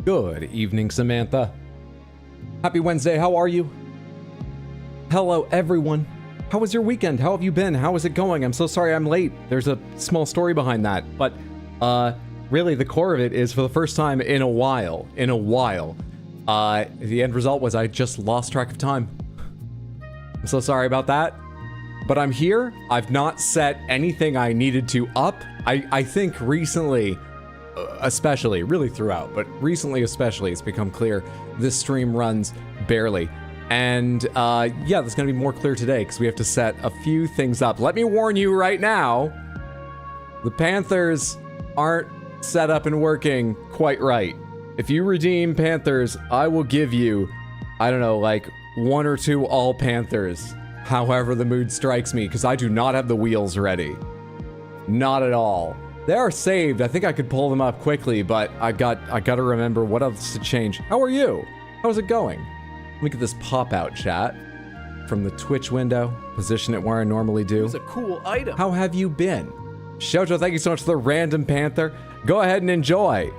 Good evening, Samantha. Happy Wednesday, how are you? Hello, everyone. How was your weekend? How have you been? How is it going? I'm so sorry I'm late. There's a small story behind that, but really the core of it is for the first time in a while, the end result was I just lost track of time. I'm so sorry about that, but I'm here. I've not set anything I needed to up. I think recently, especially, really throughout, but recently especially, it's become clear this stream runs barely. And yeah, that's gonna be more clear today because we have to set a few things up. Let me warn you right now, the Panthers aren't set up and working quite right. If you redeem Panthers, I will give you, I don't know, like 1 or 2 all Panthers, however the mood strikes me, because I do not have the wheels ready. Not at all. They are saved. I think I could pull them up quickly, but I gotta remember what else to change. How are you? How's it going? Let me get this pop-out chat from the Twitch window. Position it where I normally do. It's a cool item. How have you been? Shojo, thank you so much for the random panther. Go ahead and enjoy.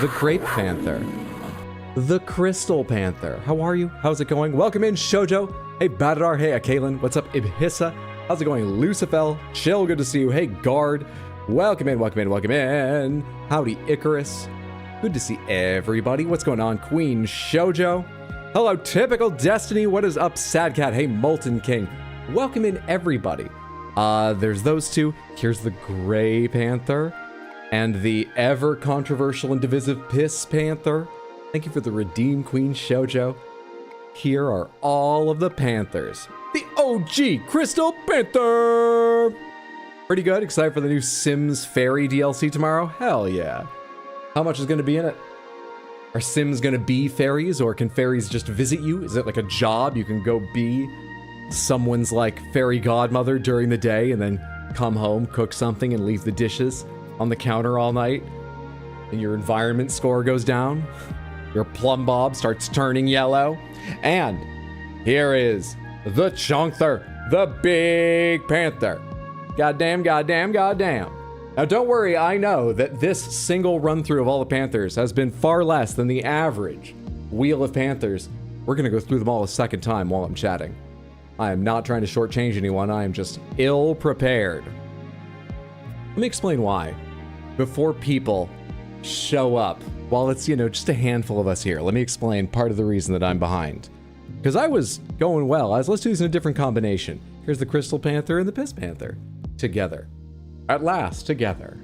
The Grape Panther. The Crystal Panther. How are you? How's it going? Welcome in, Shojo. Hey, Badadar. Hey, Kaylin. What's up, Ibhissa? How's it going, Lucifel? Chill, good to see you. Hey, Guard. Welcome in, welcome in, welcome in. Howdy, Icarus. Good to see everybody. What's going on, Queen Shojo? Hello, Typical Destiny. What is up, Sad Cat? Hey, Molten King. Welcome in, everybody. There's those two. Here's the Gray Panther and the ever controversial and divisive Piss Panther. Thank you for the Redeem Queen Shojo. Here are all of the Panthers. The OG Crystal Panther. Pretty good. Excited for the new Sims Fairy DLC tomorrow? Hell yeah. How much is going to be in it? Are Sims going to be fairies, or can fairies just visit you? Is it like a job? You can go be someone's like fairy godmother during the day and then come home, cook something, and leave the dishes on the counter all night, and your environment score goes down. Your plumb bob starts turning yellow. And here is the Chunkster, the Big Panther. Goddamn, goddamn, goddamn. Now don't worry, I know that this single run through of all the Panthers has been far less than the average wheel of Panthers. We're gonna go through them all a second time while I'm chatting. I am not trying to shortchange anyone, I am just ill prepared. Let me explain why. Before people show up, while it's, you know, just a handful of us here, let me explain part of the reason that I'm behind. Because I was going well, let's do this in a different combination. Here's the Crystal Panther and the Piss Panther. Together. At last, together.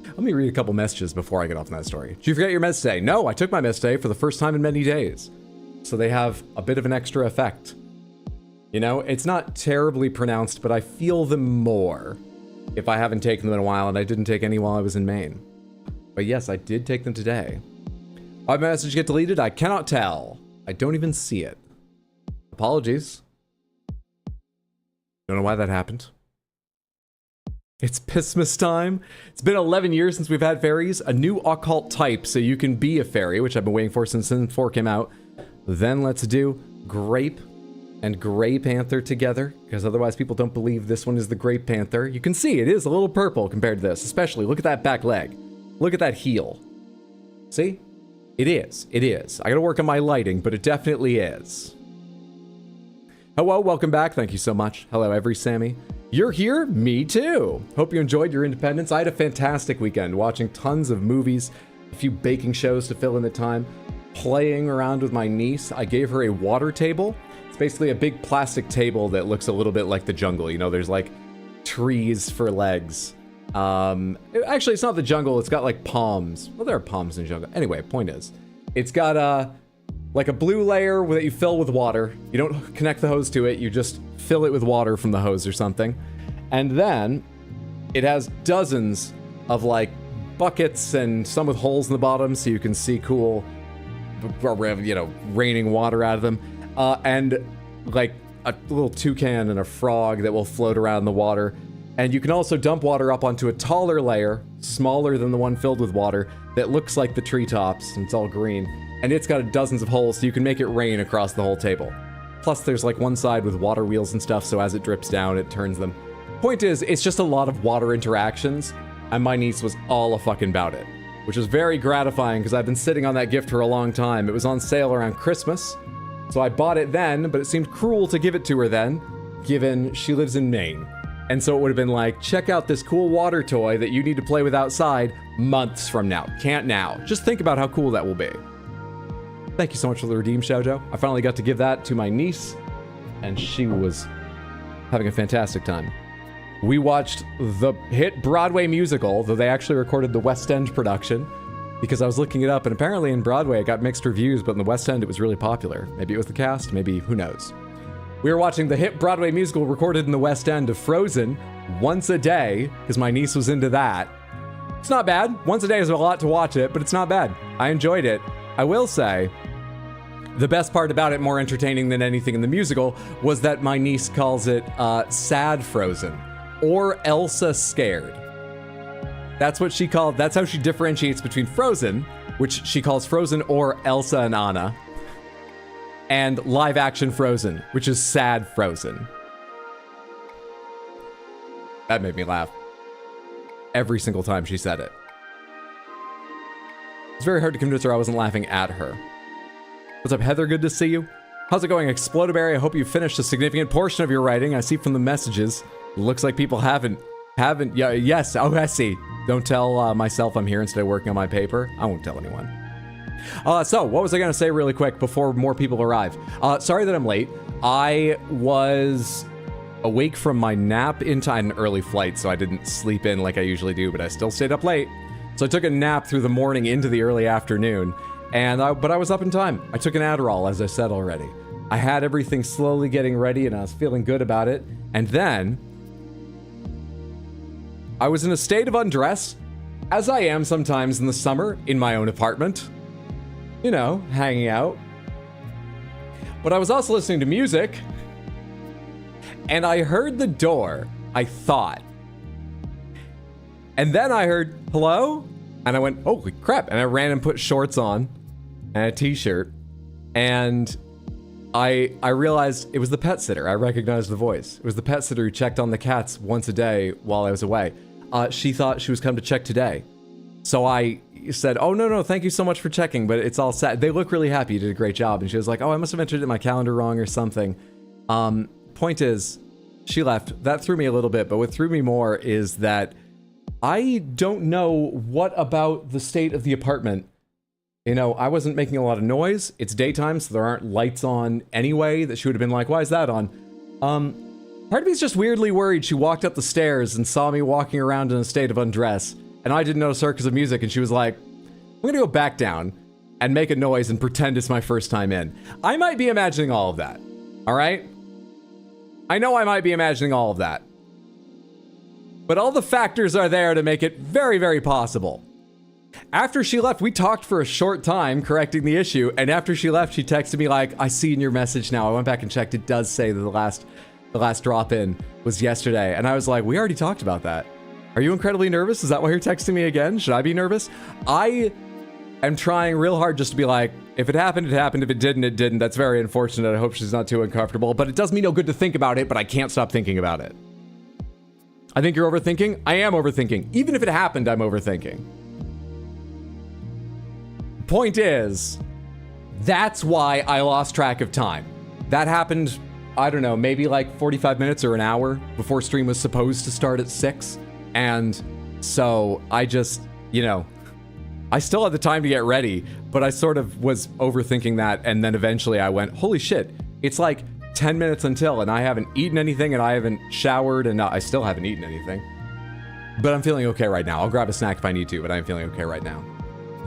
Let me read a couple messages before I get off on that story. Did you forget your meds today? No, I took my meds today for the first time in many days. So they have a bit of an extra effect. You know, it's not terribly pronounced, but I feel them more if I haven't taken them in a while, and I didn't take any while I was in Maine. But yes, I did take them today. Why did my message get deleted? I cannot tell. I don't even see it. Apologies. Don't know why that happened. It's Pissmas time. It's been 11 years since we've had fairies. A new occult type, so you can be a fairy, which I've been waiting for since Sin 4 came out. Then let's do Grape and Gray Panther together, because otherwise people don't believe this one is the Grape Panther. You can see it is a little purple compared to this, especially look at that back leg. Look at that heel. See? It is. It is. I gotta work on my lighting, but it definitely is. Hello, welcome back. Thank you so much. Hello, every Sammy. You're here? Me too. Hope you enjoyed your independence. I had a fantastic weekend watching tons of movies, a few baking shows to fill in the time, playing around with my niece. I gave her a water table. It's basically a big plastic table that looks a little bit like the jungle. You know, there's like trees for legs. Actually, it's not the jungle. It's got like palms. Well, there are palms in the jungle. Anyway, point is, it's got like a blue layer that you fill with water. You don't connect the hose to it. You just fill it with water from the hose or something. And then it has dozens of like buckets and some with holes in the bottom so you can see cool, you know, raining water out of them. And like a little toucan and a frog that will float around in the water. And you can also dump water up onto a taller layer, smaller than the one filled with water, that looks like the treetops, and it's all green. And it's got dozens of holes, so you can make it rain across the whole table. Plus, there's like one side with water wheels and stuff, so as it drips down, it turns them. Point is, it's just a lot of water interactions, and my niece was all a fucking about it. which is very gratifying because I've been sitting on that gift for a long time. It was on sale around Christmas, so I bought it then, but it seemed cruel to give it to her then, given she lives in Maine. And so it would have been like, check out this cool water toy that you need to play with outside months from now. Can't now. Just think about how cool that will be. Thank you so much for the redeem, Shoujo. I finally got to give that to my niece, and she was having a fantastic time. We watched the hit Broadway musical, though they actually recorded the West End production, because I was looking it up, and apparently in Broadway it got mixed reviews, but in the West End it was really popular. Maybe it was the cast, maybe, who knows. We were watching the hit Broadway musical recorded in the West End of Frozen once a day, because my niece was into that. It's not bad. Once a day is a lot to watch it, but it's not bad. I enjoyed it. I will say, the best part about it, more entertaining than anything in the musical, was that my niece calls it Sad Frozen, or Elsa Scared. That's what she called, that's how she differentiates between Frozen, which she calls Frozen or Elsa and Anna, and live action Frozen, which is Sad Frozen. That made me laugh. Every single time she said it. It's very hard to convince her I wasn't laughing at her. What's up, Heather? Good to see you. How's it going, Explodaberry? I hope you finished a significant portion of your writing. I see from the messages. It looks like people haven't. Yeah, yes. Oh, I see. Don't tell myself I'm here instead of working on my paper. I won't tell anyone. So, what was I going to say really quick before more people arrive? Sorry that I'm late. I was awake from my nap in time, an early flight, so I didn't sleep in like I usually do, but I still stayed up late. So I took a nap through the morning into the early afternoon, but I was up in time. I took an Adderall, as I said already. I had everything slowly getting ready, and I was feeling good about it. And then I was in a state of undress, as I am sometimes in the summer in my own apartment. You know, hanging out. But I was also listening to music, and I heard the door, I thought. And then I heard, hello? And I went, holy crap. And I ran and put shorts on and a t-shirt. And I realized it was the pet sitter. I recognized the voice. It was the pet sitter who checked on the cats once a day while I was away. She thought she was coming to check today. So I said, oh, no, thank you so much for checking, but it's all set. They look really happy. You did a great job. And she was like, oh, I must have entered it in my calendar wrong or something. Point is, she left. That threw me a little bit, but what threw me more is that I don't know what about the state of the apartment. You know, I wasn't making a lot of noise. It's daytime, so there aren't lights on anyway that she would have been like, why is that on? Part of me is just weirdly worried she walked up the stairs and saw me walking around in a state of undress, and I didn't notice her because of music, and she was like, I'm gonna go back down and make a noise and pretend it's my first time in. I might be imagining all of that, all right? I know I might be imagining all of that. But all the factors are there to make it very, very possible. After she left, we talked for a short time, correcting the issue, and after she left, she texted me like, I see in your message now. I went back and checked. It does say that the last drop-in was yesterday. And I was like, we already talked about that. Are you incredibly nervous? Is that why you're texting me again? Should I be nervous? I am trying real hard just to be like, if it happened, it happened. If it didn't, it didn't. That's very unfortunate. I hope she's not too uncomfortable. But it does me no good to think about it, but I can't stop thinking about it. I think you're overthinking. I am overthinking. Even if it happened, I'm overthinking. Point is, that's why I lost track of time. That happened, I don't know, maybe like 45 minutes or an hour before stream was supposed to start at 6. And so I just, you know, I still had the time to get ready, but I sort of was overthinking that. And then eventually I went, holy shit, it's like 10 minutes until, and I haven't eaten anything, and I haven't showered, and I still haven't eaten anything. But I'm feeling okay right now. I'll grab a snack if I need to, but I'm feeling okay right now.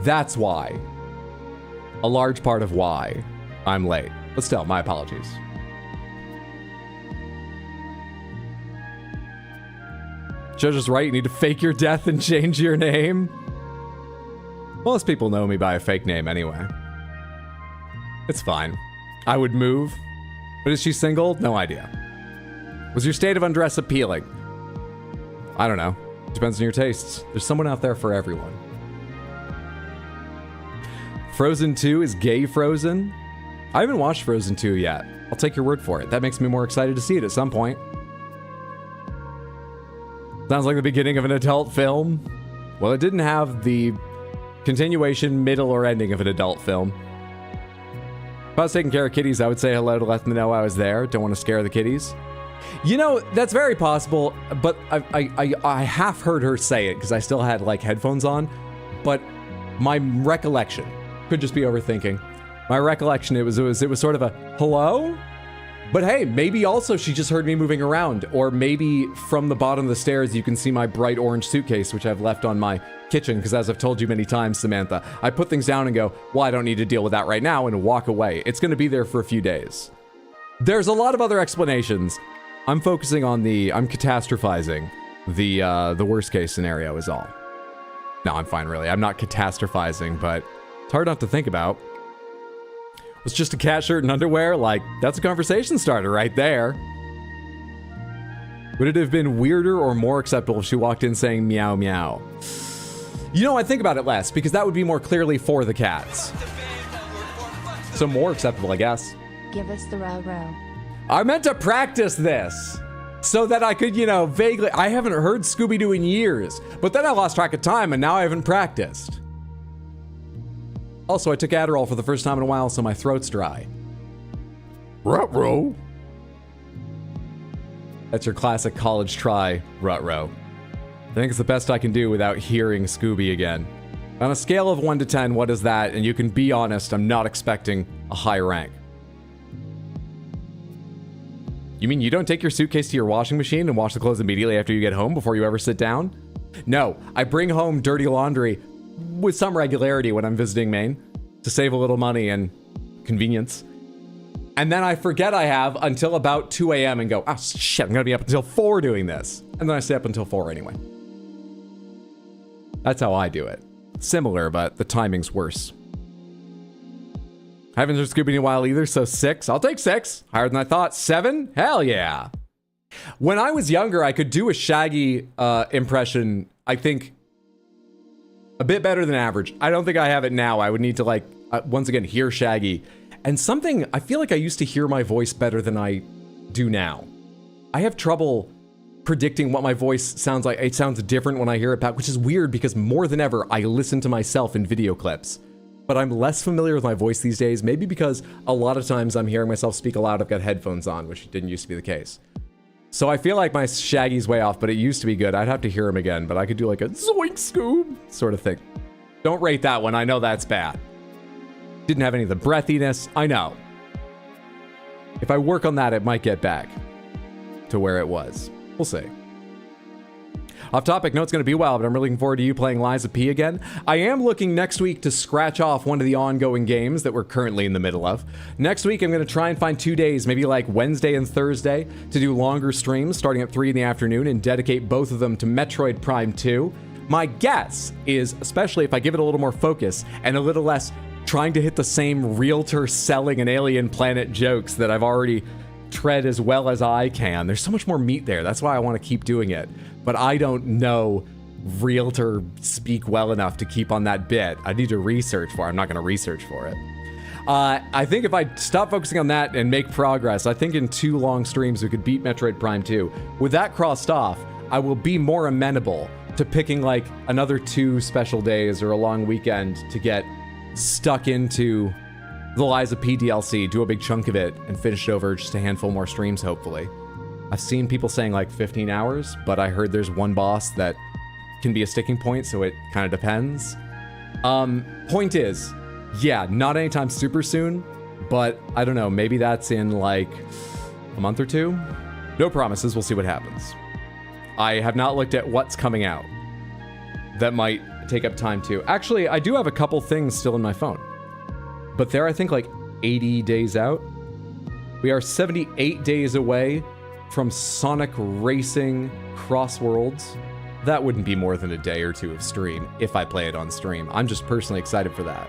That's why. A large part of why I'm late. But still, my apologies. Jojo's right, you need to fake your death and change your name. Most people know me by a fake name anyway. It's fine. I would move. But is she single? No idea. Was your state of undress appealing? I don't know. Depends on your tastes. There's someone out there for everyone. Frozen 2 is gay Frozen? I haven't watched Frozen 2 yet. I'll take your word for it. That makes me more excited to see it at some point. Sounds like the beginning of an adult film. Well, it didn't have the Continuation, middle, or ending of an adult film. If I was taking care of kitties, I would say hello to let them know I was there. Don't want to scare the kitties. You know, that's very possible, but I half heard her say it because I still had, like, headphones on. But my recollection, could just be overthinking. My recollection, it was sort of a, hello? But hey, maybe also she just heard me moving around, or maybe from the bottom of the stairs you can see my bright orange suitcase, which I've left on my kitchen, because as I've told you many times, Samantha, I put things down and go, well, I don't need to deal with that right now, and walk away. It's going to be there for a few days. There's a lot of other explanations. I'm focusing on I'm catastrophizing the worst case scenario is all. No, I'm fine, really. I'm not catastrophizing, but it's hard not to think about. Was just a cat shirt and underwear? Like, that's a conversation starter right there. Would it have been weirder or more acceptable if she walked in saying meow meow? You know, I think about it less, because that would be more clearly for the cats. So more acceptable, I guess. Give us the row. I meant to practice this so that I could, you know, vaguely... I haven't heard Scooby-Doo in years, but then I lost track of time and now I haven't practiced. Also, I took Adderall for the first time in a while, so my throat's dry. Ruh-roh. That's your classic college try, Ruh-roh. I think it's the best I can do without hearing Scooby again. On a scale of 1 to 10, what is that? And you can be honest, I'm not expecting a high rank. You mean you don't take your suitcase to your washing machine and wash the clothes immediately after you get home before you ever sit down? No, I bring home dirty laundry with some regularity when I'm visiting Maine to save a little money and convenience. And then I forget I have until about 2 a.m. and go, oh shit, I'm gonna be up until 4 doing this. And then I stay up until 4 anyway. That's how I do it. Similar, but the timing's worse. I haven't heard Scooby in a while either, so 6. I'll take 6. Higher than I thought. 7? Hell yeah. When I was younger, I could do a Shaggy impression, I think, a bit better than average. I don't think I have it now. I would need to, like, once again, hear Shaggy. And something, I feel like I used to hear my voice better than I do now. I have trouble predicting what my voice sounds like. It sounds different when I hear it back, which is weird because more than ever, I listen to myself in video clips. But I'm less familiar with my voice these days, maybe because a lot of times I'm hearing myself speak aloud, I've got headphones on, which didn't used to be the case. So I feel like my Shaggy's way off, but it used to be good. I'd have to hear him again, but I could do like a zoink Scoob sort of thing. Don't rate that one, I know that's bad. Didn't have any of the breathiness, I know. If I work on that, it might get back to where it was. We'll see. Off topic, no, it's going to be a while, but I'm really looking forward to you playing Liza P again. I am looking next week to scratch off one of the ongoing games that we're currently in the middle of. Next week, I'm going to try and find 2 days, maybe like Wednesday and Thursday, to do longer streams starting at 3 in the afternoon and dedicate both of them to Metroid Prime 2. My guess is, especially if I give it a little more focus and a little less trying to hit the same realtor selling an alien planet jokes that I've already tread as well as I can. There's so much more meat there. That's why I want to keep doing it. But I don't know realtor speak well enough to keep on that bit. I need to research for it. I'm not going to research for it. I think if I stop focusing on that and make progress, I think in 2 long streams we could beat Metroid Prime 2. With that crossed off, I will be more amenable to picking like another 2 special days or a long weekend to get stuck into the Liza P DLC, do a big chunk of it, and finish it over just a handful more streams, hopefully. I've seen people saying like 15 hours, but I heard there's one boss that can be a sticking point, so it kind of depends. Point is, yeah, not anytime super soon, but I don't know, maybe that's in like a month or 2? No promises, we'll see what happens. I have not looked at what's coming out that might take up time too. Actually, I do have a couple things still in my phone, but they're, I think, like 80 days out. We are 78 days away from Sonic Racing Cross Worlds. That wouldn't be more than a day or 2 of stream if I play it on stream. I'm just personally excited for that.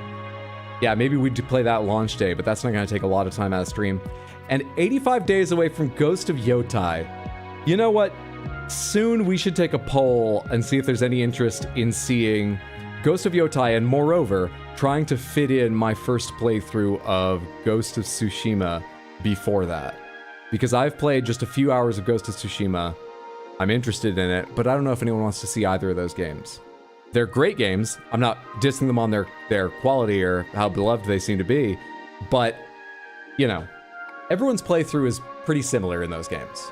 Yeah, maybe we'd play that launch day, but that's not going to take a lot of time out of stream. And 85 days away from Ghost of Yotai. You know what? Soon we should take a poll and see if there's any interest in seeing Ghost of Yotai, and moreover, trying to fit in my first playthrough of Ghost of Tsushima before that. Because I've played just a few hours of Ghost of Tsushima. I'm interested in it, but I don't know if anyone wants to see either of those games. They're great games. I'm not dissing them on their quality or how beloved they seem to be, but, you know, everyone's playthrough is pretty similar in those games.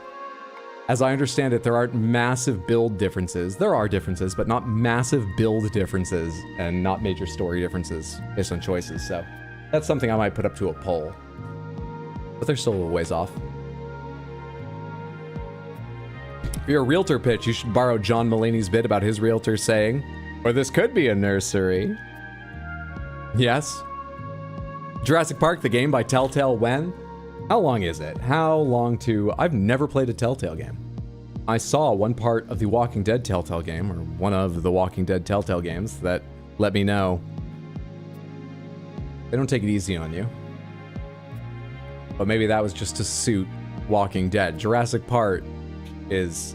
As I understand it, there aren't massive build differences. There are differences, but not massive build differences and not major story differences based on choices. So that's something I might put up to a poll. But they're still a little ways off. If you're a realtor pitch, you should borrow John Mulaney's bit about his realtor saying, or this could be a nursery. Yes. Jurassic Park, the game by Telltale when? How long is it? How long to... I've never played a Telltale game. I saw one part of the Walking Dead Telltale game, or one of the Walking Dead Telltale games, that let me know they don't take it easy on you. But maybe that was just to suit Walking Dead. Jurassic Park is...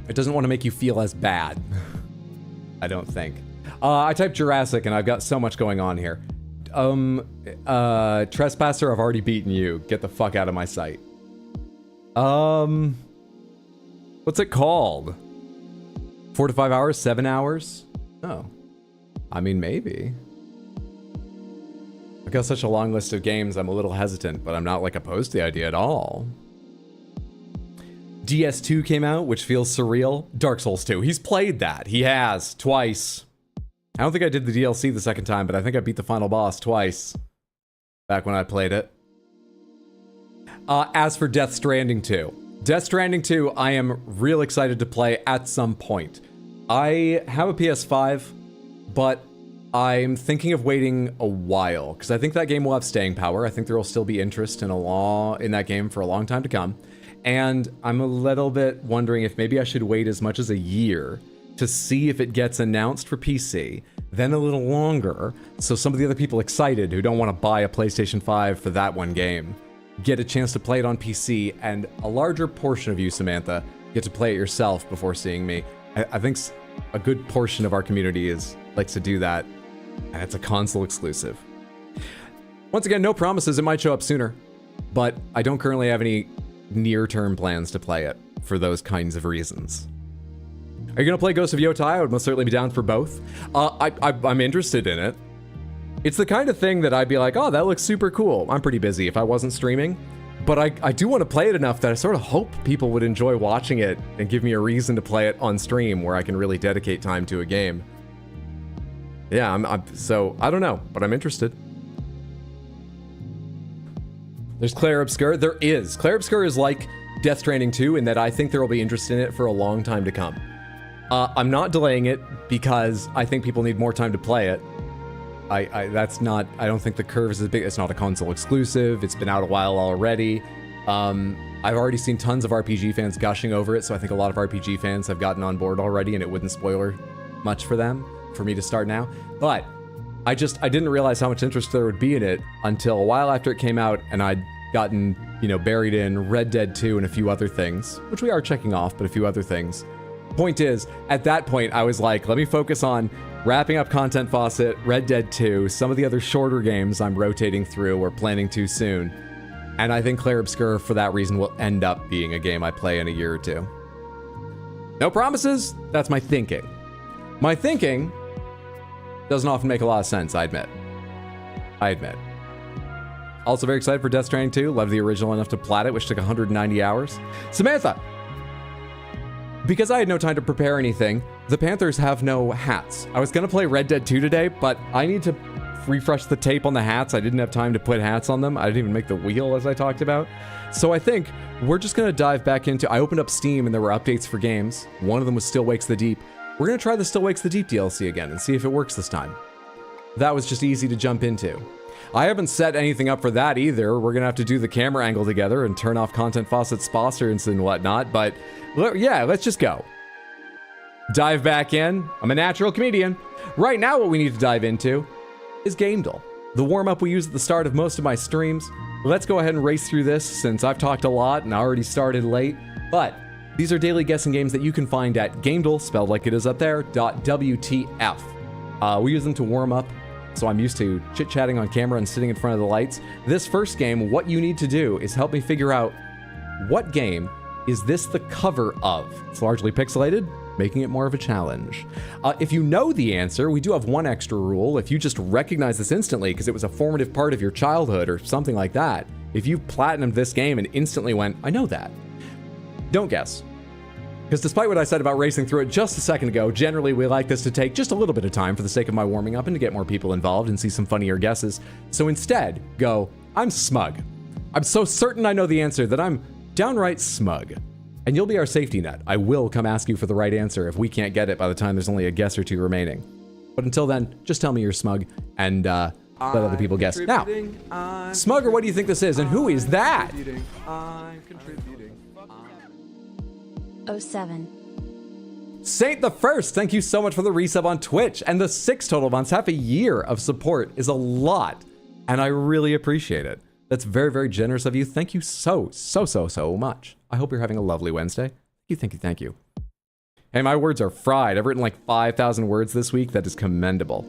It doesn't want to make you feel as bad. I don't think. I typed Jurassic and I've got so much going on here. Trespasser, I've already beaten you. Get the fuck out of my sight. What's it called? 4 to 5 hours? 7 hours? Oh. I mean, maybe. I've got such a long list of games, I'm a little hesitant, but I'm not, like, opposed to the idea at all. DS2 came out, which feels surreal. Dark Souls 2. He's played that. He has. Twice. I don't think I did the DLC the second time, but I think I beat the final boss twice. Back when I played it. As for Death Stranding 2. Death Stranding 2, I am real excited to play at some point. I have a PS5, but I'm thinking of waiting a while, because I think that game will have staying power. I think there will still be interest in that game for a long time to come. And I'm a little bit wondering if maybe I should wait as much as a year to see if it gets announced for PC, then a little longer, so some of the other people excited who don't want to buy a PlayStation 5 for that one game get a chance to play it on PC, and a larger portion of you, Samantha, get to play it yourself before seeing me. I think a good portion of our community likes to do that, and it's a console exclusive. Once again, no promises, it might show up sooner, but I don't currently have any near-term plans to play it for those kinds of reasons. Are you gonna play Ghost of Yotai? I would most certainly be down for both. I'm interested in it. It's the kind of thing that I'd be like, oh, that looks super cool. I'm pretty busy if I wasn't streaming, but I do want to play it enough that I sort of hope people would enjoy watching it and give me a reason to play it on stream where I can really dedicate time to a game. Yeah, so I don't know, but I'm interested. There's Claire Obscure. There is. Claire Obscure is like Death Stranding 2 in that I think there will be interest in it for a long time to come. I'm not delaying it because I think people need more time to play it. I don't think the curve is as big. It's not a console exclusive. It's been out a while already. I've already seen tons of RPG fans gushing over it, so I think a lot of RPG fans have gotten on board already, and it wouldn't spoiler much for them for me to start now. But I didn't realize how much interest there would be in it until a while after it came out, and I'd gotten, buried in Red Dead 2 and a few other things, which we are checking off, but a few other things. Point is, at that point, I was like, let me focus on wrapping up Content Faucet, Red Dead 2, some of the other shorter games I'm rotating through or planning to soon. And I think Claire Obscure, for that reason, will end up being a game I play in a year or two. No promises, that's my thinking. My thinking doesn't often make a lot of sense, I admit. Also very excited for Death Stranding 2. Love the original enough to plat it, which took 190 hours. Samantha! Because I had no time to prepare anything, the Panthers have no hats. I was gonna play Red Dead 2 today, but I need to refresh the tape on the hats. I didn't have time to put hats on them. I didn't even make the wheel as I talked about. So I think we're just gonna dive back into... I opened up Steam and there were updates for games. One of them was Still Wakes the Deep. We're gonna try the Still Wakes the Deep DLC again and see if it works this time. That was just easy to jump into. I haven't set anything up for that either. We're gonna have to do the camera angle together and turn off Content Faucet sponsors and whatnot, but yeah, let's just go. Dive back in. I'm a natural comedian. Right now what we need to dive into is gamedle, the warm-up we use at the start of most of my streams. Let's go ahead and race through this since I've talked a lot and I already started late, but these are daily guessing games that you can find at gamedle, spelled like it is up there, .wtf. We use them to warm up, so I'm used to chit-chatting on camera and sitting in front of the lights. This first game, what you need to do is help me figure out what game is this the cover of. It's largely pixelated. making it more of a challenge. If you know the answer, we do have one extra rule. If you just recognize this instantly because it was a formative part of your childhood or something like that, if you platinumed this game and instantly went, I know that, don't guess. Because despite what I said about racing through it just a second ago, generally we like this to take just a little bit of time for the sake of my warming up and to get more people involved and see some funnier guesses. So instead, go, I'm smug. I'm so certain I know the answer that I'm downright smug. And you'll be our safety net. I will come ask you for the right answer if we can't get it by the time there's only a guess or two remaining. But until then, just tell me you're smug and let other people guess. Now, Smugger, what do you think this is and who is that? I'm contributing. 07. Saint the First, thank you so much for the resub on Twitch. And the 6 total months, half a year of support is a lot. And I really appreciate it. That's very, very generous of you. Thank you so much. I hope you're having a lovely Wednesday. Thank you. Hey, my words are fried. I've written like 5,000 words this week. That is commendable.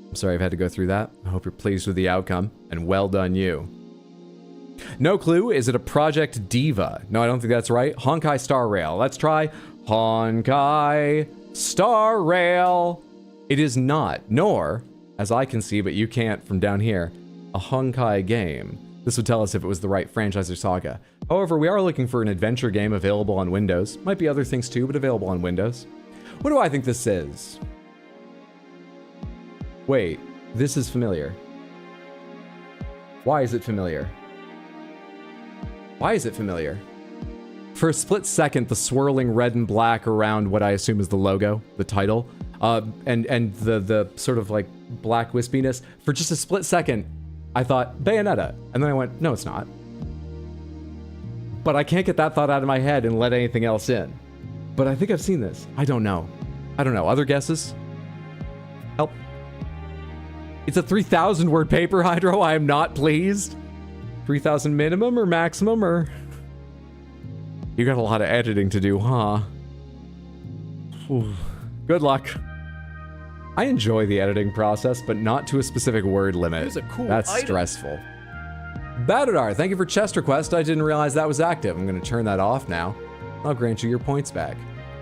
I'm sorry I've had to go through that. I hope you're pleased with the outcome, and well done you. No clue. Is it a Project Diva? No, I don't think that's right. Honkai Star Rail. Let's try Honkai Star Rail. It is not, nor, as I can see, but you can't from down here, a Honkai game. This would tell us if it was the right franchise or saga. However, we are looking for an adventure game available on Windows. Might be other things too, but available on Windows. What do I think this is? Wait, this is familiar. Why is it familiar? Why is it familiar? For a split second, the swirling red and black around what I assume is the logo, the title, and the sort of like black wispiness, for just a split second, I thought, Bayonetta. And then I went, no, it's not. But I can't get that thought out of my head and let anything else in. But I think I've seen this. I don't know. Other guesses? Help. It's a 3,000 word paper, Hydro. I am not pleased. 3,000 minimum or maximum or... You got a lot of editing to do, huh? Ooh. Good luck. I enjoy the editing process, but not to a specific word limit. That's stressful. Badadar, thank you for chest request. I didn't realize that was active. I'm going to turn that off now. I'll grant you your points back.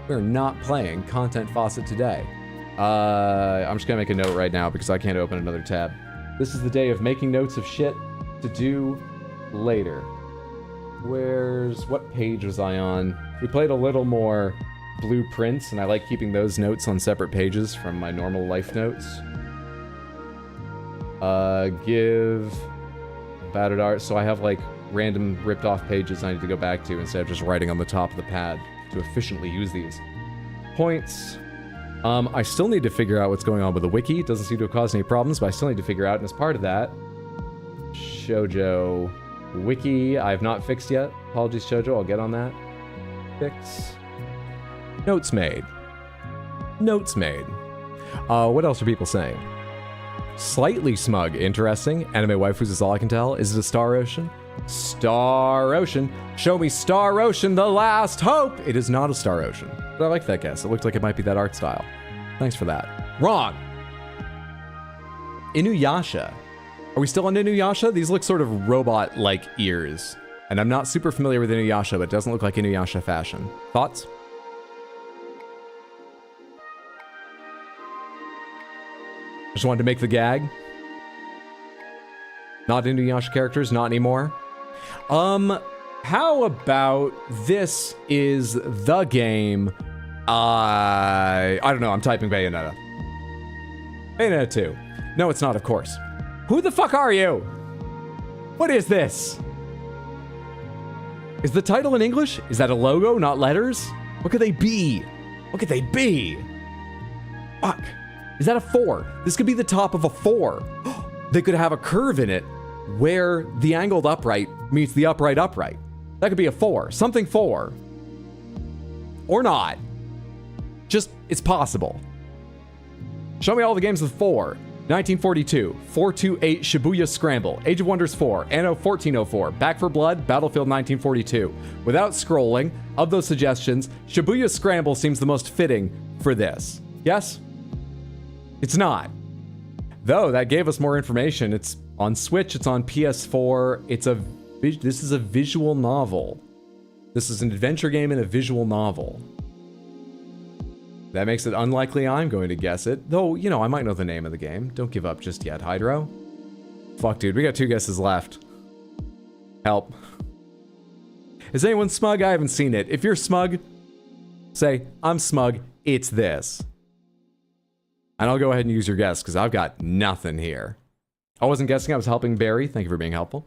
We're not playing Content Faucet today. I'm just going to make a note right now because I can't open another tab. This is the day of making notes of shit to do later. What page was I on? We played a little more blueprints, and I like keeping those notes on separate pages from my normal life notes. Give battered art. So I have like random ripped off pages I need to go back to instead of just writing on the top of the pad to efficiently use these. Points. I still need to figure out what's going on with the wiki. It doesn't seem to have caused any problems, but I still need to figure out, and as part of that, Shoujo wiki I have not fixed yet. Apologies, Shoujo. I'll get on that. Fix. Notes made. Notes made. What else are people saying? Slightly smug. Interesting. Anime waifus is all I can tell. Is it a Star Ocean? Star Ocean. Show me Star Ocean, the last hope. It is not a Star Ocean. But I like that guess. It looked like it might be that art style. Thanks for that. Wrong. Inuyasha. Are we still on Inuyasha? These look sort of robot-like ears. And I'm not super familiar with Inuyasha, but it doesn't look like Inuyasha fashion. Thoughts? Just wanted to make the gag. Not Inuyasha characters, not anymore. How about this is the game? I don't know, I'm typing Bayonetta. Bayonetta 2. No, it's not, of course. Who the fuck are you? What is this? Is the title in English? Is that a logo, not letters? What could they be? What could they be? Fuck. Is that a 4? This could be the top of a 4. They could have a curve in it where the angled upright meets the upright. That could be a 4. Something 4. Or not. Just, it's possible. Show me all the games with 4. 1942, 428 Shibuya Scramble, Age of Wonders 4, Anno 1404, Back for Blood, Battlefield 1942. Without scrolling, of those suggestions, Shibuya Scramble seems the most fitting for this. Yes? It's not. Though, that gave us more information. It's on Switch, it's on PS4, this is a visual novel. This is an adventure game and a visual novel. That makes it unlikely I'm going to guess it. Though, you know, I might know the name of the game. Don't give up just yet, Hydro. Fuck, dude. We got 2 guesses left. Help. Is anyone smug? I haven't seen it. If you're smug, say, I'm smug. It's this. And I'll go ahead and use your guess, because I've got nothing here. I wasn't guessing. I was helping Barry. Thank you for being helpful.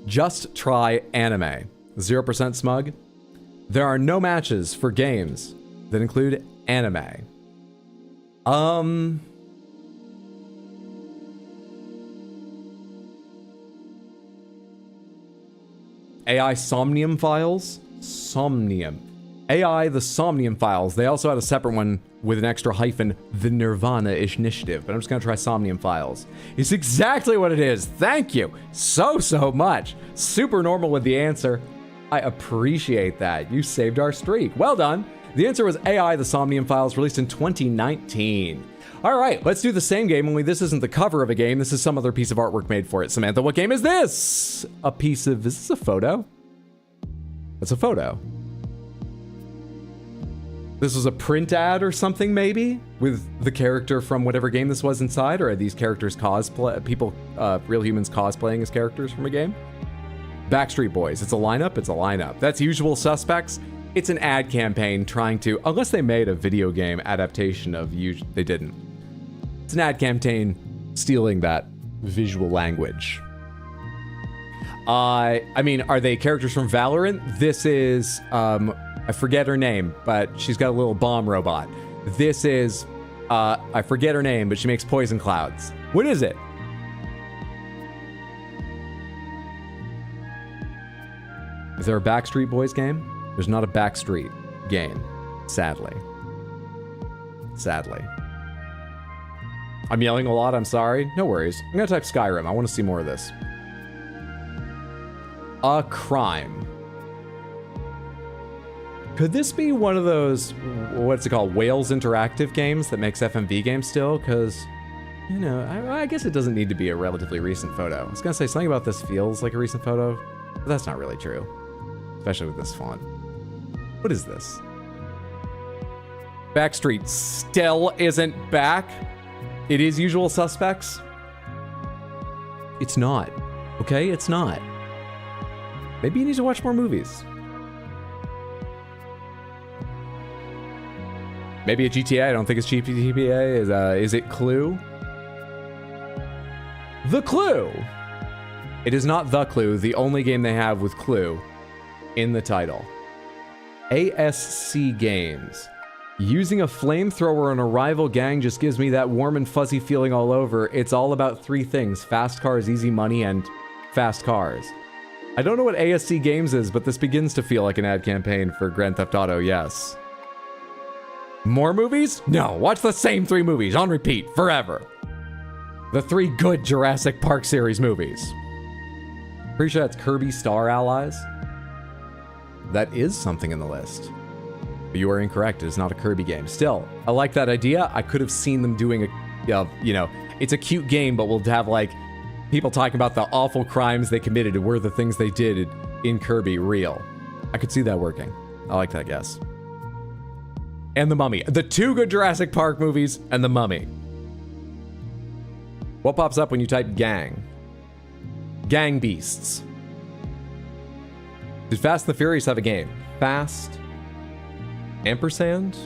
Just try anime. 0% smug. There are no matches for games that include anime. AI Somnium Files? Somnium. AI The Somnium Files. They also had a separate one with an extra hyphen, the Nirvana-ish initiative, but I'm just gonna try Somnium Files. It's exactly what it is. Thank you so much. Super normal with the answer. I appreciate that. You saved our streak. Well done. The answer was AI The Somnium Files, released in 2019. All right, let's do the same game, only this isn't the cover of a game. This is some other piece of artwork made for it. Samantha, what game is this? A piece of... Is this a photo? It's a photo. This was a print ad or something, maybe? With the character from whatever game this was inside? Or are these characters cosplay... People, real humans cosplaying as characters from a game? Backstreet Boys. It's a lineup? It's a lineup. That's Usual Suspects. It's an ad campaign trying to... Unless they made a video game adaptation of... They didn't. It's an ad campaign stealing that visual language. I mean, are they characters from Valorant? This is... I forget her name, but she's got a little bomb robot. This is... I forget her name, but she makes poison clouds. What is it? Is there a Backstreet Boys game? There's not a Backstreet game, sadly. Sadly. I'm yelling a lot, I'm sorry. No worries. I'm gonna type Skyrim. I want to see more of this. A crime. Could this be one of those, what's it called, Wales Interactive games that makes FMV games still? Because, you know, I guess it doesn't need to be a relatively recent photo. I was gonna say something about this feels like a recent photo, but that's not really true. Especially with this font. What is this? Backstreet still isn't back. It is Usual Suspects. It's not. Okay, it's not. Maybe you need to watch more movies. Maybe a GTA. I don't think it's GTA. Is it Clue? The Clue. It is not The Clue, the only game they have with Clue in the title. ASC Games. Using a flamethrower on a rival gang just gives me that warm and fuzzy feeling all over. It's all about 3 things: fast cars, easy money, and fast cars. I don't know what ASC Games is, but this begins to feel like an ad campaign for Grand Theft Auto, yes. More movies? No, watch the same 3 movies on repeat forever. The 3 good Jurassic Park series movies. Pretty sure that's Kirby Star Allies. That is something in the list. But you are incorrect. It is not a Kirby game. Still, I like that idea. I could have seen them doing a, you know, it's a cute game, but we'll have like people talking about the awful crimes they committed and were the things they did in Kirby real. I could see that working. I like that guess. And The Mummy. The 2 good Jurassic Park movies and The Mummy. What pops up when you type gang? Gang Beasts. Did Fast and the Furious have a game? Fast... Ampersand?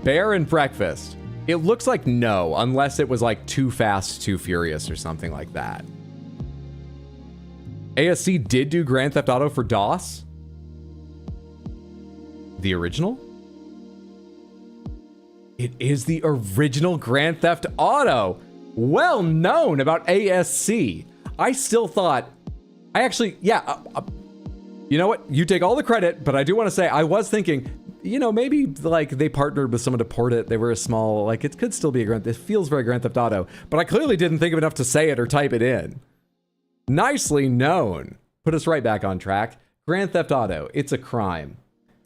Bear and Breakfast. It looks like no, unless it was like Too Fast, Too Furious or something like that. ASC did do Grand Theft Auto for DOS? The original? It is the original Grand Theft Auto. Well known about ASC. I still thought... I actually... Yeah. You know what? You take all the credit, but I do want to say I was thinking... You know, maybe like they partnered with someone to port it. They were a small, like it could still be a Grand. It feels very Grand Theft Auto, but I clearly didn't think of enough to say it or type it in. Nicely known. Put us right back on track. Grand Theft Auto. It's a crime.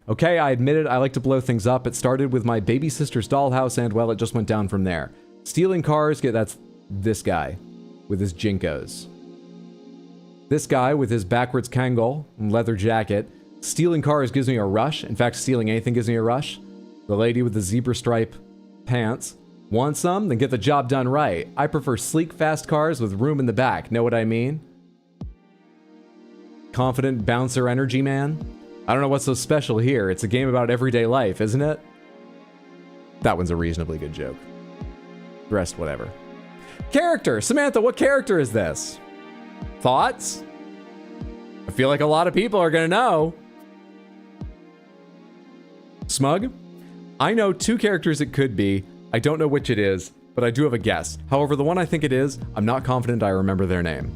Okay, I admit it. I like to blow things up. It started with my baby sister's dollhouse, and well, it just went down from there. Stealing cars. That's this guy with his Jinkos. This guy with his backwards Kangol and leather jacket. Stealing cars gives me a rush. In fact, stealing anything gives me a rush. The lady with the zebra stripe pants. Want some? Then get the job done right. I prefer sleek, fast cars with room in the back. Know what I mean? Confident bouncer energy man. I don't know what's so special here. It's a game about everyday life, isn't it? That one's a reasonably good joke. The rest, whatever. Character! Samantha, what character is this? Thoughts? I feel like a lot of people are gonna know. Smug? I know 2 characters it could be. I don't know which it is, but I do have a guess. However, the one I think it is, I'm not confident I remember their name.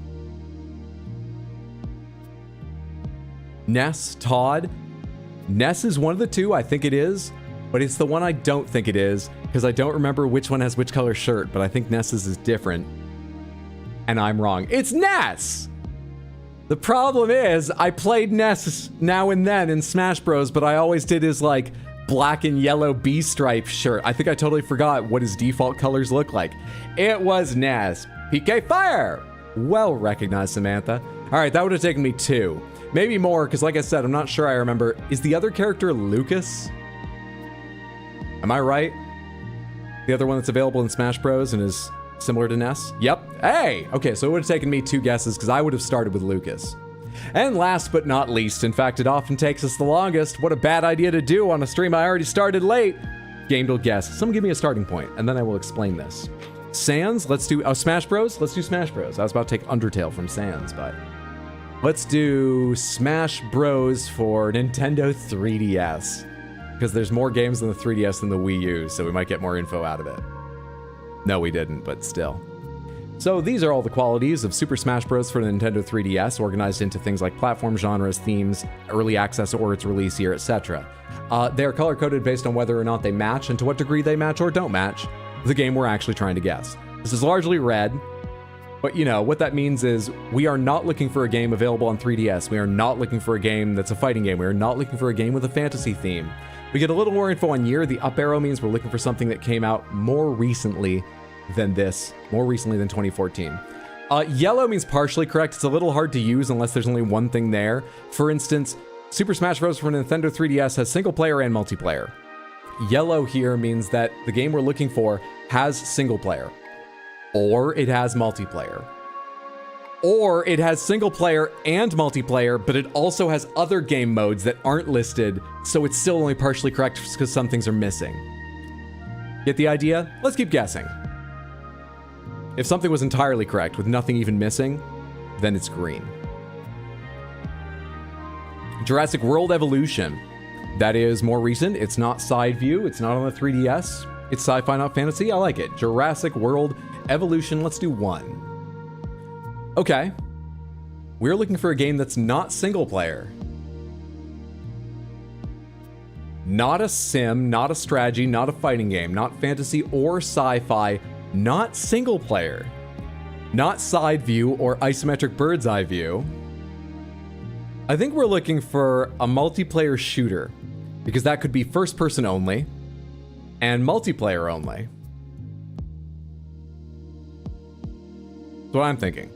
Ness, Todd. Ness is one of the 2, I think it is, but it's the one I don't think it is, because I don't remember which one has which color shirt, but I think Ness's is different. And I'm wrong. It's Ness! The problem is, I played Ness now and then in Smash Bros, but I always did his, like, black and yellow B-stripe shirt. I think I totally forgot what his default colors look like. It was Ness. PK Fire! Well recognized, Samantha. Alright, that would have taken me 2. Maybe more, because like I said, I'm not sure I remember. Is the other character Lucas? Am I right? The other one that's available in Smash Bros and is similar to Ness? Yep. Hey! Okay, so it would have taken me 2 guesses, because I would have started with Lucas. And last but not least, in fact, it often takes us the longest. What a bad idea to do on a stream I already started late. Gamedle guess. Someone give me a starting point, and then I will explain this. Sans, let's do... Oh, Smash Bros? Let's do Smash Bros. I was about to take Undertale from Sans, but... Let's do Smash Bros for Nintendo 3DS. Because there's more games on the 3DS than the Wii U, so we might get more info out of it. No, we didn't, but still. So these are all the qualities of Super Smash Bros. For the Nintendo 3DS, organized into things like platform genres, themes, early access or its release year, etc. They're color-coded based on whether or not they match and to what degree they match or don't match the game we're actually trying to guess. This is largely red, but you know, what that means is we are not looking for a game available on 3DS. We are not looking for a game that's a fighting game. We are not looking for a game with a fantasy theme. We get a little more info on year. The up arrow means we're looking for something that came out more recently than this, more recently than 2014. Yellow means partially correct. It's a little hard to use unless there's only one thing there. For instance, Super Smash Bros. For Nintendo 3DS has single player and multiplayer. Yellow here means that the game we're looking for has single player, or it has multiplayer, or it has single player and multiplayer, but it also has other game modes that aren't listed, so it's still only partially correct because some things are missing. Get the idea? Let's keep guessing. If something was entirely correct with nothing even missing, then it's green. Jurassic World Evolution. That is more recent. It's not side view. It's not on the 3DS. It's sci-fi, not fantasy. I like it. Jurassic World Evolution. Let's do 1. Okay. We're looking for a game that's not single player. Not a sim, not a strategy, not a fighting game, not fantasy or sci-fi, not single player, not side view or isometric bird's eye view. I think we're looking for a multiplayer shooter, because that could be first person only and multiplayer only. That's what I'm thinking.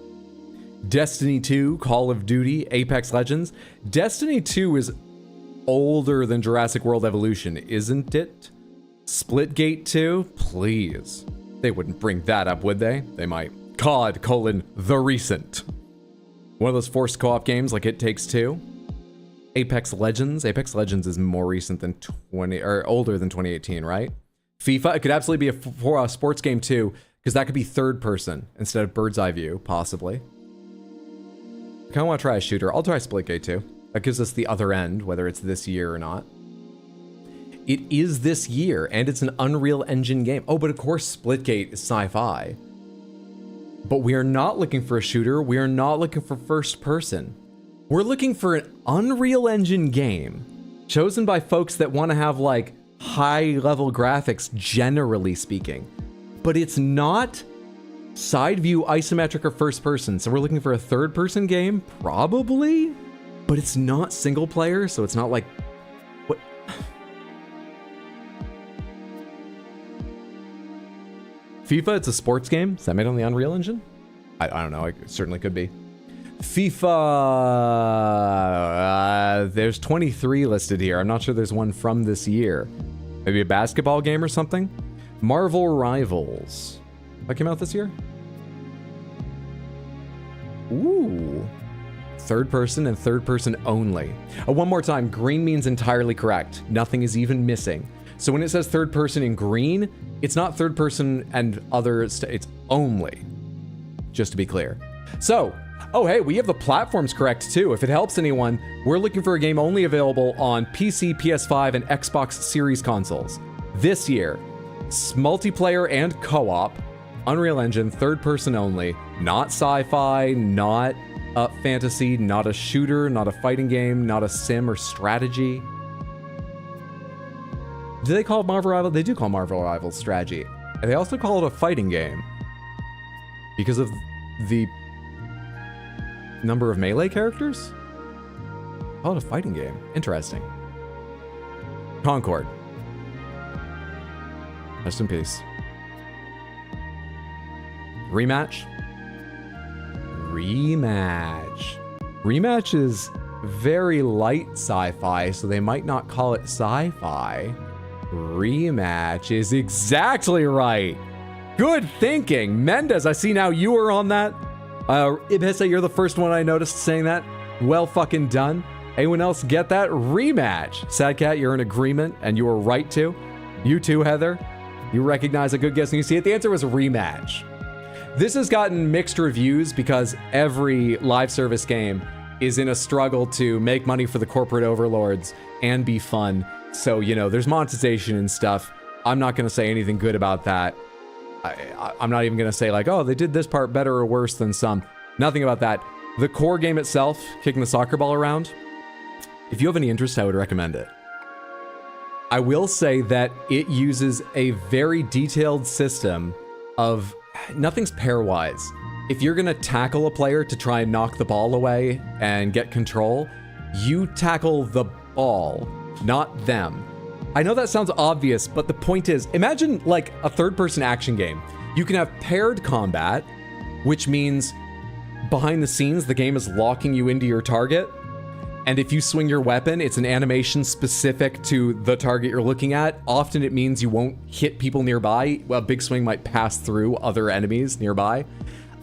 Destiny 2, Call of Duty, Apex Legends. Destiny 2 is older than Jurassic World Evolution, isn't it? Splitgate 2? Please. They wouldn't bring that up, would they? They might. COD, the recent. One of those forced co-op games like It Takes Two. Apex Legends. Apex Legends is more recent than older than 2018, right? FIFA, it could absolutely be a sports game too, because that could be third person instead of bird's eye view, possibly. I kind of want to try a shooter. I'll try Splitgate 2. That gives us the other end, whether it's this year or not. It is this year, and it's an Unreal Engine game. Oh, but of course Splitgate is sci-fi. But we are not looking for a shooter. We are not looking for first person. We're looking for an Unreal Engine game chosen by folks that want to have like high level graphics, generally speaking. But it's not side view, isometric, or first person. So we're looking for a third person game, probably, but it's not single player. So it's not like, what? FIFA, it's a sports game. Is that made on the Unreal Engine? I don't know. It certainly could be. FIFA There's 23 listed here. I'm not sure there's one from this year. Maybe a basketball game or something? Marvel Rivals. That came out this year? Ooh. Third person and third person only. One more time, green means entirely correct. Nothing is even missing. So when it says third person in green, it's not third person and others, it's only. Just to be clear. So, oh hey, we have the platforms correct too. If it helps anyone, we're looking for a game only available on PC, PS5, and Xbox Series consoles. This year, multiplayer and co-op, Unreal Engine, third person only, not sci-fi, not fantasy, not a shooter, not a fighting game, not a sim or strategy. Do they call it Marvel Rivals? They do call Marvel Rivals strategy. And they also call it a fighting game because of the number of melee characters? Call it a fighting game. Interesting. Concord. Rest in peace. Rematch. Rematch is very light sci-fi, so they might not call it sci-fi. Rematch is exactly right. Good thinking. Mendez, I see now you were on that. Ibisa, you're the first one I noticed saying that. Well fucking done. Anyone else get that? Rematch. Sad Cat, you're in agreement, and you were right to. You too, Heather. You recognize a good guess and you see it. The answer was rematch. This has gotten mixed reviews because every live service game is in a struggle to make money for the corporate overlords and be fun. So, you know, there's monetization and stuff. I'm not going to say anything good about that. I'm not even going to say like, oh, they did this part better or worse than some. Nothing about that. The core game itself, kicking the soccer ball around, if you have any interest, I would recommend it. I will say that it uses a very detailed system of nothing's pairwise. If you're gonna tackle a player to try and knock the ball away and get control, you tackle the ball, not them. I know that sounds obvious, but the point is, imagine like a third-person action game. You can have paired combat, which means behind the scenes, the game is locking you into your target. And if you swing your weapon, it's an animation specific to the target you're looking at. Often it means you won't hit people nearby. A big swing might pass through other enemies nearby.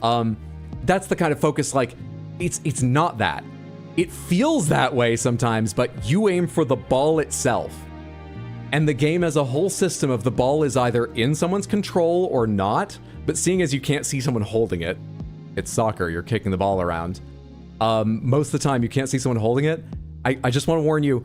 That's the kind of focus, like, it's not that. It feels that way sometimes, but you aim for the ball itself. And the game has a whole system of the ball is either in someone's control or not, but seeing as you can't see someone holding it, it's soccer, you're kicking the ball around. Most of the time you can't see someone holding it. I just want to warn you,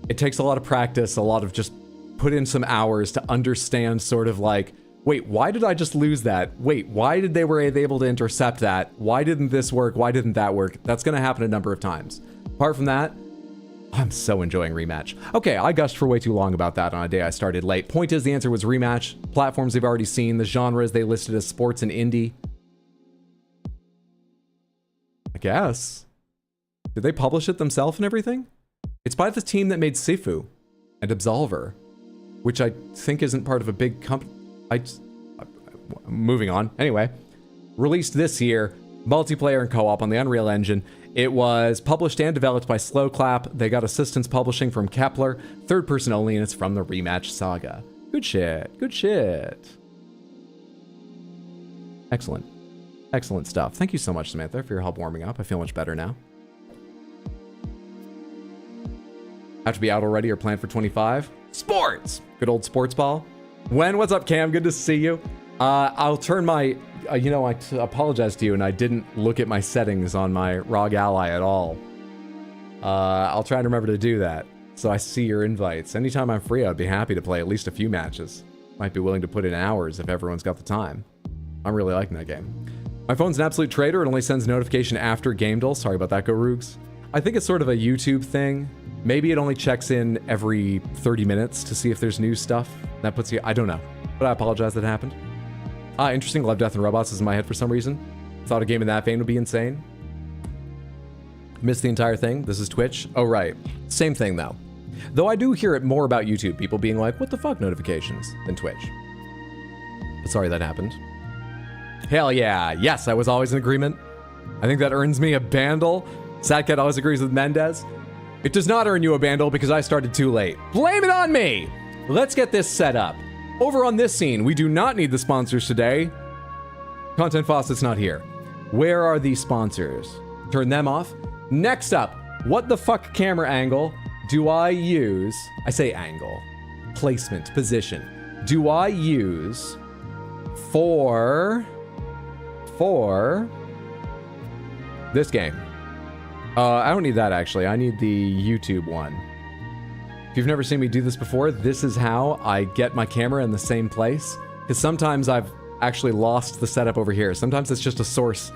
it takes a lot of practice, a lot of just put in some hours to understand sort of like, wait, why did I just lose that? Wait, why did they were able to intercept that? Why didn't this work? Why didn't that work? That's going to happen a number of times. Apart from that, I'm so enjoying Rematch. Okay, I gushed for way too long about that on a day I started late. Point is, the answer was Rematch. Platforms they've already seen. The genres they listed as sports and indie. I guess. Did they publish it themselves and everything? It's by the team that made Sifu and Absolver, which I think isn't part of a big company. Moving on. Anyway, released this year, multiplayer and co-op on the Unreal Engine. It was published and developed by Slowclap. They got assistance publishing from Kepler. Third person only, and it's from the Rematch saga. Good shit. Good shit. Excellent. Excellent stuff. Thank you so much, Samantha, for your help warming up. I feel much better now. Have to be out already or planned for 25? Sports! Good old sports ball. When? What's up, Cam? Good to see you. I'll turn my... I apologize to you, and I didn't look at my settings on my ROG Ally at all. I'll try to remember to do that, so I see your invites. Anytime I'm free, I'd be happy to play at least a few matches. Might be willing to put in hours if everyone's got the time. I'm really liking that game. My phone's an absolute traitor. It only sends notification after gamedle. Sorry about that, Go Roogs. I think it's sort of a YouTube thing. Maybe it only checks in every 30 minutes to see if there's new stuff. That puts you... I don't know. But I apologize that happened. Interesting. Love, Death, and Robots is in my head for some reason. Thought a game in that vein would be insane. Missed the entire thing. This is Twitch. Oh, right. Same thing, though. Though I do hear it more about YouTube. People being like, what the fuck notifications? Than Twitch. But sorry that happened. Hell yeah. Yes, I was always in agreement. I think that earns me a bandle. Sadcat always agrees with Mendez. It does not earn you a bandle because I started too late. Blame it on me! Let's get this set up. Over on this scene, we do not need the sponsors today. Content Faucet's not here. Where are the sponsors? Turn them off. Next up, what the fuck camera angle do I use? I say angle. Placement, position. Do I use for this game? I don't need that actually. I need the YouTube one. If you've never seen me do this before, this is how I get my camera in the same place. Because sometimes I've actually lost the setup over here. Sometimes it's just a source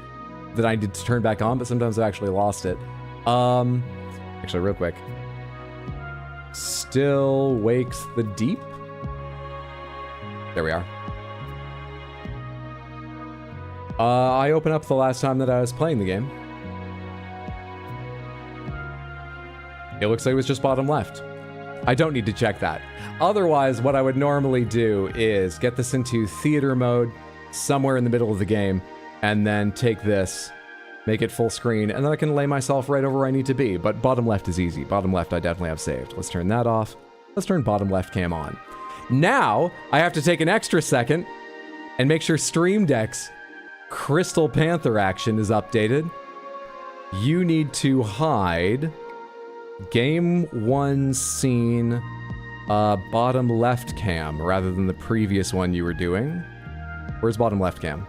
that I need to turn back on, but sometimes I've actually lost it. Actually, real quick. Still wakes the deep. There we are. I opened up the last time that I was playing the game. It looks like it was just bottom left. I don't need to check that. Otherwise, what I would normally do is get this into theater mode somewhere in the middle of the game, and then take this, make it full screen, and then I can lay myself right over where I need to be. But bottom left is easy. Bottom left I definitely have saved. Let's turn that off. Let's turn bottom left cam on. Now, I have to take an extra second and make sure Stream Deck's Crystal Panther action is updated. You need to hide Game 1 scene bottom left cam rather than the previous one you were doing. Where's bottom left cam?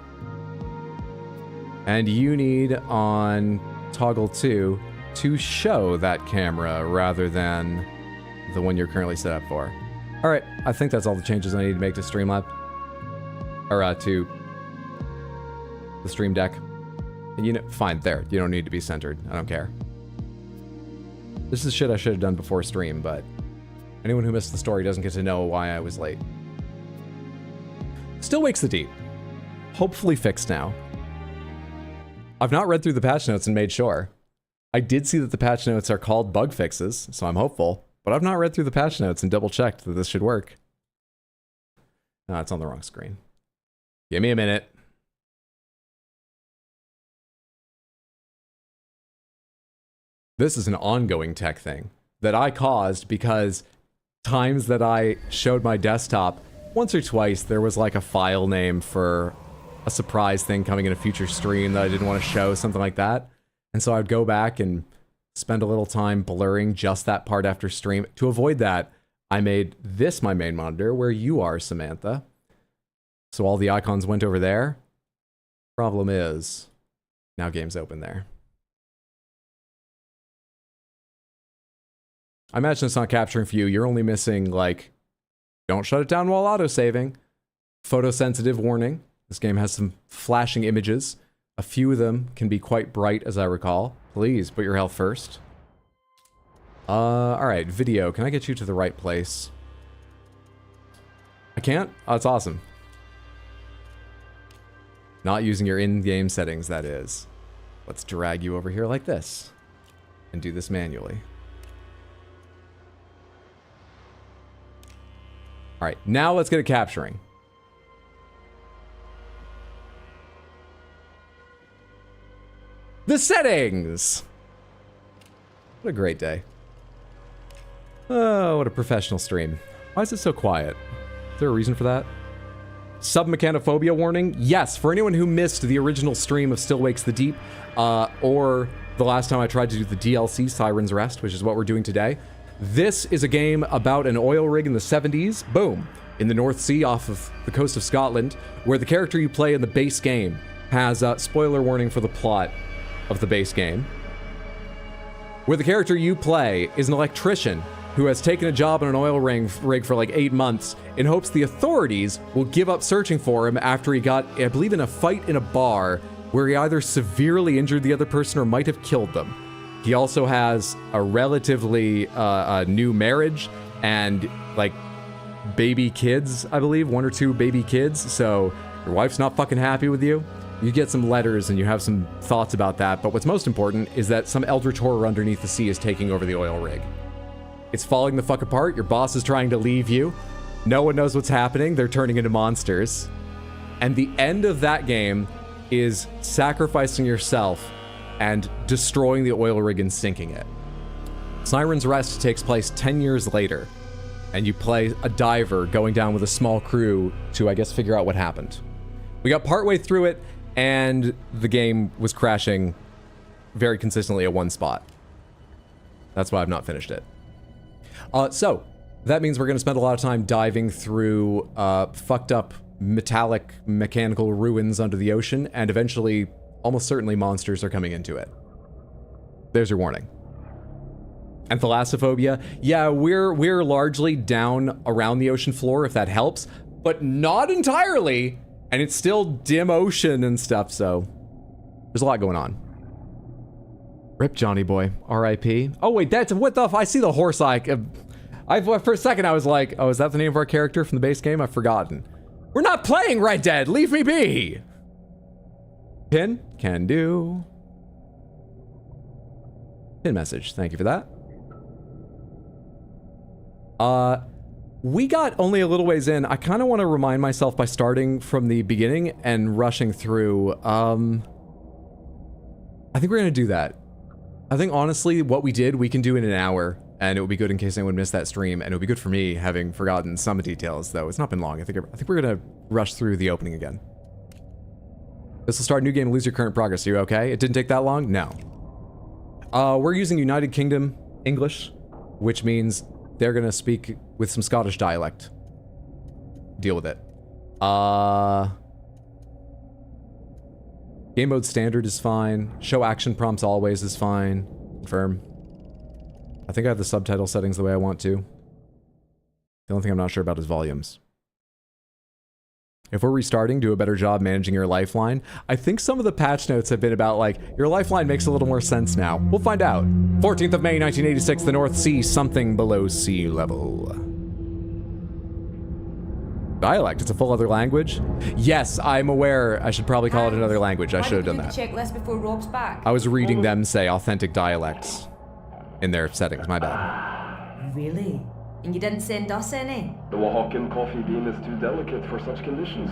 And you need on toggle 2 to show that camera rather than the one you're currently set up for. All right, I think that's all the changes I need to make to Streamlab. Or to the Stream Deck. And you know, fine, there. You don't need to be centered. I don't care. This is shit I should have done before stream, but anyone who missed the story doesn't get to know why I was late. Still wakes the deep. Hopefully fixed now. I've not read through the patch notes and made sure. I did see that the patch notes are called bug fixes, so I'm hopeful, but I've not read through the patch notes and double checked that this should work. No, it's on the wrong screen. Give me a minute. This is an ongoing tech thing that I caused because times that I showed my desktop, once or twice there was like a file name for a surprise thing coming in a future stream that I didn't want to show, something like that. And so I'd go back and spend a little time blurring just that part after stream. To avoid that, I made this my main monitor where you are, Samantha. So all the icons went over there. Problem is, now game's open there. I imagine it's not capturing for you. You're only missing, like, don't shut it down while auto-saving. Photosensitive warning. This game has some flashing images. A few of them can be quite bright, as I recall. Please, put your health first. Alright, video. Can I get you to the right place? I can't? Oh, that's awesome. Not using your in-game settings, that is. Let's drag you over here like this. And do this manually. Alright, now let's get it capturing. The settings! What a great day. Oh, what a professional stream. Why is it so quiet? Is there a reason for that? Submechanophobia warning? Yes, for anyone who missed the original stream of Still Wakes the Deep, or the last time I tried to do the DLC, Siren's Rest, which is what we're doing today. This is a game about an oil rig in the 70s, boom, in the North Sea off of the coast of Scotland, where the character you play in the base game has a spoiler warning for the plot of the base game, where the character you play is an electrician who has taken a job on an oil rig for like 8 months in hopes the authorities will give up searching for him after he got, I believe, in a fight in a bar where he either severely injured the other person or might have killed them. He also has a relatively new marriage and like baby kids, I believe, 1 or 2 baby kids. So your wife's not fucking happy with you. You get some letters and you have some thoughts about that. But what's most important is that some eldritch horror underneath the sea is taking over the oil rig. It's falling the fuck apart. Your boss is trying to leave you. No one knows what's happening. They're turning into monsters. And the end of that game is sacrificing yourself and destroying the oil rig and sinking it. Siren's Rest takes place 10 years later, and you play a diver going down with a small crew to, I guess, figure out what happened. We got partway through it, and the game was crashing very consistently at one spot. That's why I've not finished it. So, that means we're going to spend a lot of time diving through fucked up metallic mechanical ruins under the ocean, and eventually, almost certainly, monsters are coming into it. There's your warning. And thalassophobia, yeah, we're largely down around the ocean floor, if that helps, but not entirely, and it's still dim ocean and stuff, so there's a lot going on. Rip Johnny boy, R.I.P. Oh wait, that's what the I see the horse eye. For a second I was like, oh, is that the name of our character from the base game? I've forgotten. We're not playing Red Dead, leave me be! Pin, can do. Pin message, thank you for that. We got only a little ways in. I kind of want to remind myself by starting from the beginning and rushing through. I think we're going to do that. I think honestly, what we did, we can do in an hour, and it would be good in case anyone missed that stream, and it would be good for me having forgotten some details, though. It's not been long. I think we're going to rush through the opening again. This will start a new game, lose your current progress. Are you okay? It didn't take that long? No. We're using United Kingdom English, which means they're gonna speak with some Scottish dialect. Deal with it. Game mode standard is fine. Show action prompts always is fine. Confirm. I think I have the subtitle settings the way I want to. The only thing I'm not sure about is volumes. If we're restarting, do a better job managing your lifeline. I think some of the patch notes have been about, like, your lifeline makes a little more sense now. We'll find out. 14th of May, 1986, the North Sea, something below sea level. Dialect, it's a full other language? Yes, I'm aware I should probably call it another language. I should have done that. Checklist before Rob's back. I was reading them say authentic dialects in their settings, my bad. Really? And you didn't send us any? The Oaxacan coffee bean is too delicate for such conditions.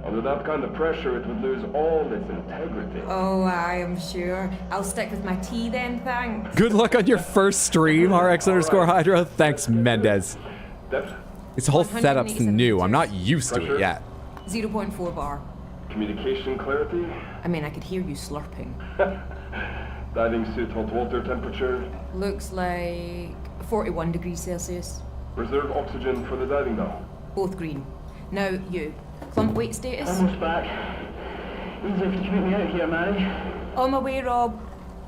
Under that kind of pressure, it would lose all its integrity. Oh, I am sure. I'll stick with my tea then, thanks. Good luck on your first stream, RX_Hydra. Thanks, Mendez. This whole setup's new. I'm not used to it yet. 0.4 bar. Communication clarity? I mean, I could hear you slurping. Diving suit hot water temperature? Looks like 41 degrees Celsius. Reserve oxygen for the diving bell? Both green. Now, you. Clump weight status? Almost back. Easy if you can make me out here, Mary. On my way, Rob.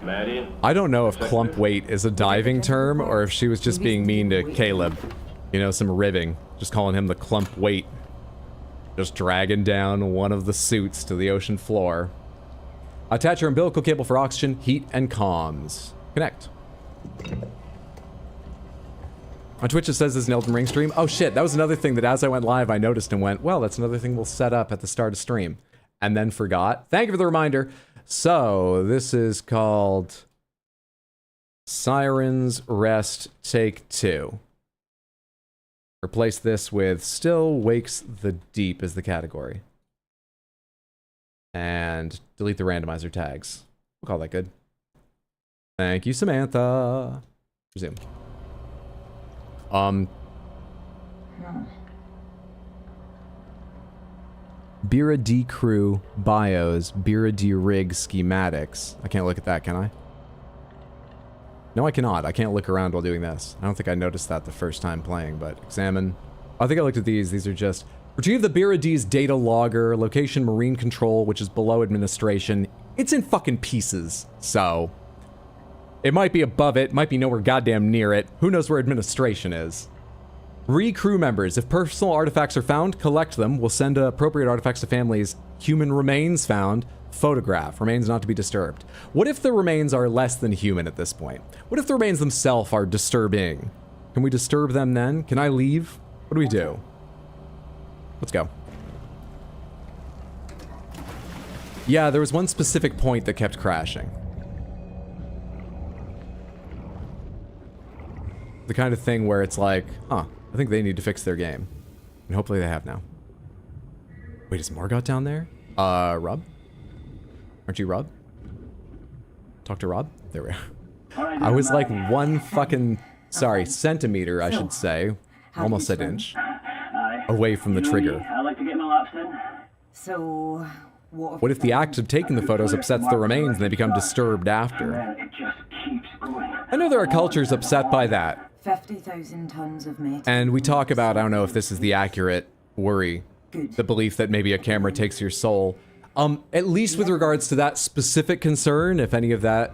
Mary? I don't know if clump weight is a diving term or if she was just being mean to Caleb. You know, some ribbing. Just calling him the clump weight. Just dragging down one of the suits to the ocean floor. Attach your umbilical cable for oxygen, heat, and comms. Connect. On Twitch it says this is an Elden Ring stream. Oh shit, that was another thing that as I went live I noticed and went, well, that's another thing we'll set up at the start of stream. And then forgot. Thank you for the reminder. So, this is called Siren's Rest Take 2. Replace this with Still Wakes the Deep as the category. And delete the randomizer tags. We'll call that good. Thank you, Samantha. Resume. Bira D crew bios, Bira D rig schematics. I can't look at that, can I? No, I cannot. I can't look around while doing this. I don't think I noticed that the first time playing, but examine. I think I looked at these. These are just retrieve the Bira D's data logger, location marine control, which is below administration. It's in fucking pieces, so it might be above it, might be nowhere goddamn near it. Who knows where administration is? Re-crew members. If personal artifacts are found, collect them. We'll send appropriate artifacts to families. Human remains found. Photograph. Remains not to be disturbed. What if the remains are less than human at this point? What if the remains themselves are disturbing? Can we disturb them then? Can I leave? What do we do? Let's go. Yeah, there was one specific point that kept crashing. The kind of thing where it's like, huh, I think they need to fix their game. And hopefully they have now. Wait, is Margot down there? Rob? Aren't you Rob? Talk to Rob? There we are. I was like one fucking, sorry, centimeter, I should say, almost an inch, away from the trigger. I like to get my laps in. So, What if the act of taking the photos upsets the remains and they become disturbed after? It just keeps going. I know there are cultures upset by that. 50,000 tons of metal. And we talk about, I don't know if this is the accurate worry, Good. the belief that maybe a camera takes your soul. At least with regards to that specific concern, if any of that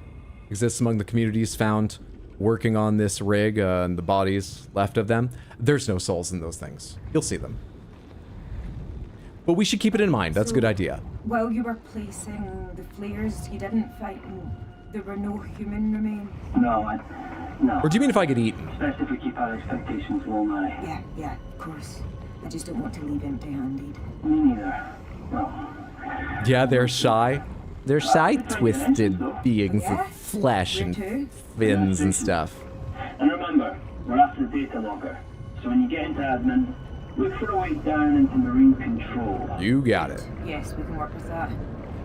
exists among the communities found working on this rig and the bodies left of them, there's no souls in those things. You'll see them. But we should keep it in mind. That's a good idea. While you were placing the flares, you didn't fight and there were no human remains? No. Or do you mean if I get eaten? Especially if we keep our expectations low, Mary. Yeah, of course. I just don't want to leave empty-handed. Me neither. Well, Yeah, they're shy. They're shy-twisted beings Yeah, with flesh you and too. fins and stuff. and remember, we're after the data logger. So when you get into admin, look for a way down into marine control. You got it. Yes, we can work with that.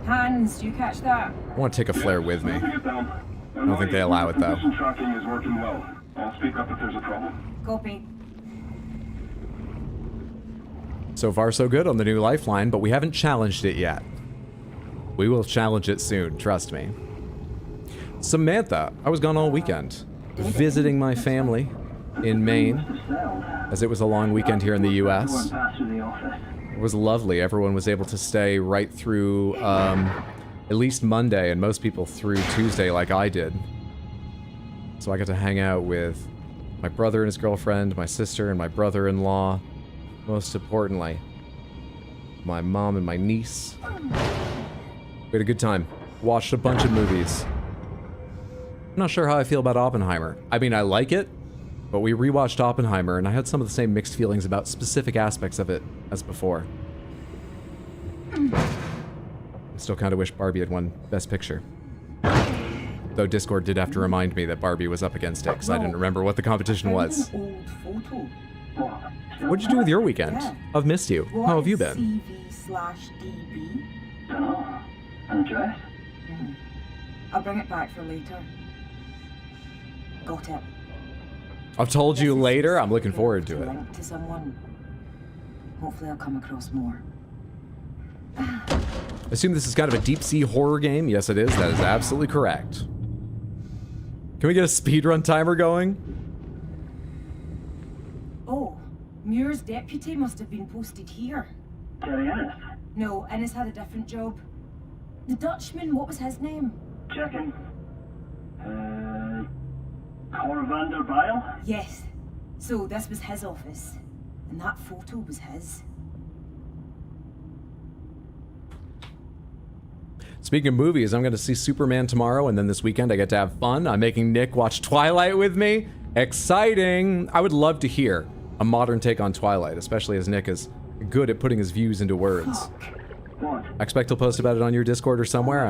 Hans, do you catch that? I want to take a flare with me. Noting it down. I don't think they allow it, though. Position tracking is working well. I'll speak up if there's a problem. Copy. So far, so good on the new lifeline, but we haven't challenged it yet. We will challenge it soon, trust me. Samantha, I was gone all weekend, visiting my family in Maine, as it was a long weekend here in the US. It was lovely. Everyone was able to stay right through at least Monday, and most people through Tuesday like I did. So I got to hang out with my brother and his girlfriend, my sister and my brother-in-law. Most importantly, my mom and my niece. We had a good time. Watched a bunch of movies. I'm not sure how I feel about Oppenheimer. I mean, I like it, but we rewatched Oppenheimer and I had some of the same mixed feelings about specific aspects of it as before. I still kind of wish Barbie had won Best Picture. Though Discord did have to remind me that Barbie was up against it because I didn't remember what the competition was. An old photo. What'd you do with your weekend? Yeah. I've missed you. What How have you is been? CV/DB? Dunno. An address? I'll bring it back for later. Got it. I've told you This is later. I'm looking specifically forward to it. link to someone. Hopefully I'll come across more. Assume this is kind of a deep sea horror game. Yes, it is. That is absolutely correct. Can we get a speedrun timer going? Oh, Muir's deputy must have been posted here. Terry Ennis. No, Ennis had a different job. The Dutchman, what was his name? Checking. Cor van der Bijl? Yes. So this was his office. And that photo was his. Speaking of movies, I'm going to see Superman tomorrow, and then this weekend I get to have fun. I'm making Nick watch Twilight with me. Exciting! I would love to hear a modern take on Twilight, especially as Nick is good at putting his views into words. What? I expect he'll post about it on your Discord or somewhere.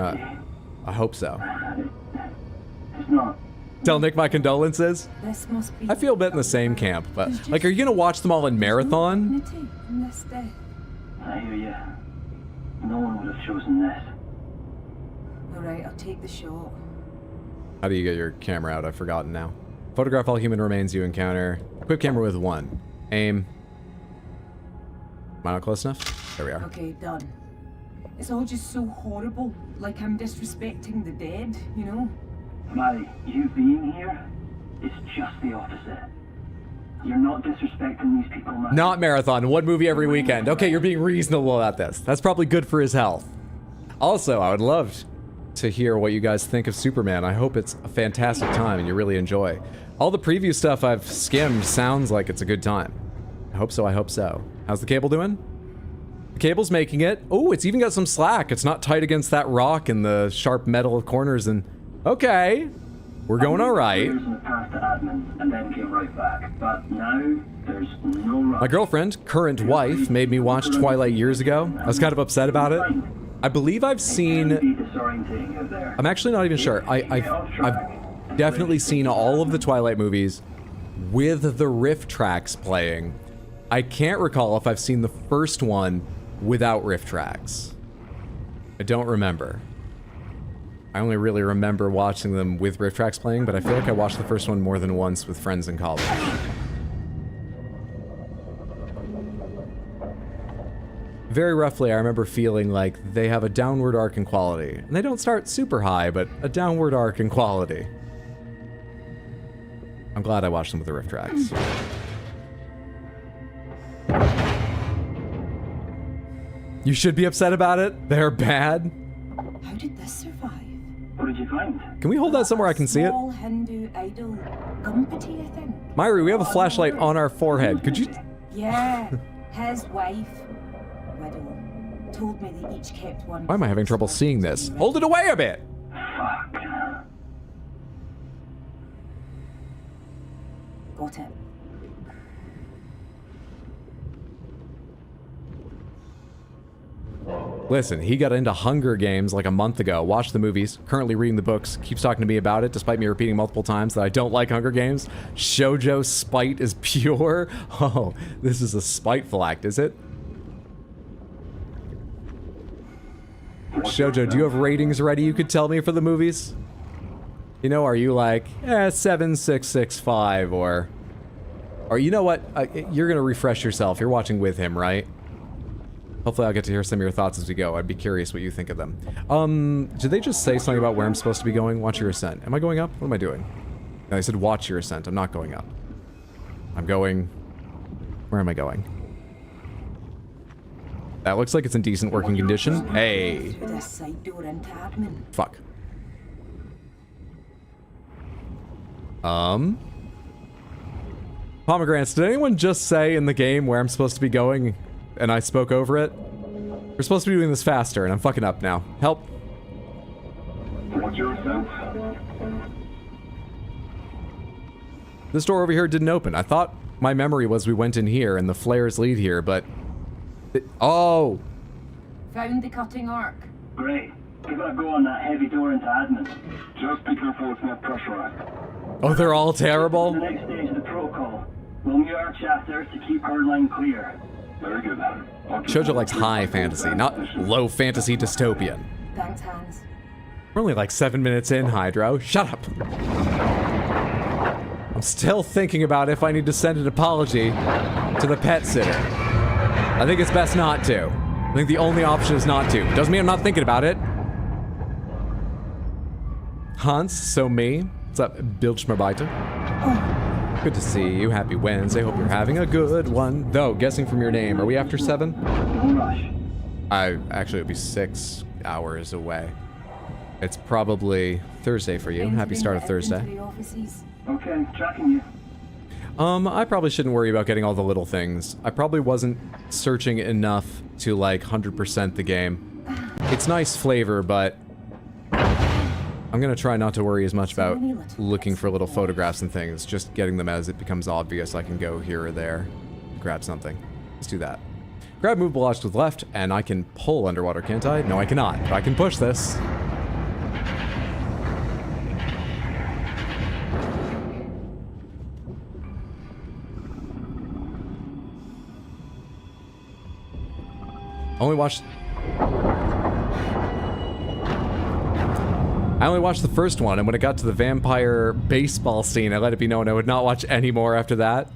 I hope so. It's not. Tell Nick my condolences. This must be... I feel a bit in the same camp, but like, are you going to watch them all in marathon? Unity in this death. I hear you. No one would have chosen this. Alright, I'll take the shot. How do you get your camera out? I've forgotten now. Photograph all human remains you encounter. Equip camera with 1. Aim. Am I not close enough? There we are. Okay, done. It's all just so horrible. Like I'm disrespecting the dead, you know? Mary, you being here is just the opposite. You're not disrespecting these people, man. Not marathon. One movie every weekend. Okay, you're being reasonable about this. That's probably good for his health. Also, I would love to hear what you guys think of Superman. I hope it's a fantastic time and you really enjoy. All the preview stuff I've skimmed sounds like it's a good time. I hope so, I hope so. How's the cable doing? The cable's making it. Oh, it's even got some slack. It's not tight against that rock and the sharp metal corners and... Okay. We're going all right. In the past to admin and then came right back. But now there's no rush. My girlfriend, current wife, made me watch Twilight years ago. I was kind of upset about it. I believe I've seen... It can be disorientating out there. I'm actually not even sure. I've definitely seen all of the Twilight movies with the riff tracks playing. I can't recall if I've seen the first one without riff tracks. I don't remember. I only really remember watching them with riff tracks playing, but I feel like I watched the first one more than once with friends in college. Very roughly, I remember feeling like they have a downward arc in quality. And they don't start super high, but a downward arc in quality. I'm glad I watched them with the riff tracks. You should be upset about it. They're bad. How did this survive? What did you find? Can we hold that somewhere I can see it? Small Hindu idol, Gumpati, I think. Myri, we have a flashlight on our forehead. Could you... Yeah, his wife, widow, told me they each kept one. Why am I having trouble seeing this? Hold it away a bit! Fuck. Got it. Listen, he got into Hunger Games like a month ago, watched the movies, currently reading the books, keeps talking to me about it, despite me repeating multiple times that I don't like Hunger Games. Shoujo's spite is pure. Oh, this is a spiteful act, is it? Shoujo, do you have ratings ready you could tell me for the movies? You know, are you like, 7.665 or you know what? You're gonna refresh yourself. You're watching with him, right? Hopefully I'll get to hear some of your thoughts as we go. I'd be curious what you think of them. Did they just say something about where I'm supposed to be going? Watch your ascent. Am I going up? What am I doing? No, they said watch your ascent. I'm not going up. I'm going... Where am I going? That looks like it's in decent working condition. Hey! Through this side door into admin. Fuck. Pomegranates, did anyone just say in the game where I'm supposed to be going and I spoke over it? We're supposed to be doing this faster and I'm fucking up now. Help. What's your sense? This door over here didn't open. I thought my memory was we went in here and the flares lead here, but... Oh! Found the cutting arc. Great. We gotta go on that heavy door into admin. Just be careful it's not pressurized. Oh, they're all terrible? The next stage of the protocol. We'll mute our chatter to keep her line clear. Very good. Shoujo likes high fantasy, not low fantasy dystopian. Thanks, Hans. We're only like 7 minutes in, Hydro. Shut up! I'm still thinking about if I need to send an apology to the pet sitter. I think it's best not to. I think the only option is not to. Doesn't mean I'm not thinking about it. Hans, so me. What's up, Bildschmerbeiter? Good to see you. Happy Wednesday. Hope you're having a good one. Though, guessing from your name, are we after 7? Don't rush. Actually, it would be 6 hours away. It's probably Thursday for you. Happy start of Thursday. Okay, tracking you. I probably shouldn't worry about getting all the little things. I probably wasn't searching enough to, like, 100% the game. It's nice flavor, but I'm gonna try not to worry as much about looking for little photographs and things, just getting them as it becomes obvious I can go here or there, grab something. Let's do that. Grab movable objects with left, and I can pull underwater, can't I? No, I cannot, but I can push this. I only watched the first one, and when it got to the vampire baseball scene, I let it be known I would not watch any more after that.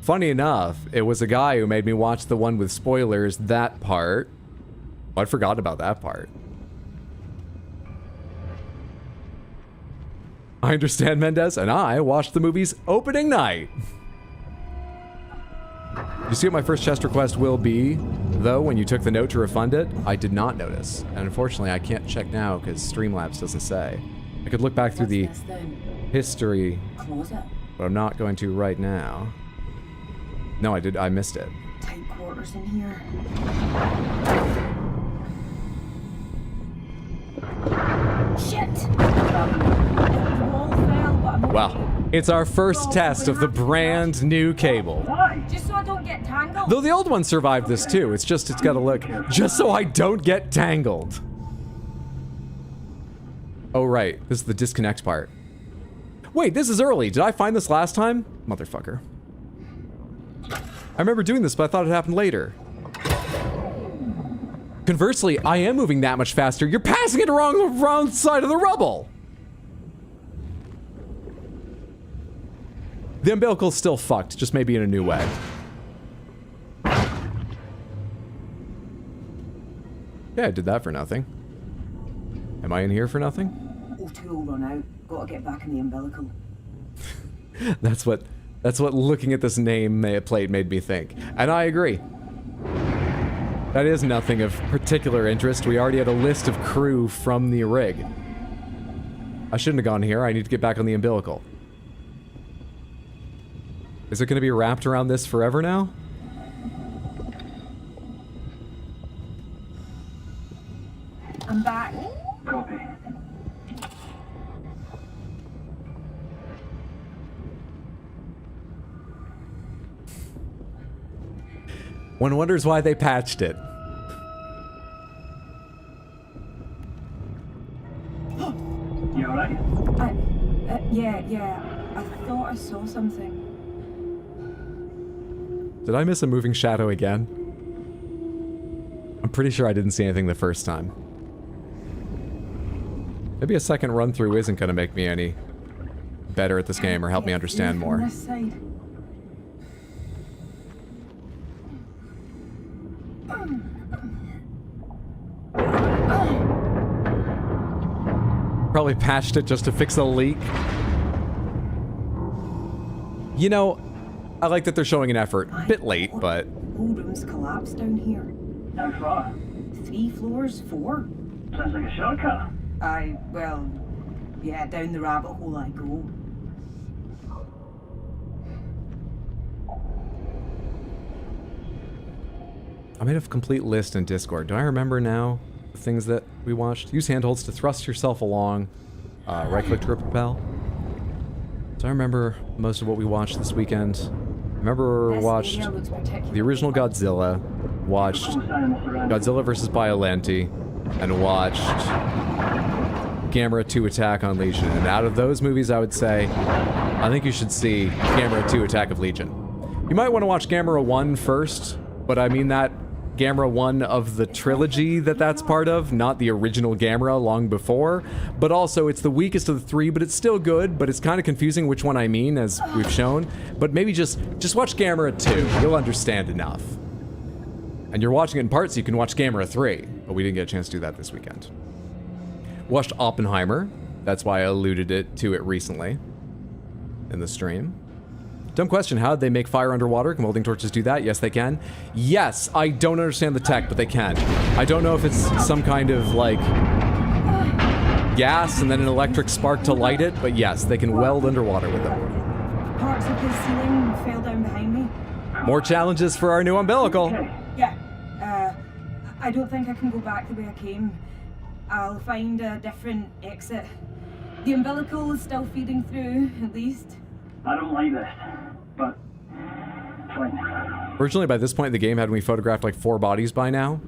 Funny enough, it was a guy who made me watch the one with spoilers, that part. Oh, I'd forgotten about that part. I understand, Mendez, and I watched the movie's opening night. You see what my first chest request will be, though, when you took the note to refund it? I did not notice, and unfortunately I can't check now because Streamlabs doesn't say. I could look back through the history, but I'm not going to right now. No, I missed it. Tight quarters in here. Shit! The wall fell, but I'm Wow. It's our first test of the brand new cable. just so I don't get tangled. Though the old one survived this too, it's gotta look, just so I don't get tangled. Oh right, this is the disconnect part. Wait, this is early. Did I find this last time? Motherfucker. I remember doing this, but I thought it happened later. Conversely, I am moving that much faster. You're passing it wrong side of the rubble. The umbilical's still fucked, just maybe in a new way. Yeah, I did that for nothing. Am I in here for nothing? O2 will run out. Gotta get back in the umbilical. That's what looking at this name plate made me think. And I agree. That is nothing of particular interest. We already had a list of crew from the rig. I shouldn't have gone here. I need to get back on the umbilical. Is it going to be wrapped around this forever now? I'm back. Copy. One wonders why they patched it. You alright? Yeah. I thought I saw something. Did I miss a moving shadow again? I'm pretty sure I didn't see anything the first time. Maybe a second run through isn't going to make me any better at this game or help me understand more. This side. Probably patched it just to fix a leak. You know, I like that they're showing an effort. Bit late, but... Whole room's collapsed down here. How far? 3 floors, 4. Sounds like a shortcut. Well, yeah, down the rabbit hole I go. I made a complete list in Discord. Do I remember now the things that we watched? Use handholds to thrust yourself along. Right-click to repel. So I remember most of what we watched this weekend. I remember This watched area looks particularly the original Godzilla, watched Godzilla vs. Biollante, and watched Gamera 2 Attack on Legion. And out of those movies, I would say, I think you should see Gamera 2 Attack of Legion. You might want to watch Gamera 1 first, but I mean that Gamera 1 of the trilogy that's part of, not the original Gamera long before. But also, it's the weakest of the 3, but it's still good, but it's kind of confusing which one I mean, as we've shown. But maybe just watch Gamera 2. You'll understand enough. And you're watching it in parts, so you can watch Gamera 3. But we didn't get a chance to do that this weekend. Watched Oppenheimer. That's why I alluded to it recently in the stream. Dumb question, how did they make fire underwater? Can welding torches do that? Yes, they can. Yes, I don't understand the tech, but they can. I don't know if it's some kind of, like, gas and then an electric spark to light it, but yes, they can weld underwater with them. Parts of the ceiling fell down behind me. More challenges for our new umbilical. Yeah. I don't think I can go back the way I came. I'll find a different exit. The umbilical is still feeding through, at least. I don't like this, but fine. Originally, by this point in the game, hadn't we photographed like 4 bodies by now?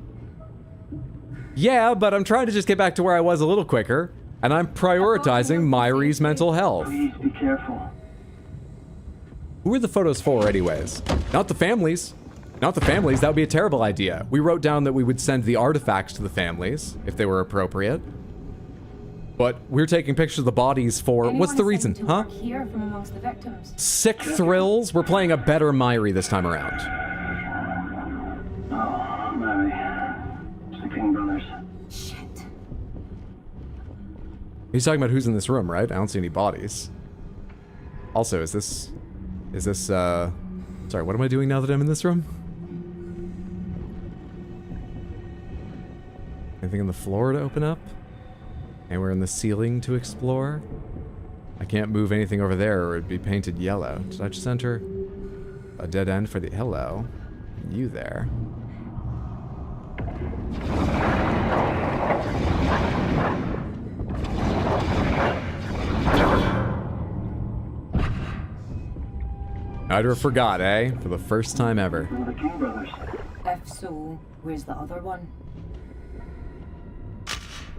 Yeah, but I'm trying to just get back to where I was a little quicker, and I'm prioritizing Myri's mental health. Please be careful. Who are the photos for, anyways? Not the families. Not the families, that would be a terrible idea. We wrote down that we would send the artifacts to the families, if they were appropriate. But we're taking pictures of the bodies for... What's the reason, huh? Here from amongst the victims. Sick thrills? We're playing a better Myri this time around. Oh, Mary. Sleeping brothers. Shit. He's talking about who's in this room, right? I don't see any bodies. Also, is this, sorry, what am I doing now that I'm in this room? Anything on the floor to open up? Anywhere in the ceiling to explore? I can't move anything over there or it'd be painted yellow. Did I just enter a dead end for the... Hello. You there. I'd have forgot, eh? For the first time ever. The King brothers. If so, where's the other one?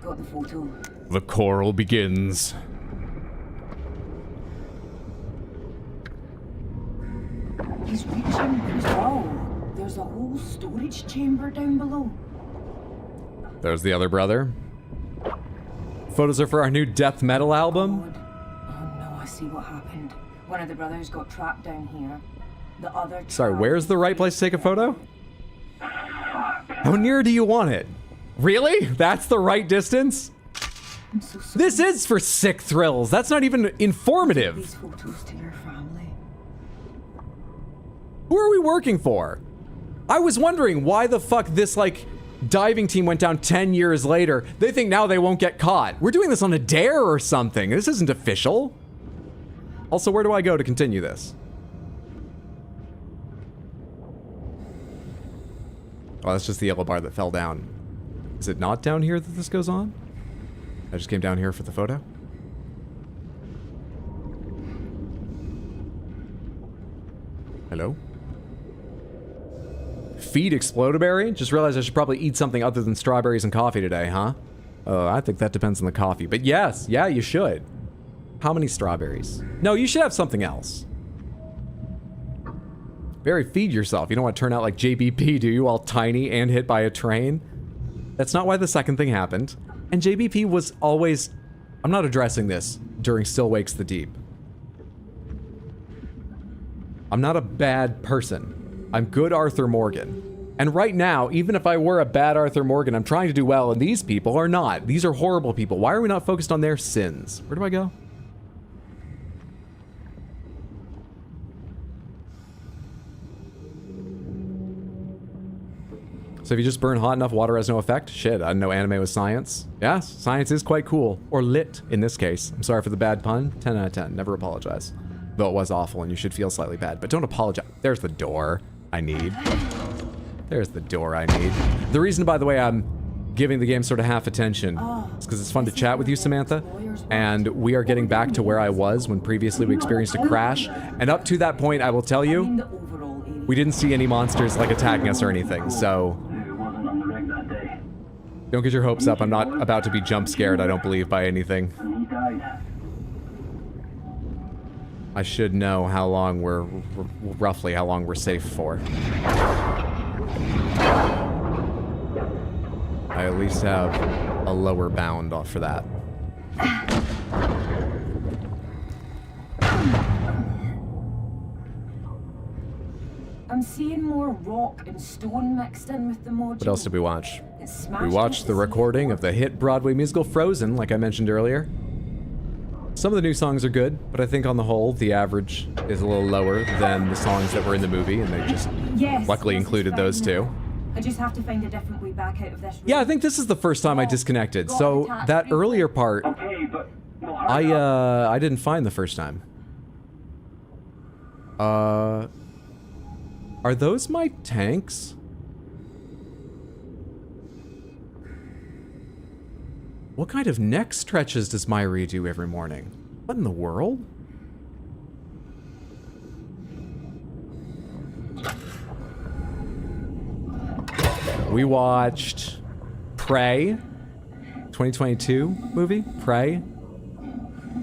Got the photo. The choral begins. He's reaching his wall. There's a whole storage chamber down below. There's the other brother. Photos are for our new death metal album. God. Oh no, I see what happened. One of the brothers got trapped down here. The other. Sorry, where's the right place to take a photo? How near do you want it? Really? That's the right distance? I'm so sorry. This is for sick thrills. That's not even informative. These photos to your family. Who are we working for? I was wondering why the fuck this, like, diving team went down 10 years later. They think now they won't get caught. We're doing this on a dare or something. This isn't official. Also, where do I go to continue this? Oh, that's just the yellow bar that fell down. Is it not down here that this goes on? I just came down here for the photo. Hello? Feed Explodaberry? Just realized I should probably eat something other than strawberries and coffee today, huh? Oh, I think that depends on the coffee. But yes, yeah, you should. How many strawberries? No, you should have something else. Barry, feed yourself. You don't want to turn out like JBP, do you? All tiny and hit by a train? That's not why the second thing happened. And JBP was always... I'm not addressing this during Still Wakes the Deep. I'm not a bad person. I'm good Arthur Morgan. And right now, even if I were a bad Arthur Morgan, I'm trying to do well, and these people are not. These are horrible people. Why are we not focused on their sins? Where do I go? So if you just burn hot enough, water has no effect? Shit, I didn't know anime was science. Yes, science is quite cool. Or lit, in this case. I'm sorry for the bad pun. 10 out of 10. Never apologize. Though it was awful and you should feel slightly bad. But don't apologize. There's the door I need. There's the door I need. The reason, by the way, I'm giving the game sort of half attention is because it's fun to chat with you, Samantha. And we are getting back to where I was when previously we experienced a crash. And up to that point, I will tell you, we didn't see any monsters like attacking us or anything, so... Don't get your hopes up. I'm not about to be jump scared, I don't believe, by anything. I should know how long we're... roughly how long we're safe for. I at least have a lower bound off for that. I'm seeing more rock and stone mixed in with the module. What else did we watch? It's smashed We watched the into recording of the hit Broadway musical Frozen, like I mentioned earlier. Some of the new songs are good, but I think on the whole, the average is a little lower than the songs that were in the movie, and they just luckily included those two. I just have to find a different way back out of this room. Yeah, I think this is the first time I disconnected. So that earlier part, Okay, but I didn't find the first time. Are those my tanks? What kind of neck stretches does Myri do every morning? What in the world? We watched Prey, 2022 movie, Prey,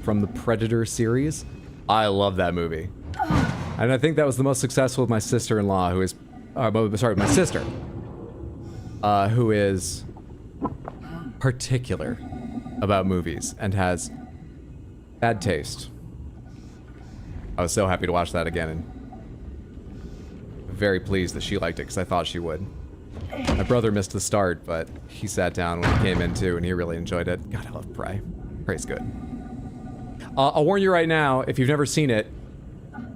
from the Predator series. I love that movie. And I think that was the most successful with my sister-in-law, who is, sorry, my sister, who is particular about movies and has bad taste. I was so happy to watch that again and very pleased that she liked it because I thought she would. My brother missed the start, but he sat down when he came in too and he really enjoyed it. God, I love Prey. Prey's good. I'll warn you right now, if you've never seen it,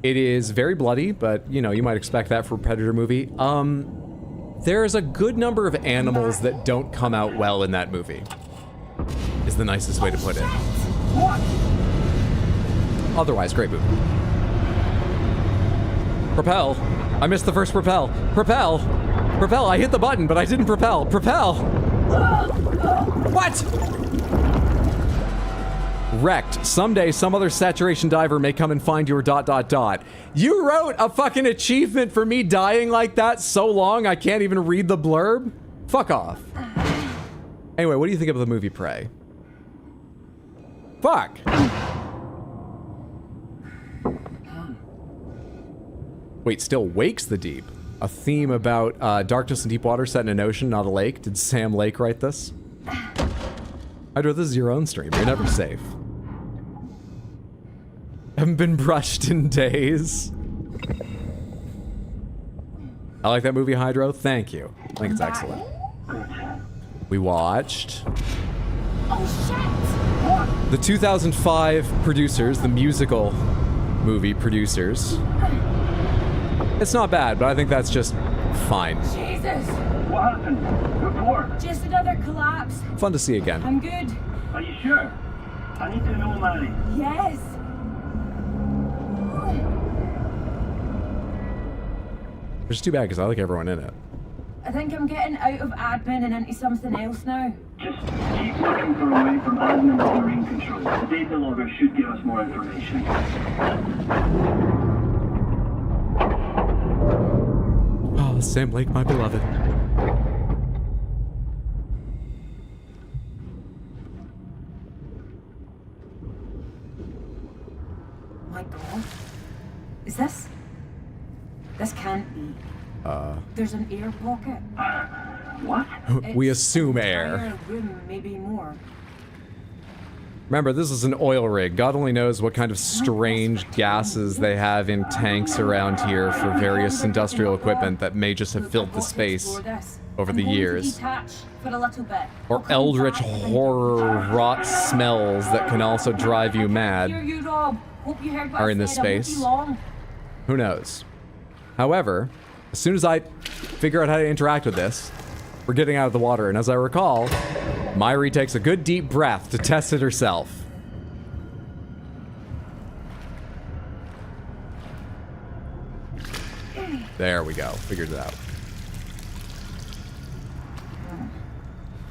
it is very bloody, but you know, you might expect that for a Predator movie. There's a good number of animals that don't come out well in that movie, is the nicest way to put it. Otherwise, great movie. Propel. I missed the first propel. Propel. Propel. I hit the button, but I didn't propel. Propel. What? Wrecked. Someday, some other saturation diver may come and find your ... You wrote a fucking achievement for me dying like that so long I can't even read the blurb? Fuck off. Anyway, what do you think of the movie Prey? Fuck. Wait, Still Wakes the Deep? a theme about darkness and deep water set in an ocean, not a lake. Did Sam Lake write this? Hydra, this is your own stream. You're never safe. Haven't been brushed in days. I like that movie, Hydro. Thank you. I think it's excellent. We watched the 2005 producers, the musical movie producers. It's not bad, but I think that's just fine. Jesus! What happened? Report. Just another collapse. Fun to see again. I'm good. Are you sure? I need to know, Mary. Yes. Which is too bad because I like everyone in it. I think I'm getting out of admin and into something else now. Just keep looking for a way from admin to marine control. The data logger should give us more information. Oh, Sam Lake, my beloved. My God. Is this? This can't be. There's an air pocket. What? We It's assume an air. entire room, maybe more. Remember, this is an oil rig. God only knows what kind of strange gases they have in tanks around here for various industrial equipment that may just have filled the space over the years. Or eldritch horror rot smells that can also drive you mad are in this space. Who knows? However, as soon as I figure out how to interact with this, we're getting out of the water, and as I recall, Myri takes a good deep breath to test it herself. There we go. Figured it out.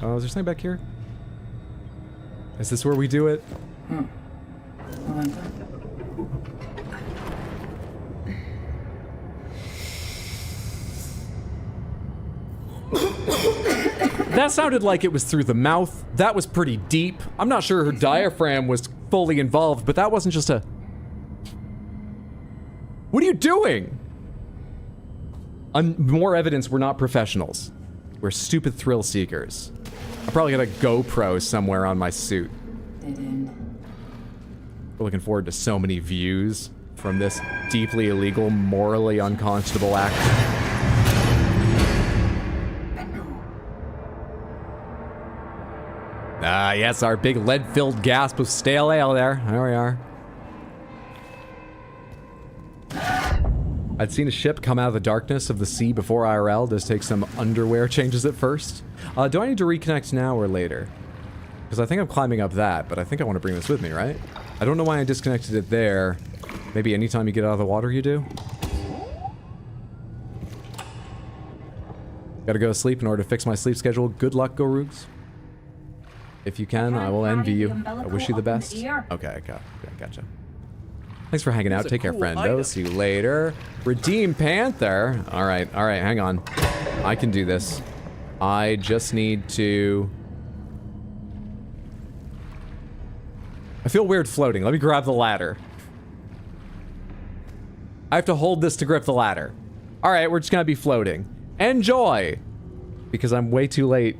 Oh, is there something back here? Is this where we do it? That sounded like it was through the mouth. That was pretty deep. I'm not sure her diaphragm was fully involved, but that wasn't just a... What are you doing? More evidence we're not professionals. We're stupid thrill seekers. I probably got a GoPro somewhere on my suit. We're looking forward to so many views from this deeply illegal, morally unconscionable act. Ah, yes, our big lead-filled gasp of stale ale there. There we are. I'd seen a ship come out of the darkness of the sea before IRL. Does take some underwear changes at first. Do I need to reconnect now or later? Because I think I'm climbing up that, but I think I want to bring this with me, right? I don't know why I disconnected it there. Maybe anytime you get out of the water you do? Gotta go to sleep in order to fix my sleep schedule. Good luck, Gorugs. If you can, I will envy you. I wish you the best. Okay, gotcha. Thanks for hanging out. Take care, friendo. See you later. Redeem Panther. All right, hang on. I can do this. I just need to... I feel weird floating. Let me grab the ladder. I have to hold this to grip the ladder. All right, we're just gonna be floating. Enjoy! Because I'm way too late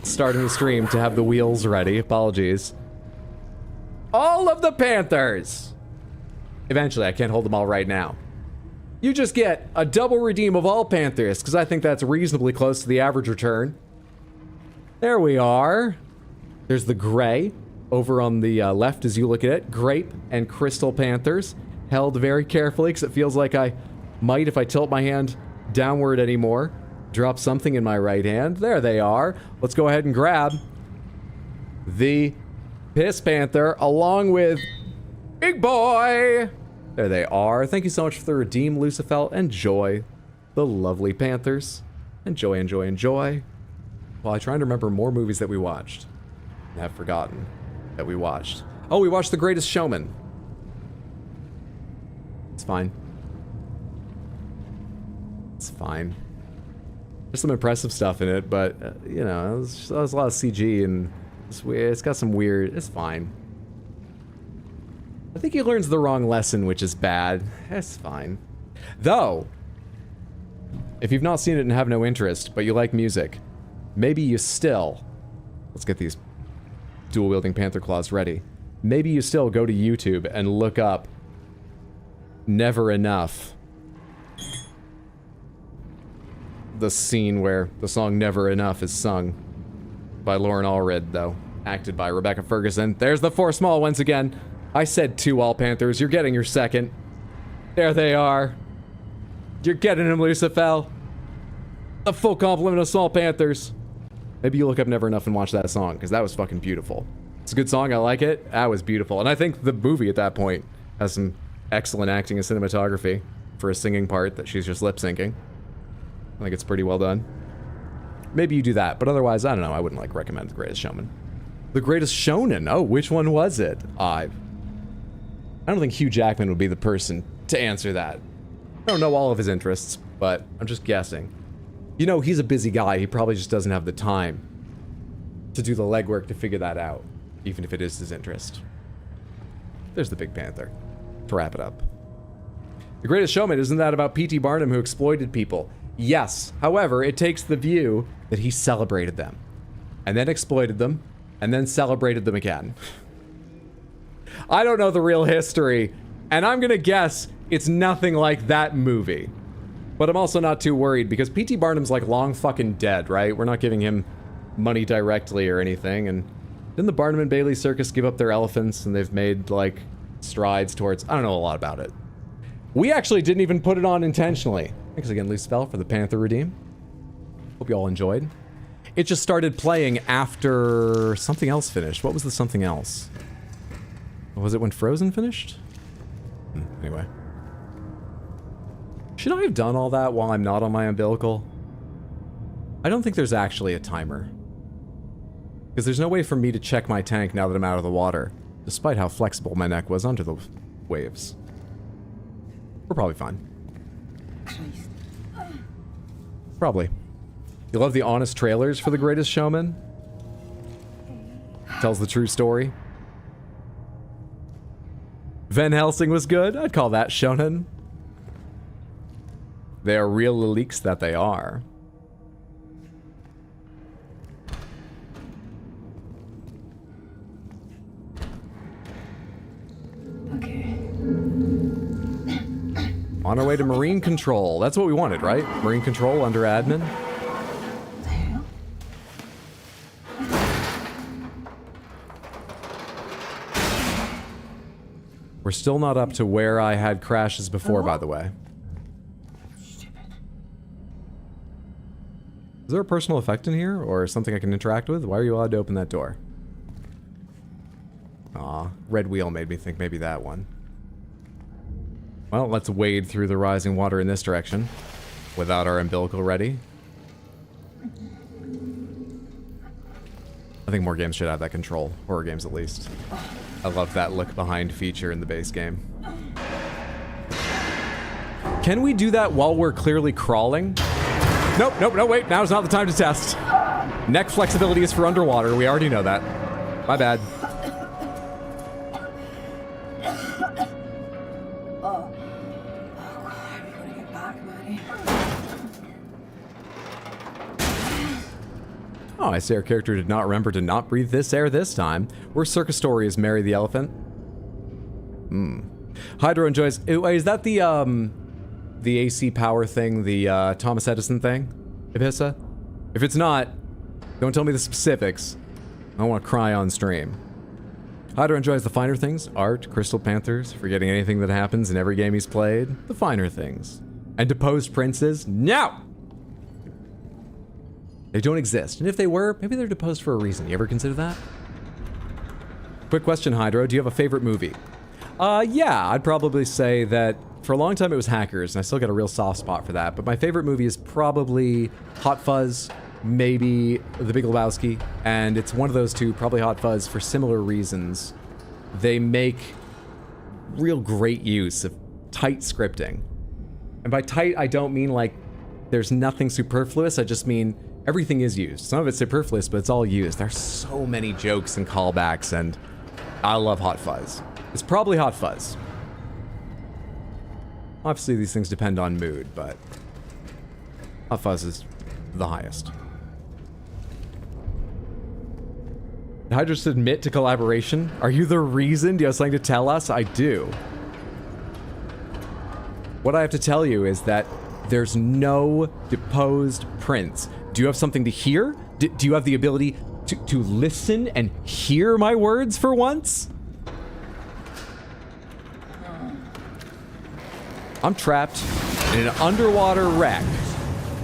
starting the stream to have the wheels ready. Apologies. All of the Panthers! Eventually, I can't hold them all right now. You just get a double redeem of all Panthers, because I think that's reasonably close to the average return. There we are. There's the gray over on the left as you look at it. Grape and Crystal Panthers. Held very carefully, because it feels like I might, if I tilt my hand downward anymore, drop something in my right hand. There they are. Let's go ahead and grab the Piss Panther along with Big Boy. There they are. Thank you so much for the redeem, Lucifel. Enjoy the lovely Panthers. Enjoy. While I try to remember more movies that we watched. I have forgotten that we watched. Oh, we watched The Greatest Showman. It's fine. It's fine. There's some impressive stuff in it, but, you know, there's a lot of CG and it's weird. It's got some weird... It's fine. I think he learns the wrong lesson, which is bad. It's fine. Though, if you've not seen it and have no interest, but you like music, maybe you still... Let's get these dual-wielding panther claws ready. Maybe you still go to YouTube and look up Never Enough. The scene where the song Never Enough is sung by Lauren Allred, though. Acted by Rebecca Ferguson. There's the 4 small ones again. I said 2 all panthers. You're getting your second. There they are. You're getting them, Lucifel. The full complement of small panthers. Maybe you look up Never Enough and watch that song, because that was fucking beautiful. It's a good song. I like it. That was beautiful. And I think the movie at that point has some excellent acting and cinematography for a singing part that she's just lip-syncing. I think it's pretty well done. Maybe you do that, but otherwise, I don't know. I wouldn't, like, recommend The Greatest Showman. The Greatest Shonen? Oh, which one was it? I don't think Hugh Jackman would be the person to answer that. I don't know all of his interests, but I'm just guessing. You know, he's a busy guy. He probably just doesn't have the time to do the legwork to figure that out, even if it is his interest. There's the Big Panther. To wrap it up. The Greatest Showman, isn't that about P.T. Barnum who exploited people? Yes. However, it takes the view that he celebrated them, and then exploited them, and then celebrated them again. I don't know the real history, and I'm gonna guess it's nothing like that movie. But I'm also not too worried, because P.T. Barnum's like long fucking dead, right? We're not giving him money directly or anything, and didn't the Barnum and Bailey Circus give up their elephants, and they've made, like, strides towards... I don't know a lot about it. We actually didn't even put it on intentionally. Thanks again, Lucifel, for the Panther Redeem. Hope you all enjoyed. It just started playing after something else finished. What was the something else? Was it when Frozen finished? Anyway. Should I have done all that while I'm not on my umbilical? I don't think there's actually a timer. Because there's no way for me to check my tank now that I'm out of the water, despite how flexible my neck was under the waves. We're probably fine. Probably. You love the honest trailers for The Greatest Showman? Tells the true story. Van Helsing was good? I'd call that shonen. They are real leaks that they are. Okay. On our way to Marine Control. That's what we wanted, right? Marine Control under admin. The hell? We're still not up to where I had crashes before, by the way. Stupid. Is there a personal effect in here, or something I can interact with? Why are you allowed to open that door? Aw, red wheel made me think maybe that one. Well, let's wade through the rising water in this direction, without our umbilical ready. I think more games should have that control. Horror games, at least. I love that look behind feature in the base game. Can we do that while we're clearly crawling? Nope, nope, no, wait, now's not the time to test. Neck flexibility is for underwater, we already know that. My bad. Oh. Oh, God, we gotta get back, Maddie. Oh, I see our character did not remember to not breathe this air this time. We're Circus Story is Mary the Elephant. Hydro enjoys... Is that the AC power thing, the Thomas Edison thing, Ibissa? If it's not, don't tell me the specifics. I don't want to cry on stream. Hydro enjoys the finer things, art, Crystal Panthers, forgetting anything that happens in every game he's played, the finer things. And deposed princes? No! They don't exist, and if they were, maybe they're deposed for a reason. You ever consider that? Quick question, Hydro, do you have a favorite movie? Yeah, I'd probably say that for a long time it was Hackers, and I still got a real soft spot for that, but my favorite movie is probably Hot Fuzz, maybe The Big Lebowski, and it's one of those two, probably Hot Fuzz, for similar reasons. They make real great use of tight scripting. And by tight, I don't mean like there's nothing superfluous, I just mean everything is used. Some of it's superfluous, but it's all used. There's so many jokes and callbacks, and I love Hot Fuzz. It's probably Hot Fuzz. Obviously, these things depend on mood, but Hot Fuzz is the highest. Did I just admit to collaboration? Are you the reason? Do you have something to tell us? I do. What I have to tell you is that there's no deposed prince. Do you have something to hear? Do you have the ability to listen and hear my words for once? I'm trapped in an underwater wreck,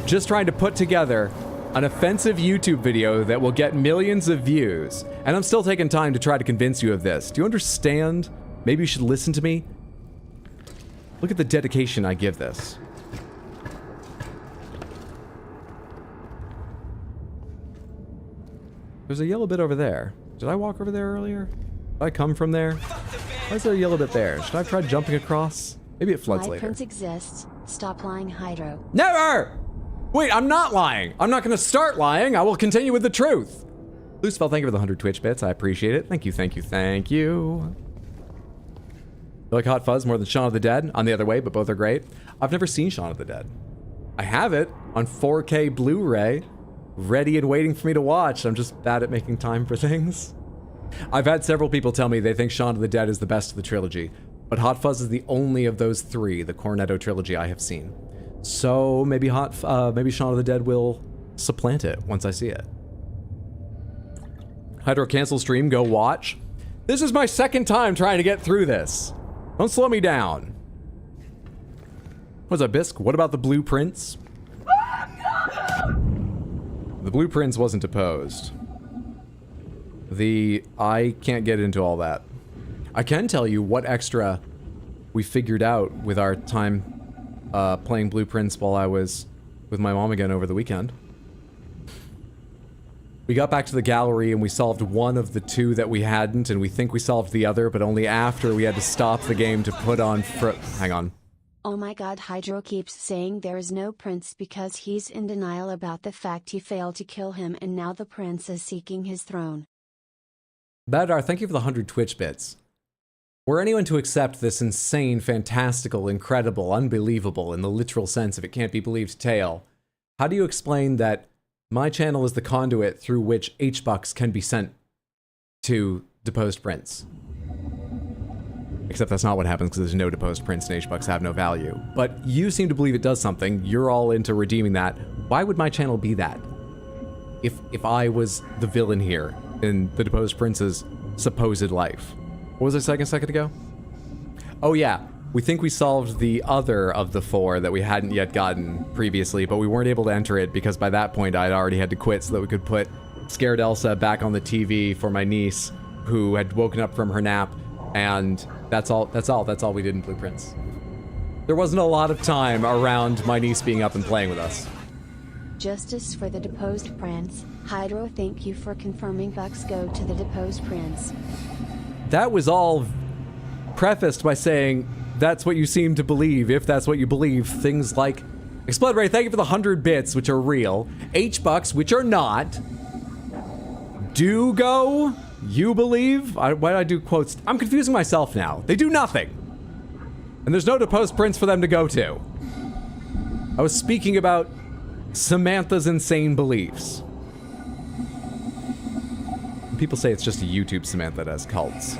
just trying to put together an offensive YouTube video that will get millions of views. And I'm still taking time to try to convince you of this. Do you understand? Maybe you should listen to me. Look at the dedication I give this. There's a yellow bit over there. Did I walk over there earlier? Did I come from there? Why is there a yellow bit there? Should I have tried jumping across? Maybe it floods My later. prince exists. Stop lying, Hydro. Never! Wait, I'm not lying. I'm not going to start lying. I will continue with the truth. Lucefell, thank you for the 100 Twitch bits. I appreciate it. Thank you, thank you, thank you. You like Hot Fuzz more than Shaun of the Dead? On the other way, but both are great. I've never seen Shaun of the Dead. I have it on 4K Blu-ray, ready and waiting for me to watch. I'm just bad at making time for things. I've had several people tell me they think Shaun of the Dead is the best of the trilogy, but Hot Fuzz is the only of those three, the Cornetto trilogy, I have seen. So maybe maybe Shaun of the Dead will supplant it once I see it. Hydro cancel stream, go watch. This is my second time trying to get through this. Don't slow me down. What's up, Bisque? What about the blueprints? The blueprints wasn't opposed. I can't get into all that. I can tell you what extra we figured out with our time playing blueprints while I was with my mom again over the weekend. We got back to the gallery and we solved one of the two that we hadn't, and we think we solved the other, but only after we had to stop the game to put on hang on. Oh my god, Hydro keeps saying there is no prince because he's in denial about the fact he failed to kill him and now the prince is seeking his throne. Badar, thank you for the 100 Twitch bits. Were anyone to accept this insane, fantastical, incredible, unbelievable, in the literal sense if it can't be believed tale, how do you explain that my channel is the conduit through which H-Bucks can be sent to deposed prince? Except that's not what happens because there's no deposed prince and H-Bucks have no value. But you seem to believe it does something. You're all into redeeming that. Why would my channel be that? If I was the villain here in the deposed prince's supposed life. What was I saying a second ago? Oh yeah, we think we solved the other of the four that we hadn't yet gotten previously, but we weren't able to enter it because by that point I'd already had to quit so that we could put Scared Elsa back on the TV for my niece who had woken up from her nap, and that's all we did in Blueprints. There wasn't a lot of time around my niece being up and playing with us. Justice for the deposed prince. Hydro, thank you for confirming bucks go to the deposed prince. That was all prefaced by saying, that's what you seem to believe, if that's what you believe. Things like, Explode Ray, thank you for the 100 bits, which are real. H-Bucks, which are not. Do go, you believe? Why did I do quotes? I'm confusing myself now. They do nothing. And there's no deposed prince for them to go to. I was speaking about Samantha's insane beliefs. People say it's just a YouTube Samantha that has cults.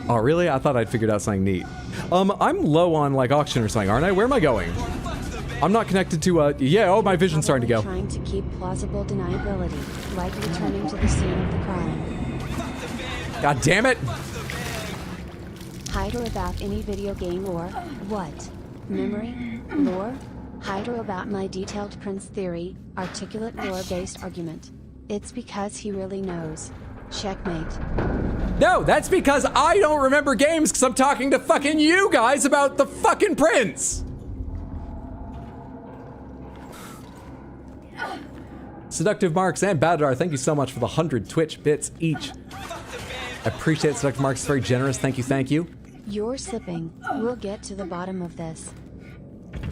Oh, really? I thought I'd figured out something neat. I'm low on, like, auction or something, aren't I? Where am I going? I'm not connected to, yeah, oh, my vision's starting to go. Trying to keep plausible deniability, like returning to the scene of the crime. God damn it! Hydro about any video game lore. What? Memory? Lore? Hydro about my detailed prince theory, articulate lore-based argument. It's because he really knows. Checkmate. No, that's because I don't remember games because I'm talking to fucking you guys about the fucking prince! Seductive Marks and Badar, thank you so much for the 100 Twitch bits each. I appreciate it, Seductive Marks. It's very generous. Thank you, thank you. You're slipping. We'll get to the bottom of this.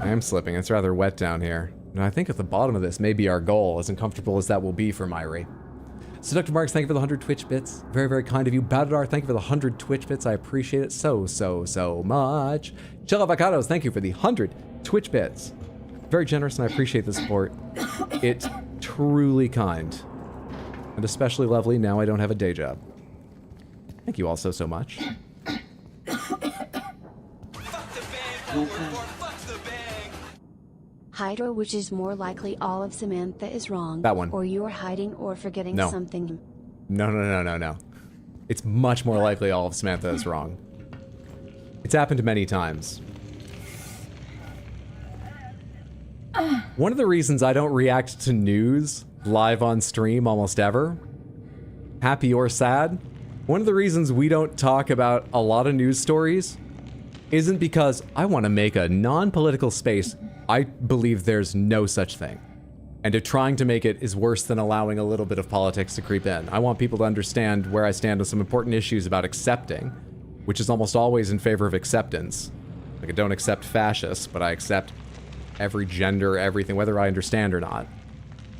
I am slipping. It's rather wet down here. And I think at the bottom of this may be our goal, as uncomfortable as that will be for Myri. Seductive Marks, thank you for the 100 Twitch bits. Very, very kind of you. Badar, thank you for the 100 Twitch bits. I appreciate it so much. Chill Avocados, thank you for the 100 Twitch bits. Very generous, and I appreciate the support. It's truly kind. And especially lovely now I don't have a day job. Thank you all so much. Hydra, which is more likely all of Samantha is wrong. That one. Or you are hiding or forgetting No. something. No. It's much more likely all of Samantha is wrong. It's happened many times. One of the reasons I don't react to news live on stream almost ever, happy or sad, one of the reasons we don't talk about a lot of news stories isn't because I want to make a non-political space. I believe there's no such thing. And trying to make it is worse than allowing a little bit of politics to creep in. I want people to understand where I stand on some important issues about accepting, which is almost always in favor of acceptance. Like, I don't accept fascists, but I accept every gender, everything, whether I understand or not.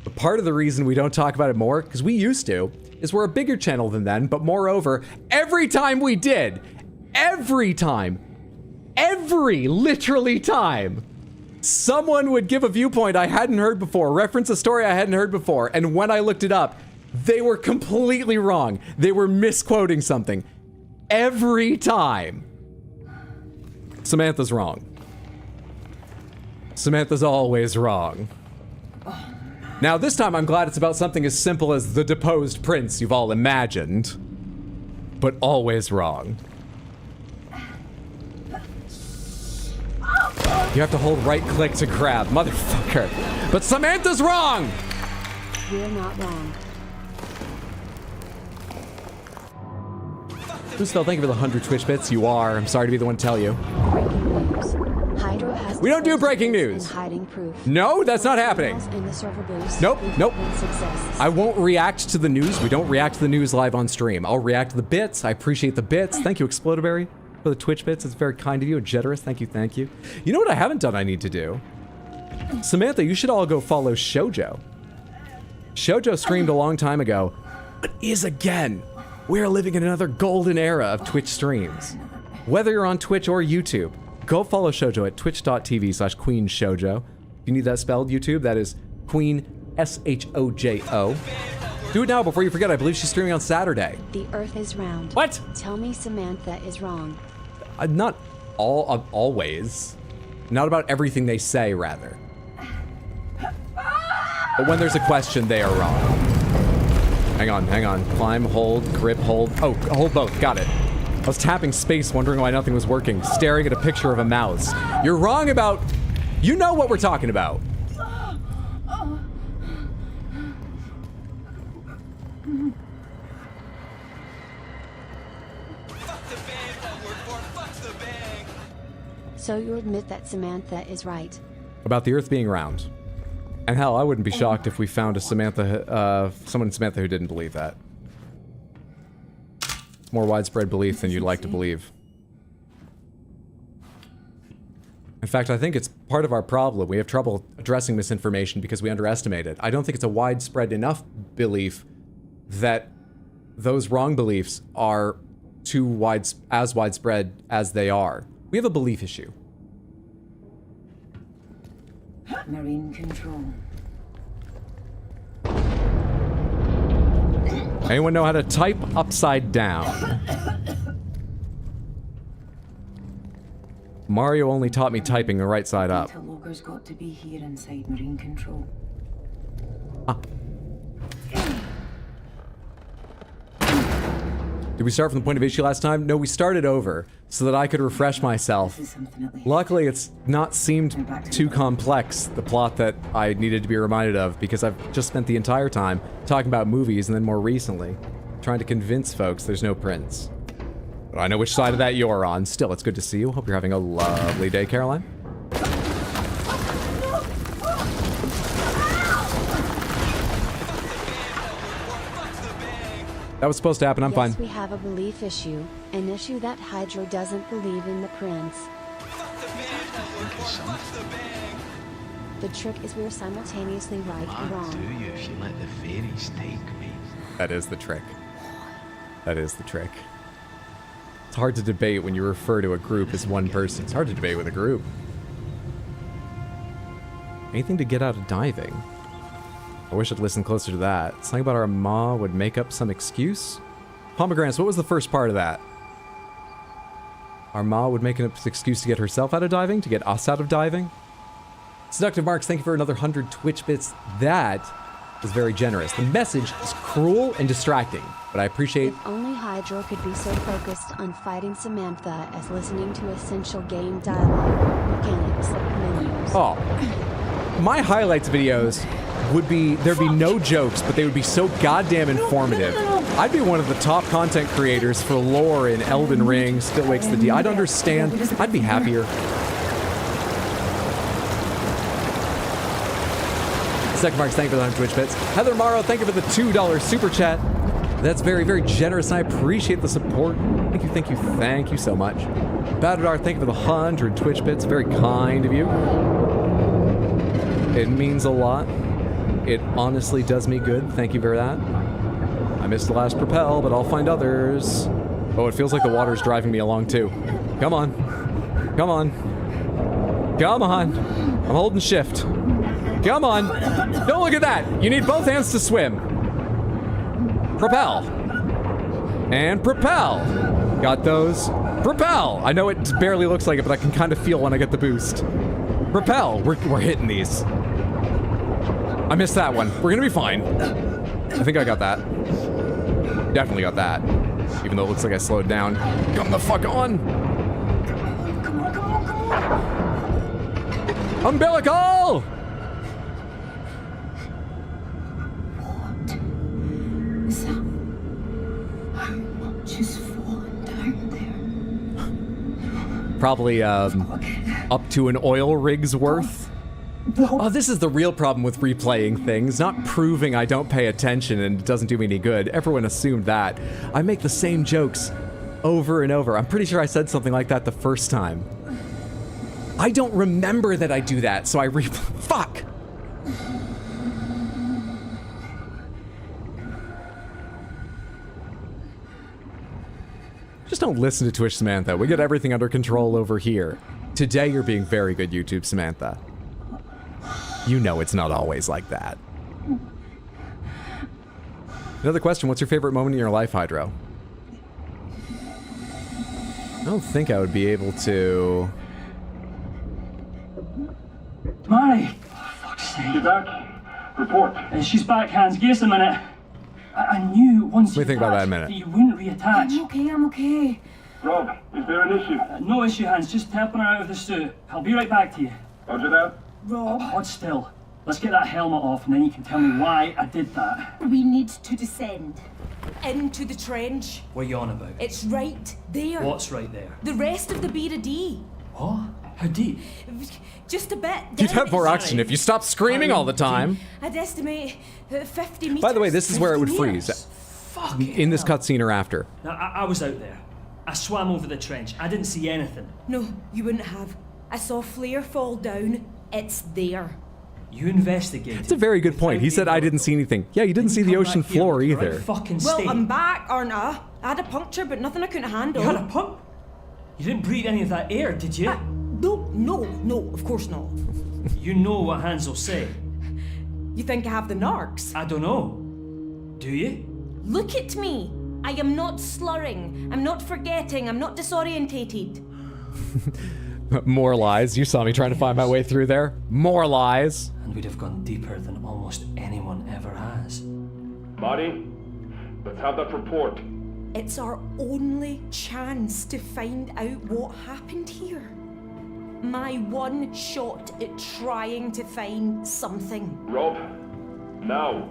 But part of the reason we don't talk about it more, because we used to, is we're a bigger channel than then, but moreover, every time we did, every literally time, someone would give a viewpoint I hadn't heard before, reference a story I hadn't heard before, and when I looked it up, they were completely wrong. They were misquoting something. Every time. Samantha's wrong. Samantha's always wrong. Now, this time I'm glad it's about something as simple as the deposed prince you've all imagined, but always wrong. You have to hold right click to grab, motherfucker. But Samantha's wrong! We're not wrong. Gustav, thank you for the 100 Twitch bits. You are. I'm sorry to be the one to tell you. Breaking news. Hydra has We don't do breaking and news. hiding proof. No, that's not happening. In the server boost, Nope. Prince exists. I won't react to the news. We don't react to the news live on stream. I'll react to the bits. I appreciate the bits. Thank you, Explodaberry, for the Twitch bits. It's very kind of you and generous. Thank you, thank you. You know what I haven't done I need to do? Samantha, you should all go follow Shoujo. Shoujo streamed a long time ago, but is again. We are living in another golden era of Twitch streams. Whether you're on Twitch or YouTube, go follow Shoujo at twitch.tv/queenshoujo. If you need that spelled, YouTube, that is Queen S-H-O-J-O. Do it now before you forget. I believe she's streaming on Saturday. The earth is round. What? Tell me Samantha is wrong. Not always. Not about everything they say, rather. But when there's a question, they are wrong. Hang on. Climb, hold, grip, hold. Oh, hold both. Got it. I was tapping space, wondering why nothing was working, staring at a picture of a mouse. You're wrong about... You know what we're talking about. So you admit that Samantha is right. About the Earth being round. And hell, I wouldn't be shocked if we found a Samantha, someone in Samantha who didn't believe that. It's more widespread belief than you'd like to believe. In fact, I think it's part of our problem. We have trouble addressing misinformation because we underestimate it. I don't think it's a widespread enough belief that those wrong beliefs are as widespread as they are. We have a belief issue. Marine control. Anyone know how to type upside down? Mario only taught me typing the right side up. Data logger's got to be here inside marine control. Did we start from the point of issue last time? No, we started over so that I could refresh myself. This is something at least. Luckily, it's not seemed too complex, the plot that I needed to be reminded of, because I've just spent the entire time talking about movies and then more recently trying to convince folks there's no prince. But I know which side of that you're on. Still, it's good to see you. Hope you're having a lovely day, Caroline. That was supposed to happen. I'm fine. Yes, we have a belief issue, an issue that Hydra doesn't believe in the prince. The trick is we're simultaneously right and wrong. Do you if you let the fairies take me? That is the trick. That is the trick. It's hard to debate when you refer to a group as one person. It's hard to debate with a group. Anything to get out of diving? I wish I'd listened closer to that. Something about our ma would make up some excuse? Pomegranates, what was the first part of that? Our ma would make up an excuse to get herself out of diving? To get us out of diving? Seductive Marks, thank you for another 100 Twitch bits. That is very generous. The message is cruel and distracting, but I appreciate... If only Hydro could be so focused on fighting Samantha as listening to essential game dialogue, mechanics, menus. Oh. My highlights videos would be... There'd be no jokes, but they would be so goddamn informative. I'd be one of the top content creators for lore in Elden Ring, Still Wakes the D. I'd understand. I'd be happier. Second Marks, thank you for the 100 Twitch bits. Heather Morrow, thank you for the $2 super chat. That's very, very generous, and I appreciate the support. Thank you, thank you, thank you so much. Badadar, thank you for the 100 Twitch bits. Very kind of you. It means a lot. It honestly does me good. Thank you for that. I missed the last propel, but I'll find others. Oh, it feels like the water's driving me along too. Come on. Come on. Come on. I'm holding shift. Come on. Don't look at that. You need both hands to swim. Propel. And propel. Got those. Propel. I know it barely looks like it, but I can kind of feel when I get the boost. Propel. We're hitting these. I missed that one. We're gonna be fine. I think I got that. Definitely got that. Even though it looks like I slowed down. Come the fuck on! Come on, come on, come on! Umbilical! What is that? How much is falling down there? Probably, up to an oil rig's worth. Oh, this is the real problem with replaying things, not proving I don't pay attention and it doesn't do me any good. Everyone assumed that. I make the same jokes over and over. I'm pretty sure I said something like that the first time. I don't remember that I do that, so I fuck! Just don't listen to Twitch, Samantha. We get everything under control over here. Today you're being very good, YouTube, Samantha. You know it's not always like that. Another question, what's your favorite moment in your life, Hydro? I don't think I would be able to... Mary! Fuck's sake. You back? Report. She's back, Hans. Give us a minute. I knew once Let me think about that a minute. that you wouldn't reattach. I'm okay. Rob, is there an issue? No issue, Hans. Just helping her out of the suit. I'll be right back to you. Roger that. Rob, Hold still. Let's get that helmet off and then you can tell me why I did that. we need to descend into the trench. What are you on about? It's right there. What's right there? The rest of the Beira D. What? How deep? Just a bit. You'd have more oxygen if you stopped screaming all the time. I'd estimate 50 meters. By the way, this is where it would 50 freeze. meters. Fuck In this cutscene or after. Now, I was out there. I swam over the trench. I didn't see anything. No, you wouldn't have. I saw flare fall down. It's there. You investigated. It's a very good point. He said I didn't see anything. Yeah, you didn't see the ocean floor either. Fucking Well, state. I'm back, aren't I? I had a puncture, but nothing I couldn't handle. You had a pump? You didn't breathe any of that air, did you? No, of course not. You know what Hans will say. You think I have the narcs? I don't know. Do you? Look at me. I am not slurring. I'm not forgetting. I'm not disorientated. More lies. You saw me trying to find my way through there. More lies. And we'd have gone deeper than almost anyone ever has. Marty, let's have that report. It's our only chance to find out what happened here. My one shot at trying to find something. Rob, now.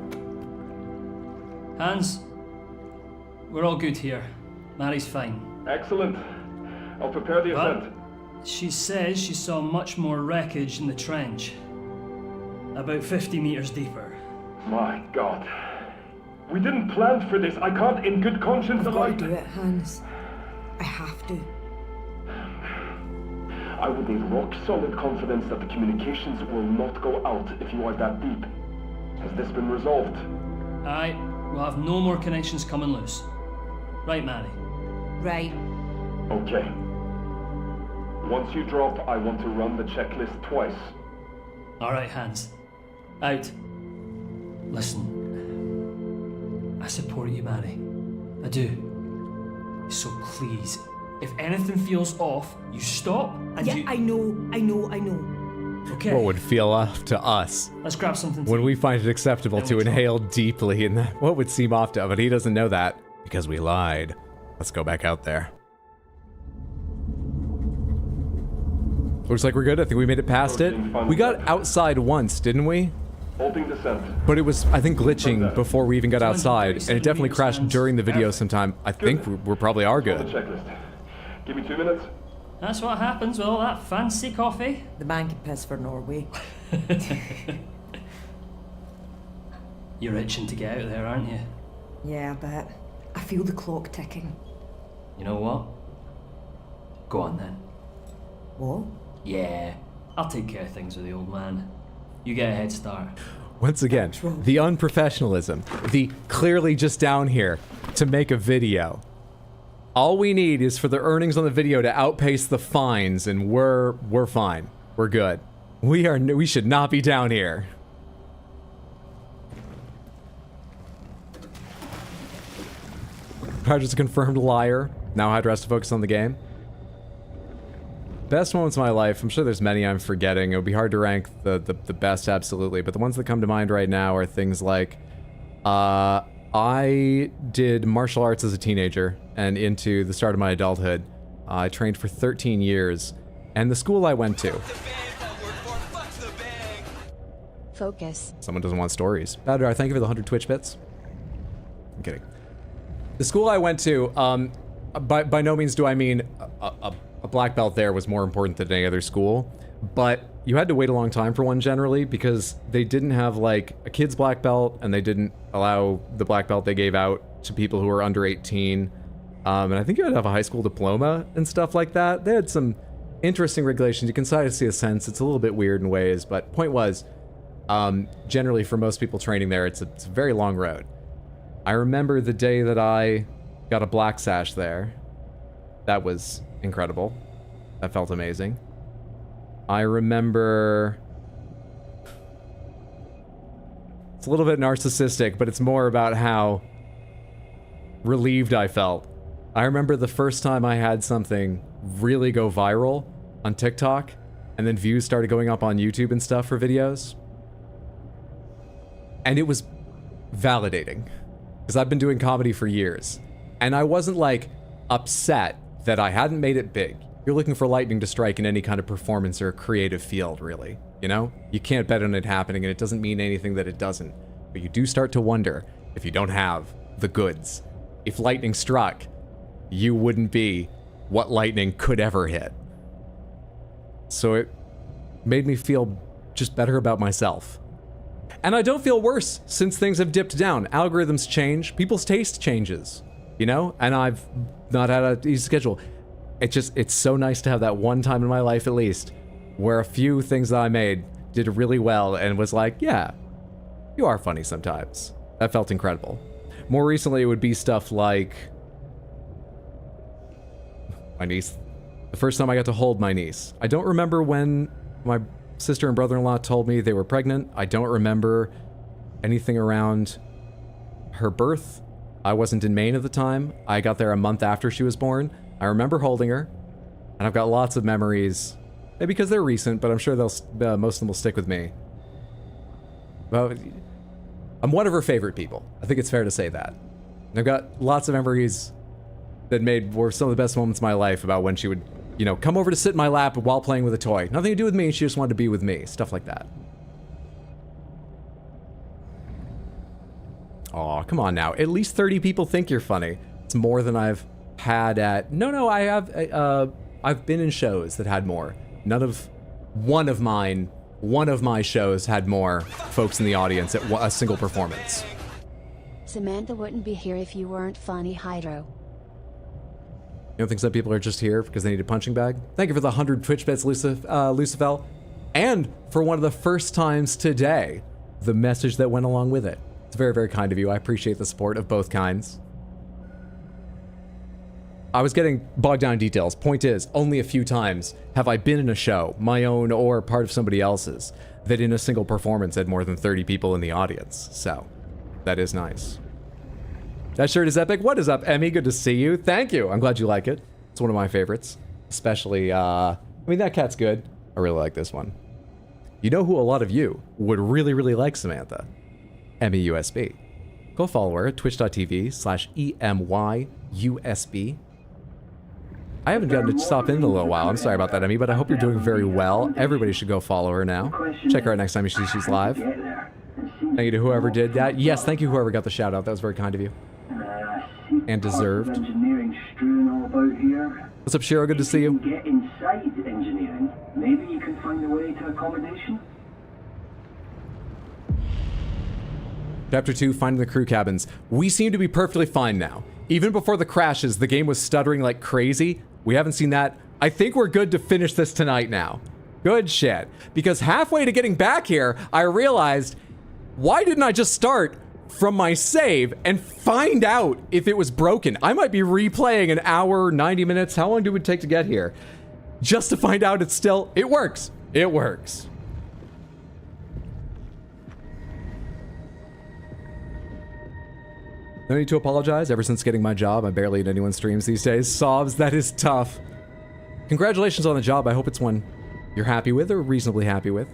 Hans, we're all good here. Mary's fine. Excellent. I'll prepare the What? ascent. She says she saw much more wreckage in the trench. About 50 meters deeper. My God. We didn't plan for this. I can't in good conscience allow... do it, Hans. I have to. I would need rock-solid confidence that the communications will not go out if you are that deep. Has this been resolved? Aye, we'll have no more connections coming loose. Right, Mary? Right. Okay. Once you drop, I want to run the checklist twice. Alright, Hans. Out. Listen, I support you, Mary. I do. So please, if anything feels off, you stop and Yeah, you... I know. Okay. What would feel off to us Let's grab something to when eat. we find it acceptable Then to we'll talk. inhale deeply, and what would seem off to, but he doesn't know that because we lied. Let's go back out there. Looks like we're good. I think we made it past it. We got outside once, didn't we? Halting descent. But it was, I think, glitching before we even got outside, and it definitely crashed during the video sometime. I think we probably are The good. checklist. Give me 2 minutes. That's what happens with all that fancy coffee. The man can piss for Norway. You're itching to get out of there, aren't you? Yeah, I bet. I feel the clock ticking. You know what? Go on then. What? Yeah, I'll take care of things with the old man. You get a head start. Once again, the unprofessionalism, the clearly just down here to make a video. All we need is for the earnings on the video to outpace the fines, and we're fine. We're good. We should not be down here. Roger's a confirmed liar. Now Hydra has to focus on the game. Best moments of my life. I'm sure there's many I'm forgetting. It would be hard to rank the best, absolutely. But the ones that come to mind right now are things like, I did martial arts as a teenager and into the start of my adulthood. I trained for 13 years, and the school I went to. Focus. Someone doesn't want stories. Badar, thank you for the 100 Twitch bits. I'm kidding. The school I went to, by no means do I mean a black belt there was more important than any other school, but you had to wait a long time for one generally because they didn't have like a kid's black belt, and they didn't allow the black belt they gave out to people who were under 18. And I think you had to have a high school diploma and stuff like that. They had some interesting regulations. You can kind of see a sense. It's a little bit weird in ways, but point was, generally for most people training there, it's a very long road. I remember the day that I got a black sash there. That was incredible. That felt amazing. I remember... It's a little bit narcissistic, but it's more about how relieved I felt. I remember the first time I had something really go viral on TikTok, and then views started going up on YouTube and stuff for videos. And it was validating, because I've been doing comedy for years, and I wasn't like upset that I hadn't made it big. You're looking for lightning to strike in any kind of performance or creative field, really. You know? You can't bet on it happening, and it doesn't mean anything that it doesn't. But you do start to wonder if you don't have the goods. If lightning struck, you wouldn't be what lightning could ever hit. So it made me feel just better about myself. And I don't feel worse since things have dipped down. Algorithms change, people's taste changes, you know? And I've not had an easy schedule. It's so nice to have that one time in my life at least where a few things that I made did really well and was like, yeah, you are funny sometimes. That felt incredible. More recently, it would be stuff like my niece. The first time I got to hold my niece. I don't remember when my sister and brother-in-law told me they were pregnant. I don't remember anything around her birth. I wasn't in Maine at the time. I got there a month after she was born. I remember holding her, and I've got lots of memories, maybe because they're recent, but I'm sure most of them will stick with me. Well, I'm one of her favorite people. I think it's fair to say that. And I've got lots of memories that were some of the best moments of my life about when she would, you know, come over to sit in my lap while playing with a toy. Nothing to do with me, she just wanted to be with me. Stuff like that. Aw, come on now. At least 30 people think you're funny. It's more than I've had at... No, I have... I've been in shows that had more. One of my shows had more folks in the audience at a single performance. Samantha wouldn't be here if you weren't funny, Hydro. You don't think some people are just here because they need a punching bag? Thank you for the 100 Twitch bits, Lucifel. And for one of the first times today, the message that went along with it. It's very, very kind of you. I appreciate the support of both kinds. I was getting bogged down in details. Point is, only a few times have I been in a show, my own or part of somebody else's, that in a single performance had more than 30 people in the audience. So, that is nice. That shirt is epic. What is up, Emmy? Good to see you. Thank you. I'm glad you like it. It's one of my favorites. Especially, I mean, that cat's good. I really like this one. You know who a lot of you would really, really like, Samantha? Emmy USB. Go follow her at twitch.tv/EMYUSB. I haven't gotten to stop in a little while. I'm sorry about that, Emmy, but I hope you're doing very well. Everybody should go follow her now. Check her out next time she's live. Thank you to whoever did that. Yes, thank you whoever got the shout out. That was very kind of you. And deserved. What's up, Shiro? Good to see you. Get inside engineering. Maybe you can find a way to accommodation. Chapter 2, Finding the Crew Cabins. We seem to be perfectly fine now. Even before the crashes, the game was stuttering like crazy. We haven't seen that. I think we're good to finish this tonight now. Good shit. Because halfway to getting back here, I realized, why didn't I just start from my save and find out if it was broken? I might be replaying an hour, 90 minutes. How long do it take to get here? Just to find out it works. It works. No need to apologize. Ever since getting my job, I'm barely in anyone's streams these days. Sobs, that is tough. Congratulations on the job. I hope it's one you're happy with or reasonably happy with.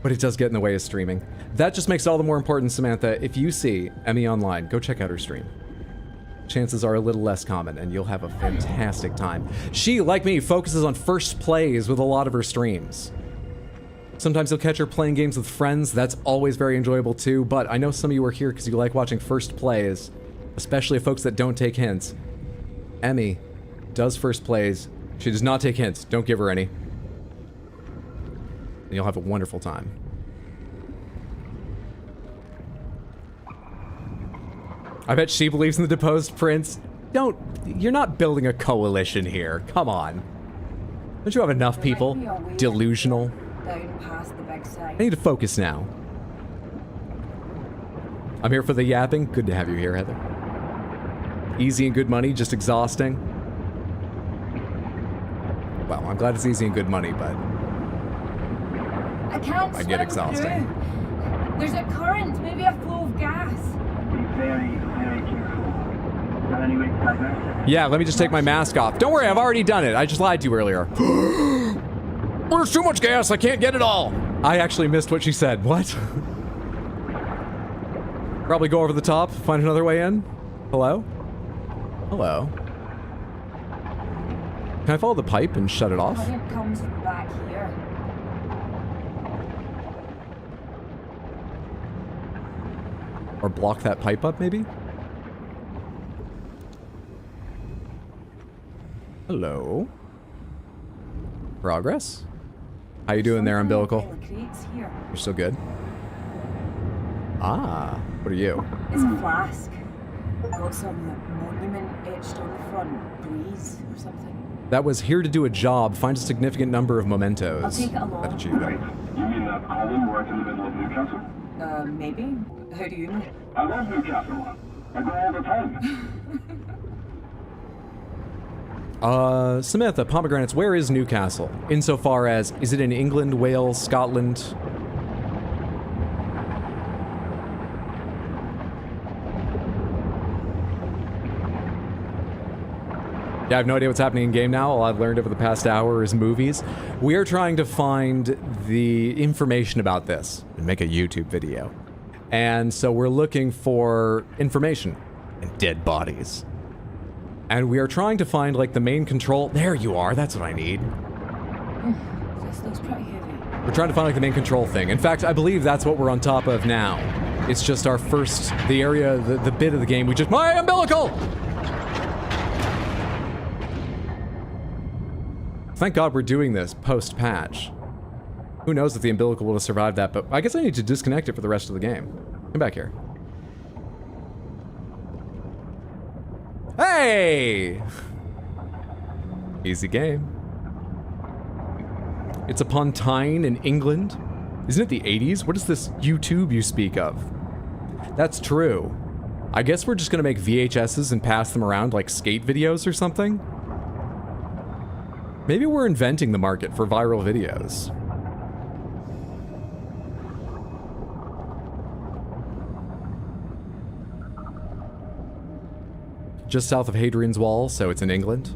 But it does get in the way of streaming. That just makes it all the more important, Samantha. If you see Emmy online, go check out her stream. Chances are a little less common, and you'll have a fantastic time. She, like me, focuses on first plays with a lot of her streams. Sometimes you'll catch her playing games with friends. That's always very enjoyable too, but I know some of you are here because you like watching first plays, especially folks that don't take hints. Emmy does first plays. She does not take hints. Don't give her any. And you'll have a wonderful time. I bet she believes in the deposed prince. You're not building a coalition here. Come on. Don't you have enough people? Delusional. Down past the big sign. I need to focus now. I'm here for the yapping. Good to have you here, Heather. Easy and good money, just exhausting. Well, I'm glad it's easy and good money, but I can't I get exhausting. Through. There's a current, maybe a flow of gas. Be very, very careful. Is there any way to divert it? Yeah, let me just take my mask off. Don't worry, I've already done it. I just lied to you earlier. There's too much gas, I can't get it all. I actually missed what she said. What? Probably go over the top, find another way in. Hello? Hello? Can I follow the pipe and shut it off? Current comes from back here. Or block that pipe up, maybe? Hello? Progress? How you doing there, umbilical? You're still good? Ah, what are you? It's a flask. Got some monument etched on the front. Breeze or something. That was here to do a job. Find a significant number of mementos. I'll take it along. That achievement. Right. You mean that column right in the middle of Newcastle? Maybe. How do you know? I love Newcastle. I go all the time. Samantha, pomegranates, where is Newcastle? Insofar as, is it in England, Wales, Scotland? Yeah, I have no idea what's happening in game now. All I've learned over the past hour is movies. We are trying to find the information about this and make a YouTube video. And so we're looking for information and dead bodies. And we are trying to find, like, the main control. There you are, that's what I need. This looks pretty heavy. We're trying to find, like, the main control thing. In fact, I believe that's what we're on top of now. It's just our first, the area, the bit of the game we just, my umbilical! Thank God we're doing this post-patch. Who knows if the umbilical would have survived that, but I guess I need to disconnect it for the rest of the game. Come back here. Hey! Easy game. It's a Pontine in England. Isn't it the 80s? What is this YouTube you speak of? That's true. I guess we're just gonna make VHSs and pass them around like skate videos or something? Maybe we're inventing the market for viral videos. Just south of Hadrian's Wall, so it's in England.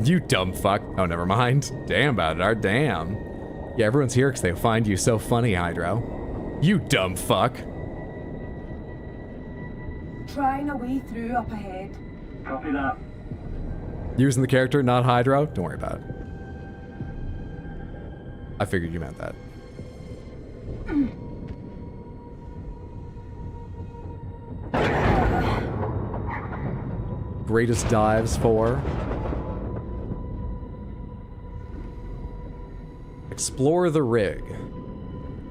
You dumb fuck. Oh, never mind. Damn about it, damn. Yeah, everyone's here because they find you so funny, Hydro. You dumb fuck. Trying a way through up ahead. Copy that. Using the character, not Hydro? Don't worry about it. I figured you meant that. Greatest dives for... Explore the rig.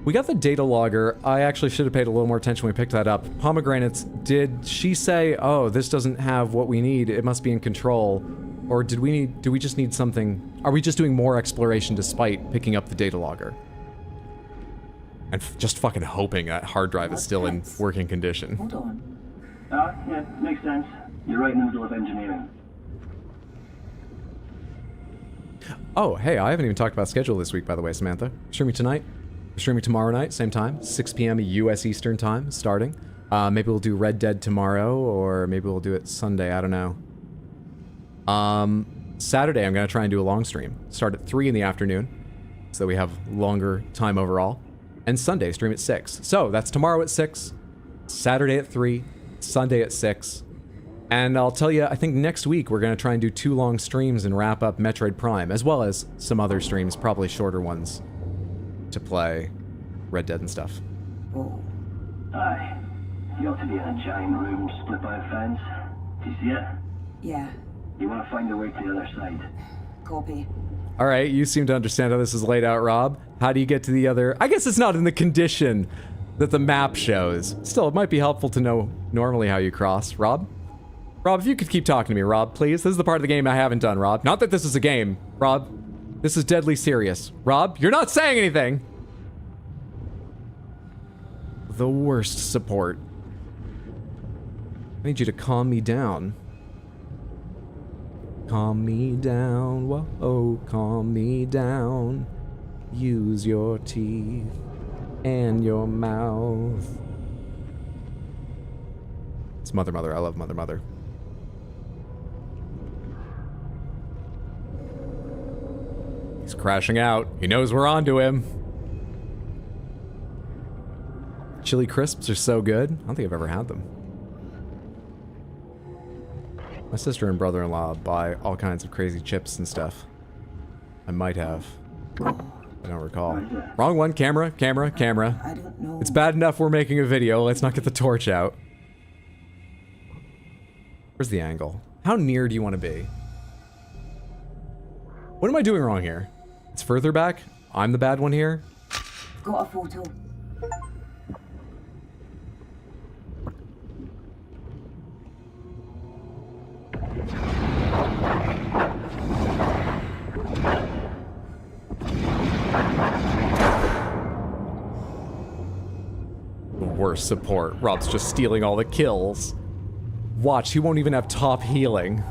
We got the data logger. I actually should have paid a little more attention when we picked that up. Pomegranates, did she say, oh, this doesn't have what we need, it must be in control? Or do we just need something? Are we just doing more exploration despite picking up the data logger? And just fucking hoping that hard drive is still in working condition. Hold on. Yeah, makes sense. You're right in the middle of engineering. Oh, hey, I haven't even talked about schedule this week, by the way, Samantha. Streaming tonight, streaming tomorrow night, same time, 6 p.m. U.S. Eastern time, starting. Maybe we'll do Red Dead tomorrow, or maybe we'll do it Sunday, I don't know. Saturday, I'm going to try and do a long stream. Start at 3 in the afternoon, so that we have longer time overall. And Sunday, stream at 6. So, that's tomorrow at 6, Saturday at 3, Sunday at 6. And I'll tell you, I think next week we're going to try and do 2 long streams and wrap up Metroid Prime, as well as some other streams, probably shorter ones, to play Red Dead and stuff. Oh. Aye. You ought to be in a giant room split by a fence. Do you see it? Yeah, You want to find a way to the other side. copy. All right, you seem to understand how this is laid out, Rob. How do you get to the other... I guess it's not in the condition that the map shows. Still, it might be helpful to know normally how you cross. Rob? Rob, if you could keep talking to me, Rob, please. This is the part of the game I haven't done, Rob. Not that this is a game, Rob. This is deadly serious. Rob, you're not saying anything! The worst support. I need you to calm me down. Calm me down, whoa, calm me down. Use your teeth and your mouth. It's Mother Mother, I love Mother Mother. He's crashing out. He knows we're onto him. Chili crisps are so good. I don't think I've ever had them. My sister and brother-in-law buy all kinds of crazy chips and stuff. I might have. I don't recall. Wrong one. Camera, camera, camera. I don't know. It's bad enough we're making a video. Let's not get the torch out. Where's the angle? How near do you want to be? What am I doing wrong here? It's further back? I'm the bad one here? Got a photo. Worst support. Rob's just stealing all the kills. Watch, he won't even have top healing.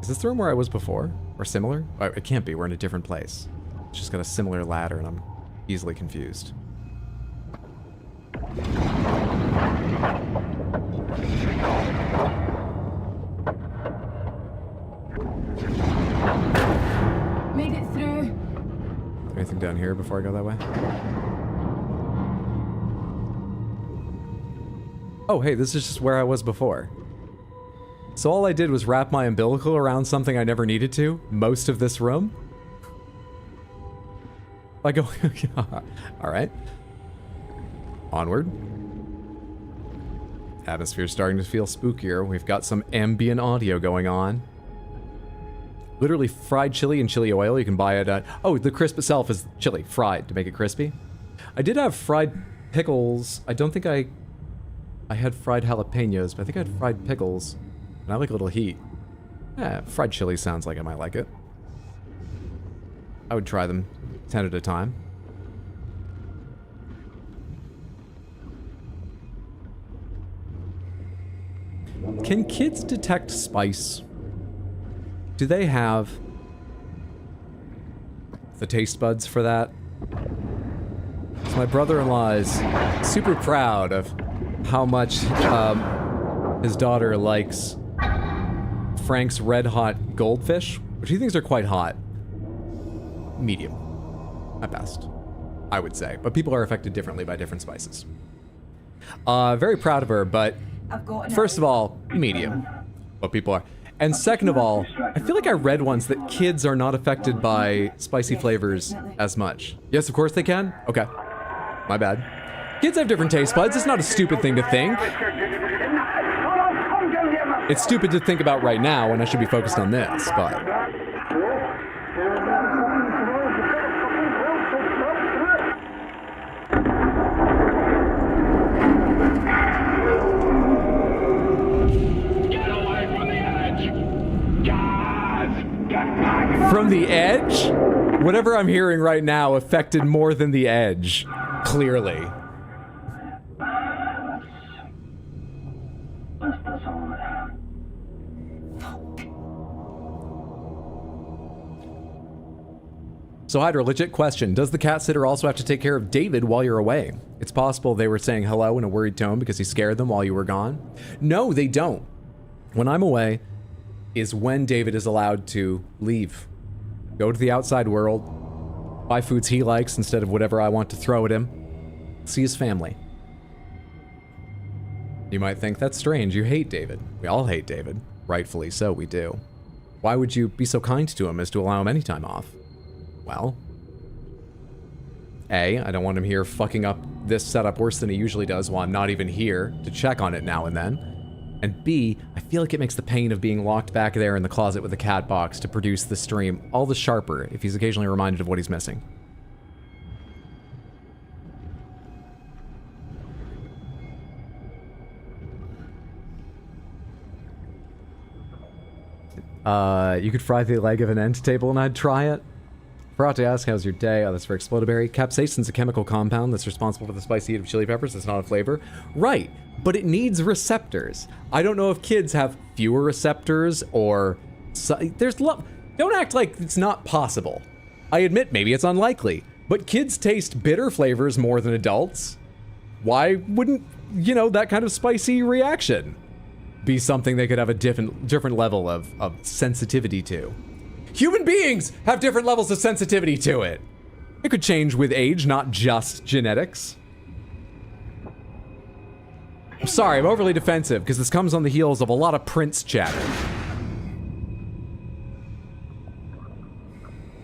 Is this the room where I was before? Or similar? Oh, it can't be, we're in a different place. It's just got a similar ladder and I'm easily confused. Made it through. Anything down here before I go that way? Oh, hey, this is just where I was before. So all I did was wrap my umbilical around something I never needed to, most of this room. I go, all right. Onward. Atmosphere's starting to feel spookier. We've got some ambient audio going on. Literally fried chili and chili oil. You can buy it at... Oh, the crisp itself is chili, fried to make it crispy. I did have fried pickles. I don't think I had fried jalapenos, but I think I had fried pickles. And I like a little heat. Yeah, fried chili sounds like I might like it. I would try them 10 at a time. Can kids detect spice? Do they have the taste buds for that? So my brother-in-law is super proud of how much his daughter likes Frank's Red Hot Goldfish, which he thinks are quite hot. Medium, at best, I would say. But people are affected differently by different spices. Very proud of her, but first of all, medium. What people are. And second of all, I feel like I read once that kids are not affected by spicy flavors as much. Yes, of course they can? Okay. My bad. Kids have different taste buds. It's not a stupid thing to think. It's stupid to think about right now when I should be focused on this, but... From the edge? Whatever I'm hearing right now affected more than the edge. Clearly. So Hydra, legit question. Does the cat sitter also have to take care of David while you're away? It's possible they were saying hello in a worried tone because he scared them while you were gone. No, they don't. When I'm away is when David is allowed to leave. Go to the outside world, buy foods he likes instead of whatever I want to throw at him, see his family. You might think that's strange, you hate David. We all hate David. Rightfully so, we do. Why would you be so kind to him as to allow him any time off? Well, A, I don't want him here fucking up this setup worse than he usually does while I'm not even here to check on it now and then. And B, I feel like it makes the pain of being locked back there in the closet with the cat box to produce the stream all the sharper if he's occasionally reminded of what he's missing. You could fry the leg of an end table and I'd try it. Forgot to ask, how's your day? Oh, that's for Explodaberry. Capsaicin's a chemical compound that's responsible for the spicy heat of chili peppers. It's not a flavor. Right, but it needs receptors. I don't know if kids have fewer receptors or... There's love. Don't act like it's not possible. I admit maybe it's unlikely, but kids taste bitter flavors more than adults. Why wouldn't, you know, that kind of spicy reaction be something they could have a different level of sensitivity to? Human beings have different levels of sensitivity to it. It could change with age, not just genetics. I'm sorry, I'm overly defensive because this comes on the heels of a lot of Prince chatter.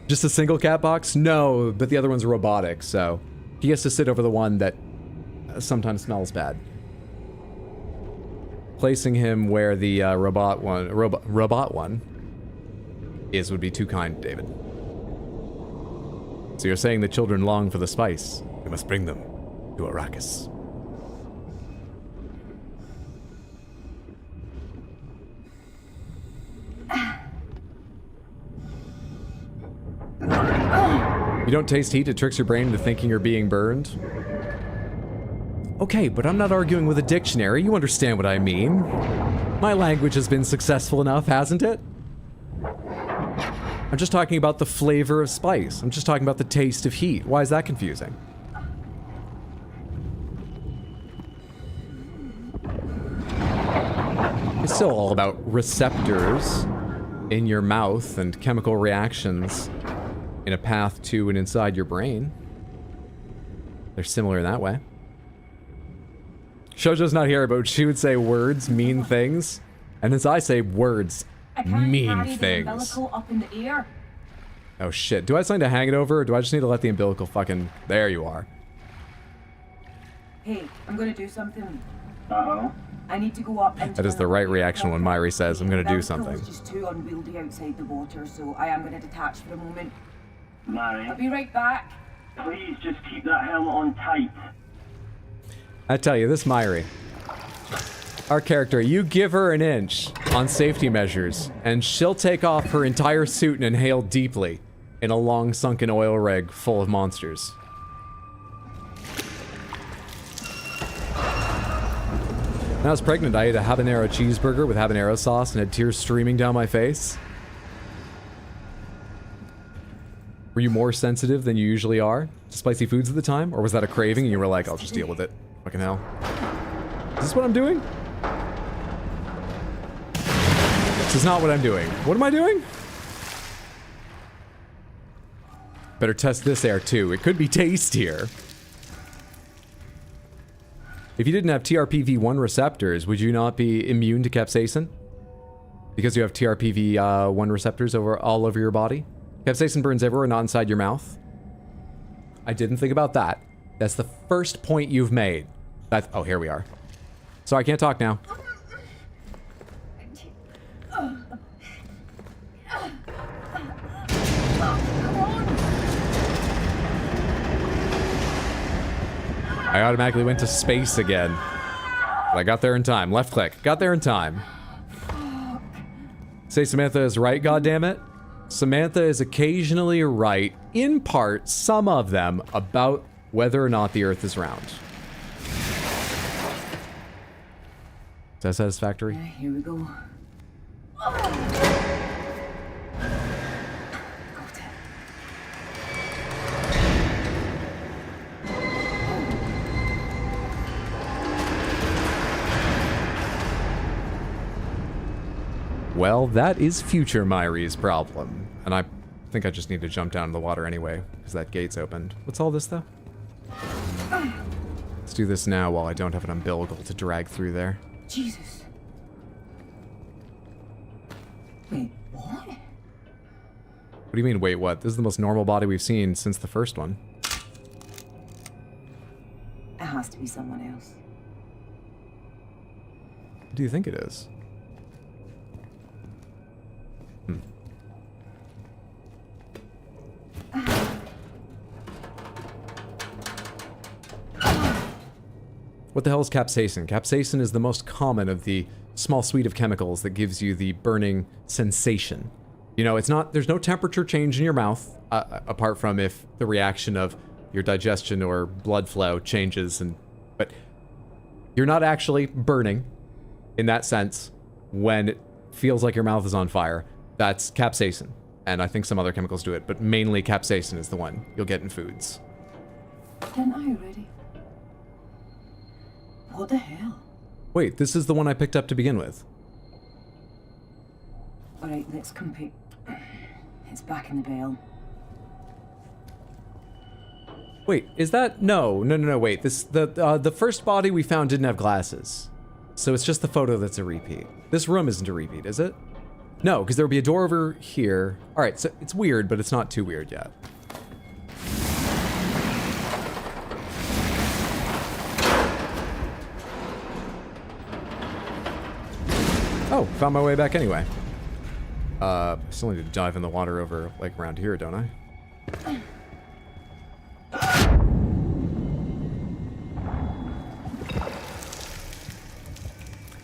Just a single cat box? No, but the other one's robotic, so he has to sit over the one that sometimes smells bad. Placing him where the robot one is would be too kind, David. So you're saying the children long for the spice. We must bring them to Arrakis. You don't taste heat, it tricks your brain into thinking you're being burned. Okay, but I'm not arguing with a dictionary, you understand what I mean. My language has been successful enough, hasn't it? I'm just talking about the flavor of spice. I'm just talking about the taste of heat. Why is that confusing? It's still all about receptors in your mouth and chemical reactions in a path to and inside your brain. They're similar in that way. Shoujo's not here, but she would say words mean things. And as I say words mean things. Up in the air. Oh shit, do I decide to hang it over or do I just need to let the umbilical fucking... There you are. Hey, I'm gonna do something. Uh-huh. I need to go up into... That is the right reaction when Myri says, I'm gonna do something. It's just too unwieldy outside the water, so I am gonna detach for a moment. Mary, I'll be right back. please just keep that helmet on tight. I tell you, this Myri, our character, you give her an inch on safety measures, and she'll take off her entire suit and inhale deeply in a long sunken oil rig full of monsters. When I was pregnant, I ate a habanero cheeseburger with habanero sauce and had tears streaming down my face. Were you more sensitive than you usually are to spicy foods at the time? Or was that a craving and you were like, I'll just deal with it? Fucking hell. Is this what I'm doing? This is not what I'm doing. What am I doing? Better test this air too. It could be tastier. If you didn't have TRPV1 receptors, would you not be immune to capsaicin? Because you have TRPV1 receptors all over your body? Capsaicin burns everywhere, not inside your mouth. I didn't think about that. That's the first point you've made. Oh, here we are. Sorry, I can't talk now. I automatically went to space again. But I got there in time. Left click. Got there in time. Say Samantha is right, goddammit. Samantha is occasionally right, in part, some of them, about whether or not the Earth is round. Is that satisfactory? Here we go. Well, that is future Myri's problem. And I think I just need to jump down in the water anyway, because that gate's opened. What's all this, though? Let's do this now while I don't have an umbilical to drag through there. Jesus. Wait, what? What do you mean, wait, what? This is the most normal body we've seen since the first one. It has to be someone else. What do you think it is? What the hell is capsaicin? Capsaicin is the most common of the small suite of chemicals that gives you the burning sensation. You know, it's not, there's no temperature change in your mouth, apart from if the reaction of your digestion or blood flow changes, but you're not actually burning in that sense when it feels like your mouth is on fire. That's capsaicin. And I think some other chemicals do it, but mainly capsaicin is the one you'll get in foods. Didn't I already? What the hell? Wait, this is the one I picked up to begin with. Alright, let's compare. It's back in the bell. Wait, is that... No, wait. The first body we found didn't have glasses. So it's just the photo that's a repeat. This room isn't a repeat, is it? No, because there would be a door over here. Alright, so it's weird, but it's not too weird yet. Oh, found my way back anyway. I still need to dive in the water over, like, around here, don't I?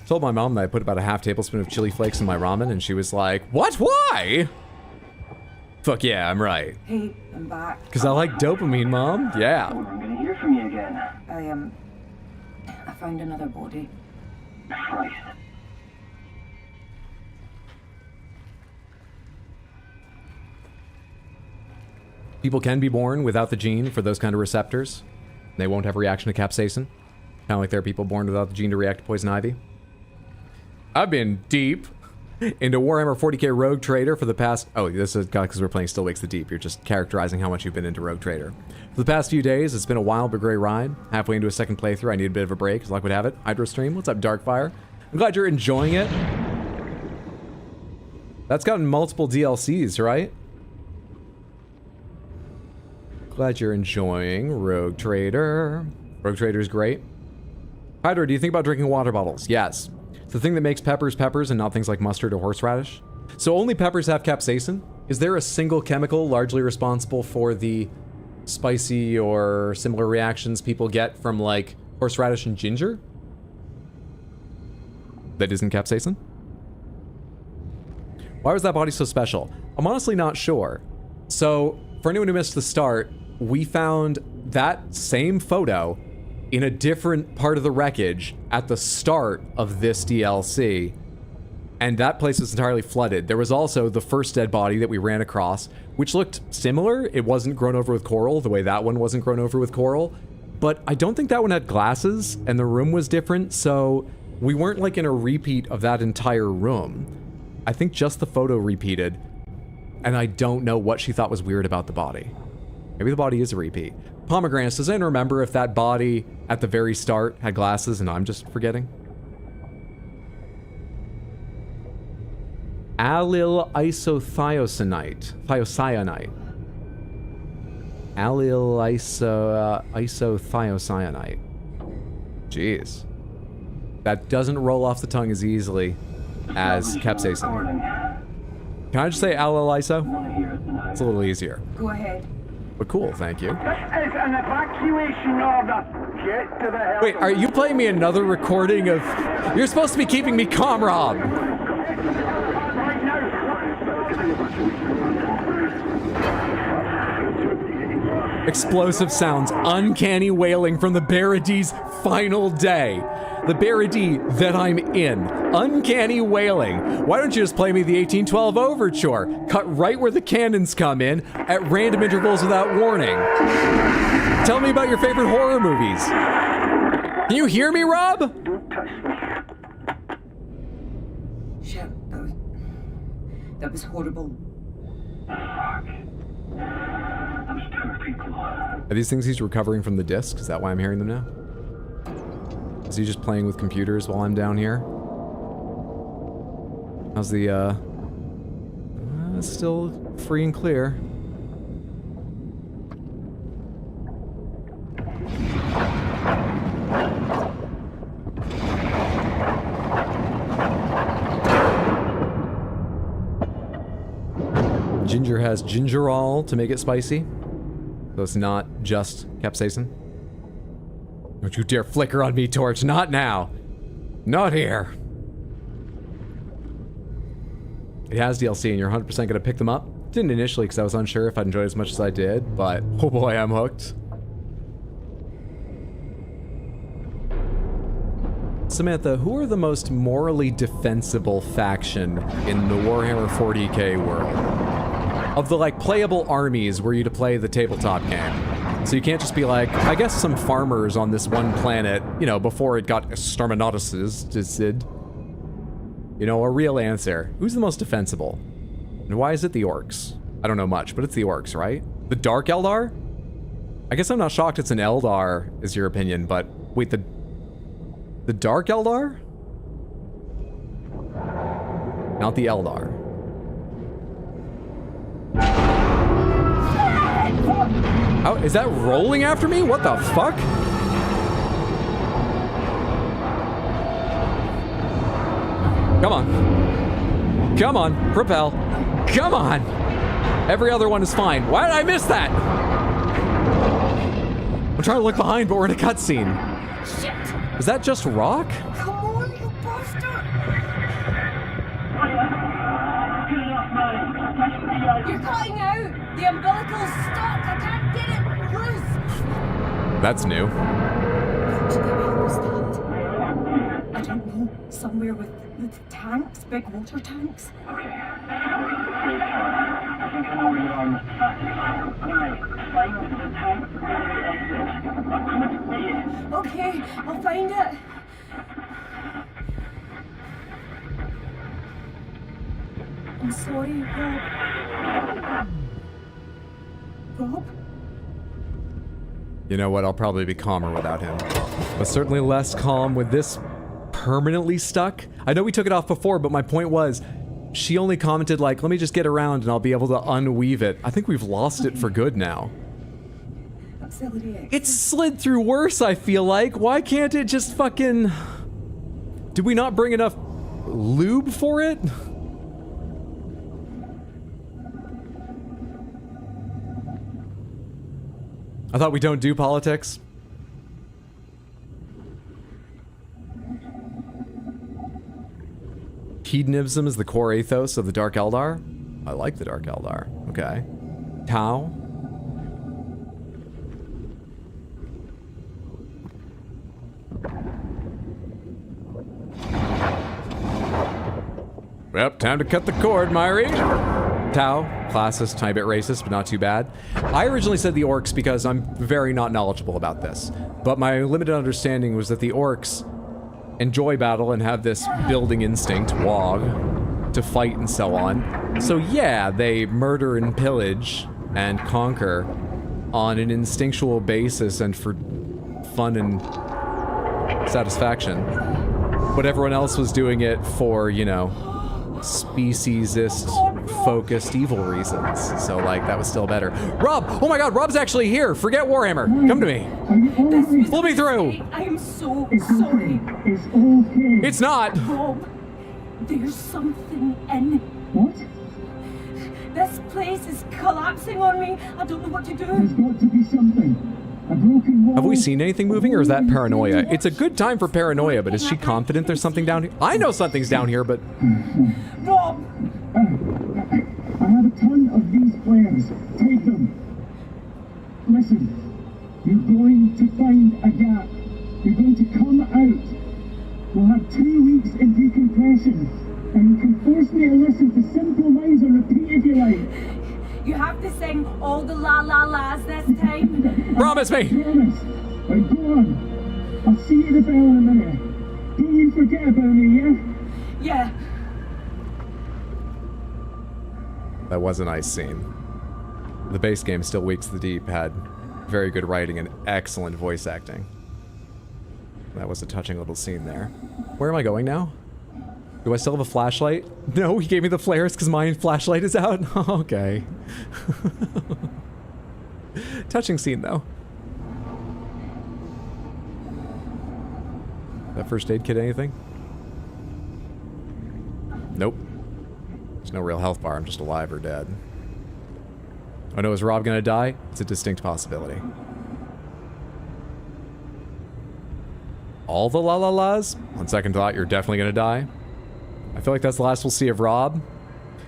Told my mom that I put about a half tablespoon of chili flakes in my ramen, and she was like, "What? Why?" Fuck yeah, I'm right. Hey, I'm back. Because I like dopamine, Mom. Yeah. I'm gonna hear from you again. I found another body. Christ. People can be born without the gene for those kind of receptors. They won't have a reaction to capsaicin. Kind of like there are people born without the gene to react to poison ivy. I've been deep into Warhammer 40k Rogue Trader for the past... Oh, this is because we're playing Still Wakes the Deep. You're just characterizing how much you've been into Rogue Trader. For the past few days, it's been a wild but great ride. Halfway into a second playthrough, I need a bit of a break, as luck would have it. Hydro Stream, what's up, Darkfire? I'm glad you're enjoying it. That's gotten multiple DLCs, right? Glad you're enjoying Rogue Trader. Rogue Trader's great. Hydra, do you think about drinking water bottles? Yes. It's the thing that makes peppers peppers and not things like mustard or horseradish. So only peppers have capsaicin? Is there a single chemical largely responsible for the spicy or similar reactions people get from, like, horseradish and ginger? That isn't capsaicin? Why was that body so special? I'm honestly not sure. So, for anyone who missed the start, we found that same photo in a different part of the wreckage at the start of this DLC. And that place was entirely flooded. There was also the first dead body that we ran across, which looked similar. It wasn't grown over with coral the way that one wasn't grown over with coral. But I don't think that one had glasses, and the room was different, so we weren't like in a repeat of that entire room. I think just the photo repeated, and I don't know what she thought was weird about the body. Maybe the body is a repeat. Pomegranate, does anyone remember if that body at the very start had glasses and I'm just forgetting? Allyl isothiocyanate. Thiocyanate. Allyl isothiocyanate. Jeez. That doesn't roll off the tongue as easily as capsaicin. Can I just say allyl iso? It's a little easier. Go ahead. But cool, thank you. This is an evacuation order. Get to the hell. Wait, are you playing me another recording of... You're supposed to be keeping me calm, Rob. Right now. Explosive sounds, uncanny wailing from the Baradi's final day. The Baradi that I'm in. Uncanny wailing. Why don't you just play me the 1812 Overture? Cut right where the cannons come in, at random intervals without warning. Tell me about your favorite horror movies. Can you hear me, Rob? Shit, that was horrible. Are these things he's recovering from the disc? Is that why I'm hearing them now? Is he just playing with computers while I'm down here? How's the, it's still free and clear. Ginger has gingerol to make it spicy, so it's not just capsaicin. Don't you dare flicker on me, Torch. Not now. Not here. It has DLC and you're 100% going to pick them up? Didn't initially because I was unsure if I'd enjoy it as much as I did, but oh boy, I'm hooked. Samantha, who are the most morally defensible faction in the Warhammer 40k world? Of the, like, playable armies were you to play the tabletop game. So you can't just be like, I guess some farmers on this one planet, you know, before it got exterminated. You know, a real answer. Who's the most defensible? And why is it the orcs? I don't know much, but it's the orcs, right? The Dark Eldar? I guess I'm not shocked it's an Eldar, is your opinion, but wait, the Dark Eldar? Not the Eldar. Oh, is that rolling after me? What the fuck? Come on. Come on. Propel. Come on. Every other one is fine. Why did I miss that? I'm trying to look behind, but we're in a cutscene. Shit! Is that just rock? Come on, you bastard! You're cutting out! The umbilical's stuck! I can't get it loose! That's new. Where was that? I don't know. Somewhere with tanks? Big water tanks? Okay. I think I know where you are. Alright, find the tank. Okay, I'll find it. I'm sorry, Rob. Rob? You know what? I'll probably be calmer without him. But certainly less calm with this permanently stuck. I know we took it off before, but my point was, she only commented like, let me just get around and I'll be able to unweave it. I think we've lost it for good now. It slid through worse, I feel like. Why can't it just fucking... Did we not bring enough lube for it? I thought we don't do politics. Hedonism is the core ethos of the Dark Eldar. I like the Dark Eldar. Okay. Tau. Well, time to cut the cord, Myri. Tau, classist, tiny bit racist, but not too bad. I originally said the orcs because I'm very not knowledgeable about this. But my limited understanding was that the orcs enjoy battle and have this building instinct, WOG, to fight and so on. So yeah, they murder and pillage and conquer on an instinctual basis and for fun and satisfaction. But everyone else was doing it for, you know, speciesist-focused evil reasons. So, like, that was still better. Rob! Oh my god, Rob's actually here! Forget Warhammer! Come to me! Pull me through! I am so sorry. It's okay. It's not! Rob, there's something in. What? This place is collapsing on me. I don't know what to do. There's got to be something. A broken wall. Have we seen anything moving, or is that paranoia? It's a good time for paranoia, but is she confident there's something down here? I know something's down here, but... Rob! I have a ton of these flares. Take them. Listen, you're going to find a gap. You're going to come out. We'll have 2 weeks in decompression, and you can force me to listen to simple lines on repeat if you like. You have to sing all the la la las this time. Promise me! Promise. Now go on. I'll see you at the bell in a minute. Don't you forget about me, yeah? Yeah. That was a nice scene. The base game, Still Weeks the Deep, had very good writing and excellent voice acting. That was a touching little scene there. Where am I going now? Do I still have a flashlight? No, he gave me the flares because my flashlight is out? Okay. Touching scene, though. That first aid kit anything? Nope. There's no real health bar, I'm just alive or dead. Oh no, is Rob gonna die? It's a distinct possibility. All the la-la-las? On second thought, you're definitely gonna die. I feel like that's the last we'll see of Rob.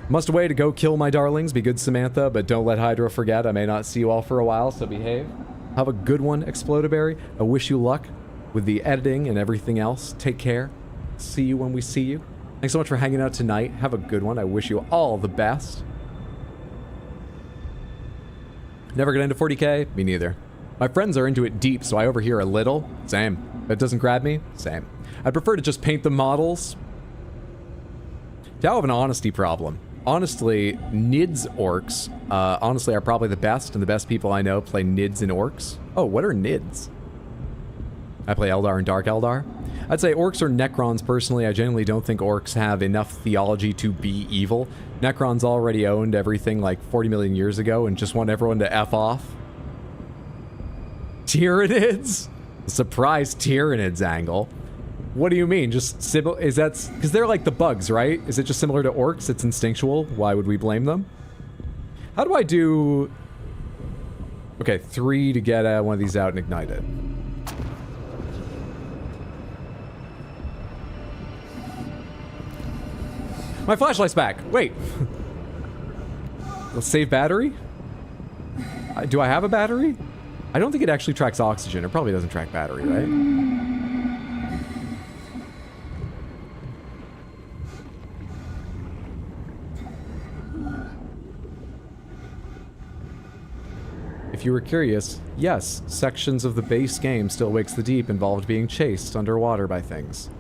Must away to go kill my darlings. Be good, Samantha, but don't let Hydra forget. I may not see you all for a while, so behave. Have a good one, Explodaberry. I wish you luck with the editing and everything else. Take care. See you when we see you. Thanks so much for hanging out tonight. Have a good one. I wish you all the best. Never get into 40k? Me neither. My friends are into it deep, so I overhear a little. Same. That doesn't grab me? Same. I'd prefer to just paint the models. Tau have an honesty problem. Honestly, Nids orcs, honestly, are probably the best, and the best people I know play Nids and orcs. Oh, what are Nids? I play Eldar and Dark Eldar. I'd say orcs or Necrons, personally. I genuinely don't think orcs have enough theology to be evil. Necrons already owned everything like 40 million years ago and just want everyone to F off. Tyranids? Surprise Tyranids angle. What do you mean? Just civil? Is that because they're like the bugs, right? Is it just similar to orcs? It's instinctual. Why would we blame them? How do I do? Okay, 3 to get one of these out and ignite it. My flashlight's back. Wait. Let's save battery. Do I have a battery? I don't think it actually tracks oxygen. It probably doesn't track battery, right? If you were curious, yes, sections of the base game Still Wakes the Deep involved being chased underwater by things.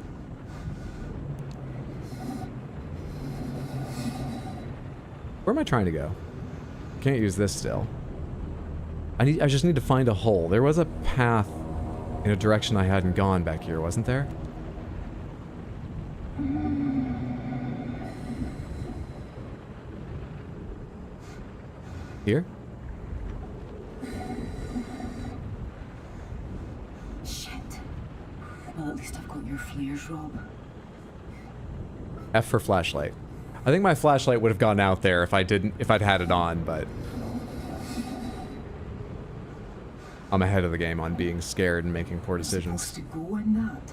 Where am I trying to go? Can't use this still. I just need to find a hole. There was a path in a direction I hadn't gone back here, wasn't there? Here? Shit. Well, at least I've got your flares, Rob. F for flashlight. I think my flashlight would have gone out there if I'd had it on, but I'm ahead of the game on being scared and making poor decisions. Supposed to go in that.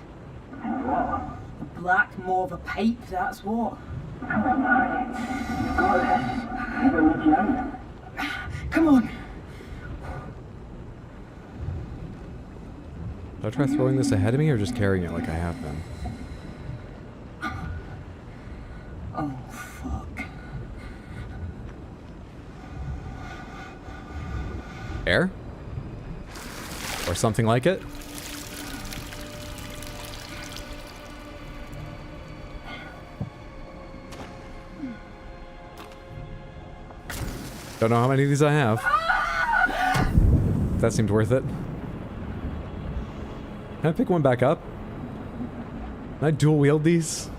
A black mauve pipe, that's what. Come on. Do I try throwing this ahead of me or just carrying it like I have been? Oh, Air? Or something like it? Don't know how many of these I have. That seemed worth it. Can I pick one back up? Can I dual wield these?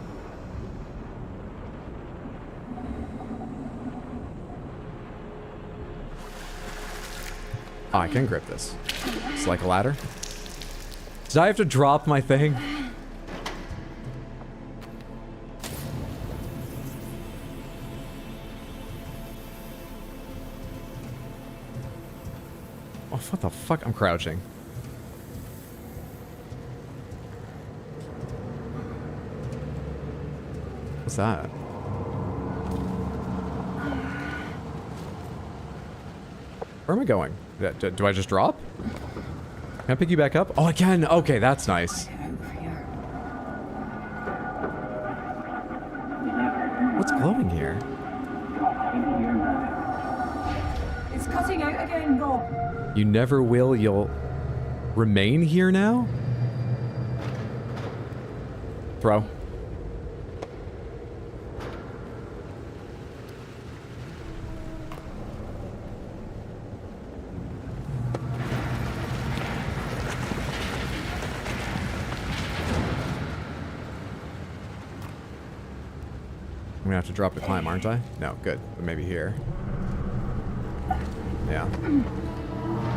Oh, I can grip this. It's like a ladder. Did I have to drop my thing? Oh, what the fuck? I'm crouching. What's that? Where am I going? Do I just drop? Can I pick you back up? Oh, I can! Okay, that's nice. What's glowing here? It's cutting out again, Rob. You never will, you'll remain here now? Throw. I'm gonna have to drop to climb, aren't I? No, good. But maybe here. Yeah.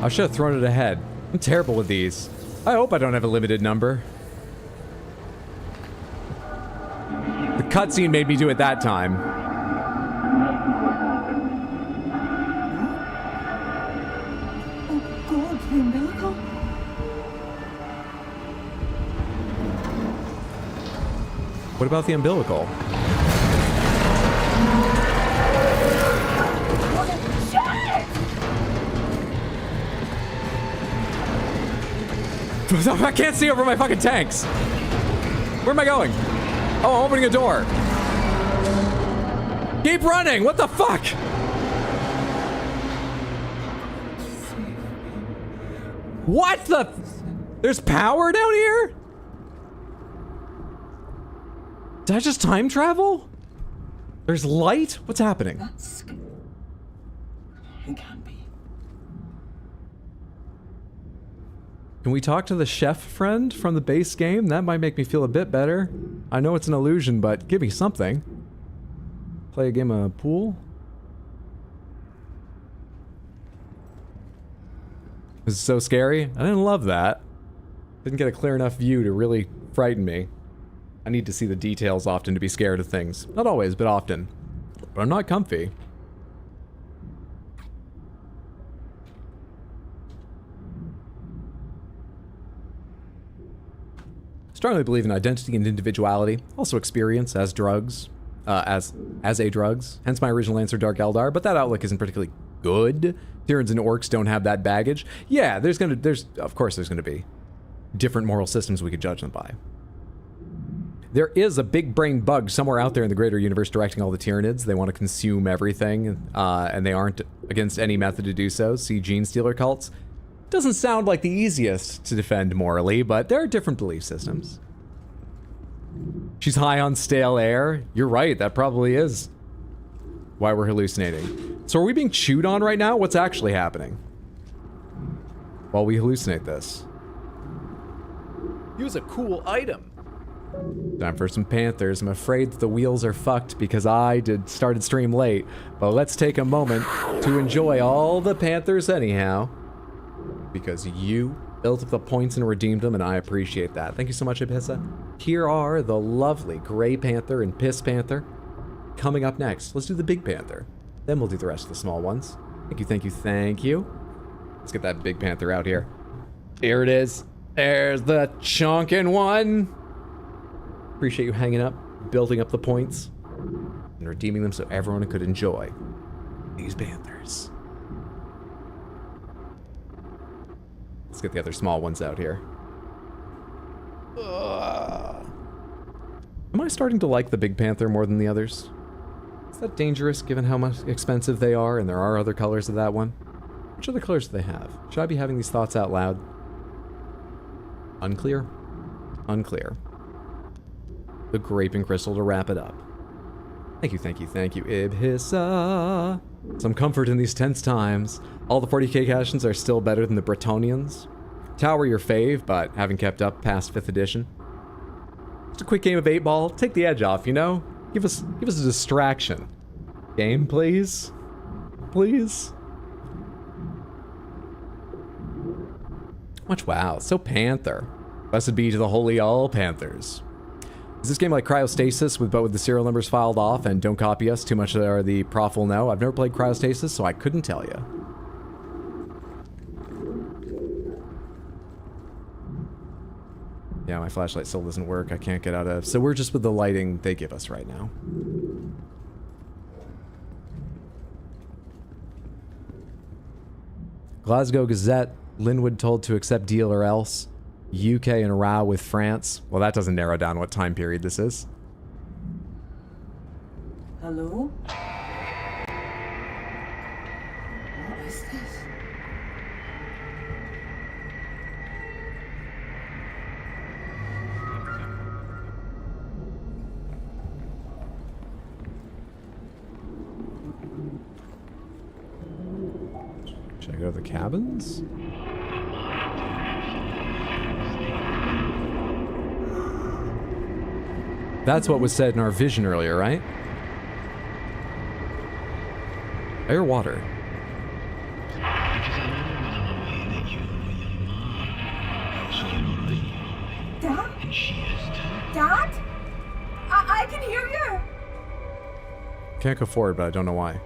I should have thrown it ahead. I'm terrible with these. I hope I don't have a limited number. The cutscene made me do it that time. Oh God, the umbilical? What about the umbilical? I can't see over my fucking tanks. Where am I going? Oh, I'm opening a door. Keep running. What the fuck? What the? There's power down here? Did I just time travel? There's light? What's happening? That's... It can't be. Can we talk to the chef friend from the base game? That might make me feel a bit better. I know it's an illusion, but give me something. Play a game of pool? This is so scary. I didn't love that. Didn't get a clear enough view to really frighten me. I need to see the details often to be scared of things. Not always, but often. But I'm not comfy. Strongly believe in identity and individuality, also experience as drugs, as a drugs. Hence my original answer, Dark Eldar. But that outlook isn't particularly good. Tyrans and orcs don't have that baggage. Yeah, of course there's gonna be different moral systems we could judge them by. There is a big brain bug somewhere out there in the greater universe directing all the Tyranids. They want to consume everything, and they aren't against any method to do so. See gene stealer cults. Doesn't sound like the easiest to defend morally, but there are different belief systems. She's high on stale air. You're right, that probably is why we're hallucinating. So are we being chewed on right now? What's actually happening while we hallucinate this? Use a cool item. Time for some Panthers. I'm afraid that the wheels are fucked because I started stream late, but let's take a moment to enjoy all the Panthers anyhow. Because you built up the points and redeemed them, and I appreciate that. Thank you so much, Ipissa. Here are the lovely Gray Panther and Piss Panther coming up next. Let's do the Big Panther. Then we'll do the rest of the small ones. Thank you, thank you, thank you. Let's get that Big Panther out here. Here it is. There's the chunkin' one. Appreciate you hanging up, building up the points, and redeeming them so everyone could enjoy these Panthers. Let's get the other small ones out here. Am I starting to like the Big Panther more than the others? Is that dangerous given how much expensive they are and there are other colors of that one? Which other colors do they have? Should I be having these thoughts out loud? Unclear? Unclear. The grape and crystal to wrap it up. Thank you, thank you, thank you, Ibhissa. Some comfort in these tense times. All the 40k Cassians are still better than the Bretonians. Tower your fave, but haven't kept up past 5th edition. Just a quick game of 8-ball. Take the edge off, you know? Give us a distraction. Game, please? Please? Much wow. So Panther. Blessed be to the holy all Panthers. Is this game like Cryostasis but with the serial numbers filed off and don't copy us? Too much or the prof will know. I've never played Cryostasis, so I couldn't tell you. Yeah, my flashlight still doesn't work. I can't get out of... So we're just with the lighting they give us right now. Glasgow Gazette. Linwood told to accept deal or else. UK in a row with France. Well, that doesn't narrow down what time period this is. Hello? What is this? Should I go to the cabins? That's what was said in our vision earlier, right? Air, water. Dad? Dad? I can hear you! Can't go forward, but I don't know why.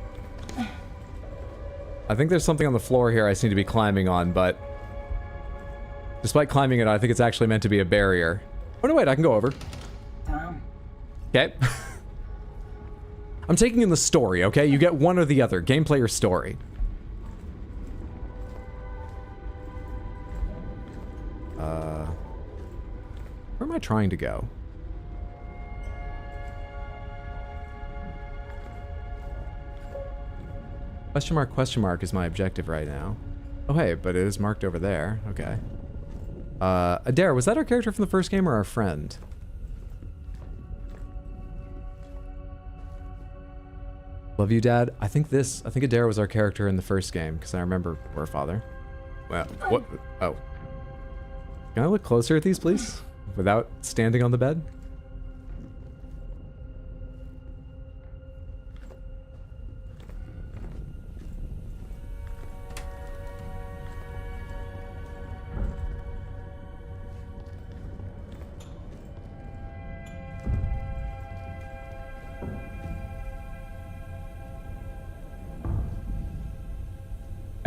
I think there's something on the floor here I seem to be climbing on, but... Despite climbing it, I think it's actually meant to be a barrier. Oh no, wait, I can go over. Damn. Okay. I'm taking in the story, okay? You get one or the other. Gameplay or story. Where am I trying to go? Question mark is my objective right now. Oh hey, but it is marked over there. Okay. Adair, was that our character from the first game or our friend? Love you, Dad. I think Adair was our character in the first game, because I remember Poor Father. Well, what? Oh. Can I look closer at these, please? Without standing on the bed?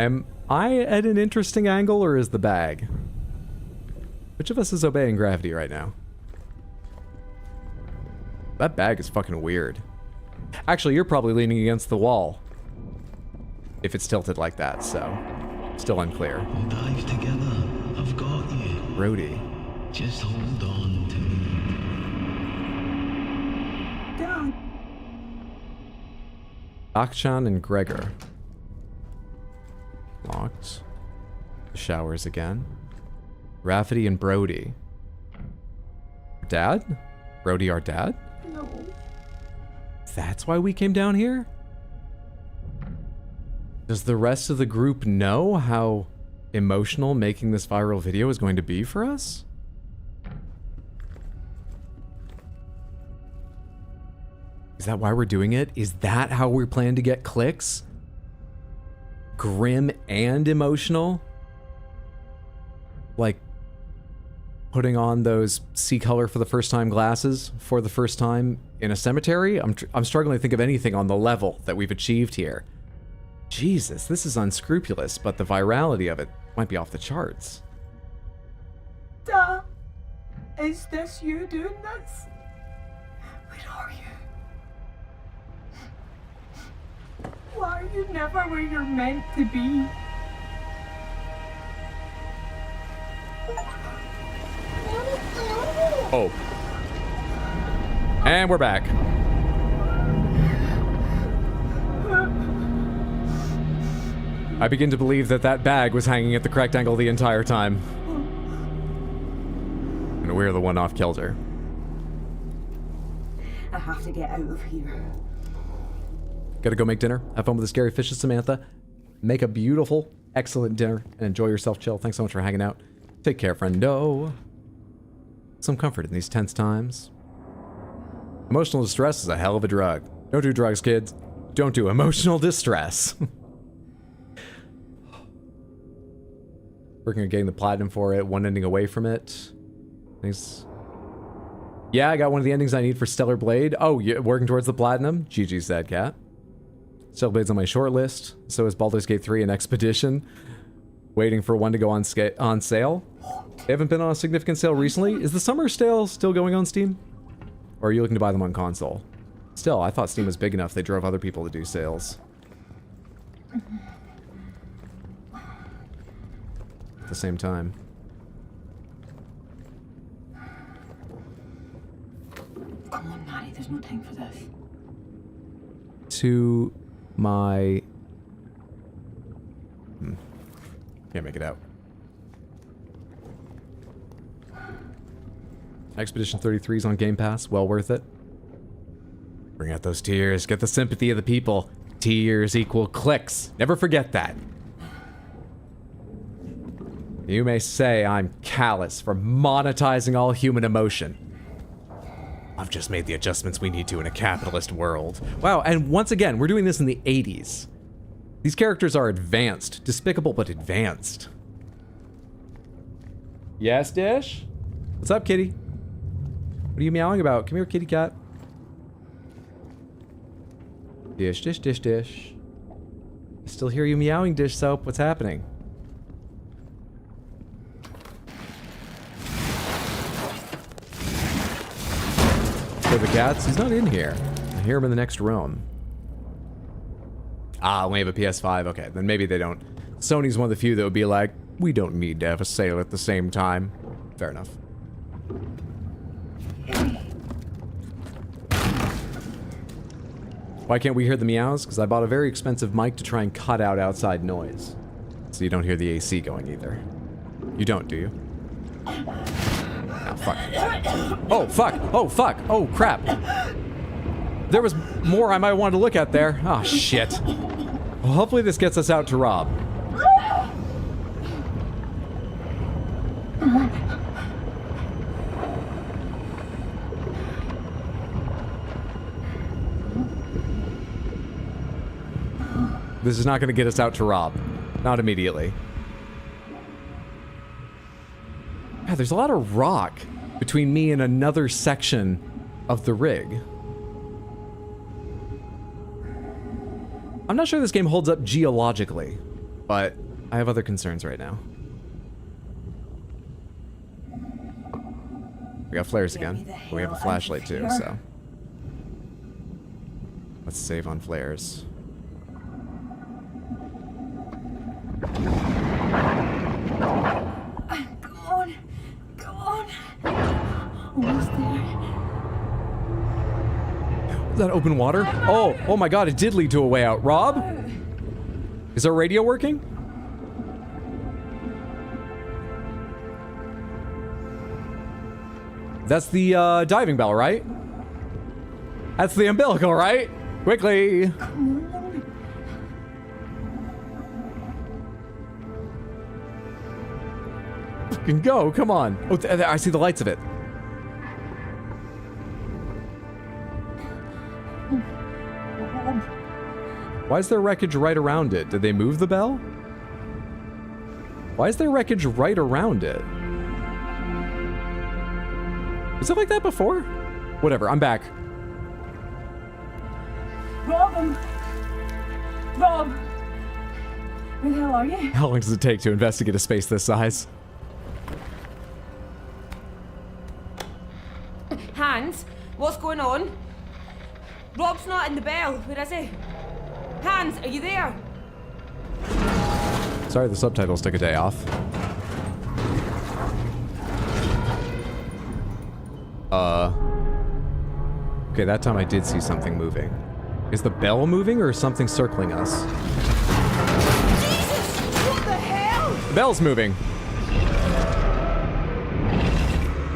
Am I at an interesting angle, or is the bag? Which of us is obeying gravity right now? That bag is fucking weird. Actually, you're probably leaning against the wall. If it's tilted like that, so... Still unclear. We'll dive together. I've got you. Brody. Just hold on to me. Dad. Akchan and Gregor. Locked. The showers again. Rafferty and Brody. Dad? Brody our dad? No. That's why we came down here? Does the rest of the group know how emotional making this viral video is going to be for us? Is that why we're doing it? Is that how we plan to get clicks? Grim and emotional? Like putting on those see color for the first time glasses for the first time in a cemetery? I'm struggling to think of anything on the level that we've achieved here. Jesus, this is unscrupulous, but the virality of it might be off the charts. Dad, is this you doing this? Where are you? Why are you never where you're meant to be? Oh. And we're back. I begin to believe that that bag was hanging at the correct angle the entire time. And we're the one off kilter. I have to get out of here. Gotta go make dinner. Have fun with the scary fishes, Samantha. Make a beautiful, excellent dinner and enjoy yourself, chill. Thanks so much for hanging out. Take care, friendo. Some comfort in these tense times. Emotional distress is a hell of a drug. Don't do drugs, kids. Don't do emotional distress. Working on getting the platinum for it, one ending away from it. Nice. Yeah, I got one of the endings I need for Stellar Blade. Oh, you're working towards the platinum? GG's that cat. Stellar Blade's on my short list. So is Baldur's Gate 3 and Expedition. Waiting for one to go on sale. They haven't been on a significant sale recently. Is the summer sale still going on Steam? Or are you looking to buy them on console? Still, I thought Steam was big enough they drove other people to do sales. At the same time. Come on, Maddie, there's no time for this. To my... Can't make it out. Expedition 33 is on Game Pass. Well worth it. Bring out those tears. Get the sympathy of the people. Tears equal clicks. Never forget that. You may say I'm callous for monetizing all human emotion. I've just made the adjustments we need to in a capitalist world. Wow, and once again, we're doing this in the 80s. These characters are advanced. Despicable, but advanced. Yes, Dish? What's up, kitty? What are you meowing about? Come here, kitty cat. Dish, dish, dish, dish. I still hear you meowing, Dish Soap. What's happening? For the cats? He's not in here. I hear him in the next room. Ah, we have a PS5. Okay, then maybe they don't. Sony's one of the few that would be like, we don't need to have a sale at the same time. Fair enough. Why can't we hear the meows? Because I bought a very expensive mic to try and cut out outside noise. So you don't hear the AC going either. You don't, do you? Oh, fuck. Oh, fuck! Oh, fuck! Oh, crap! There was more I might want to look at there. Oh, shit. Well, hopefully this gets us out to Rob. This is not going to get us out to Rob. Not immediately. Yeah, there's a lot of rock between me and another section of the rig. I'm not sure this game holds up geologically, but I have other concerns right now. We got flares again. But we have a flashlight too, so. Let's save on flares. Come on. Come on. Almost there. Is that open water? Oh my god, it did lead to a way out. Rob? Is our radio working? That's the diving bell, right? That's the umbilical, right? Quickly! Fucking go, come on. Oh, I see the lights of it. Why is there wreckage right around it? Did they move the bell? Why is there wreckage right around it? Was it like that before? Whatever, I'm back. Rob! Rob! Where the hell are you? How long does it take to investigate a space this size? Hans, what's going on? Rob's not in the bell. Where is he? Hans, are you there? Sorry, the subtitles took a day off. Okay, that time I did see something moving. Is the bell moving or is something circling us? Jesus! The bell's moving.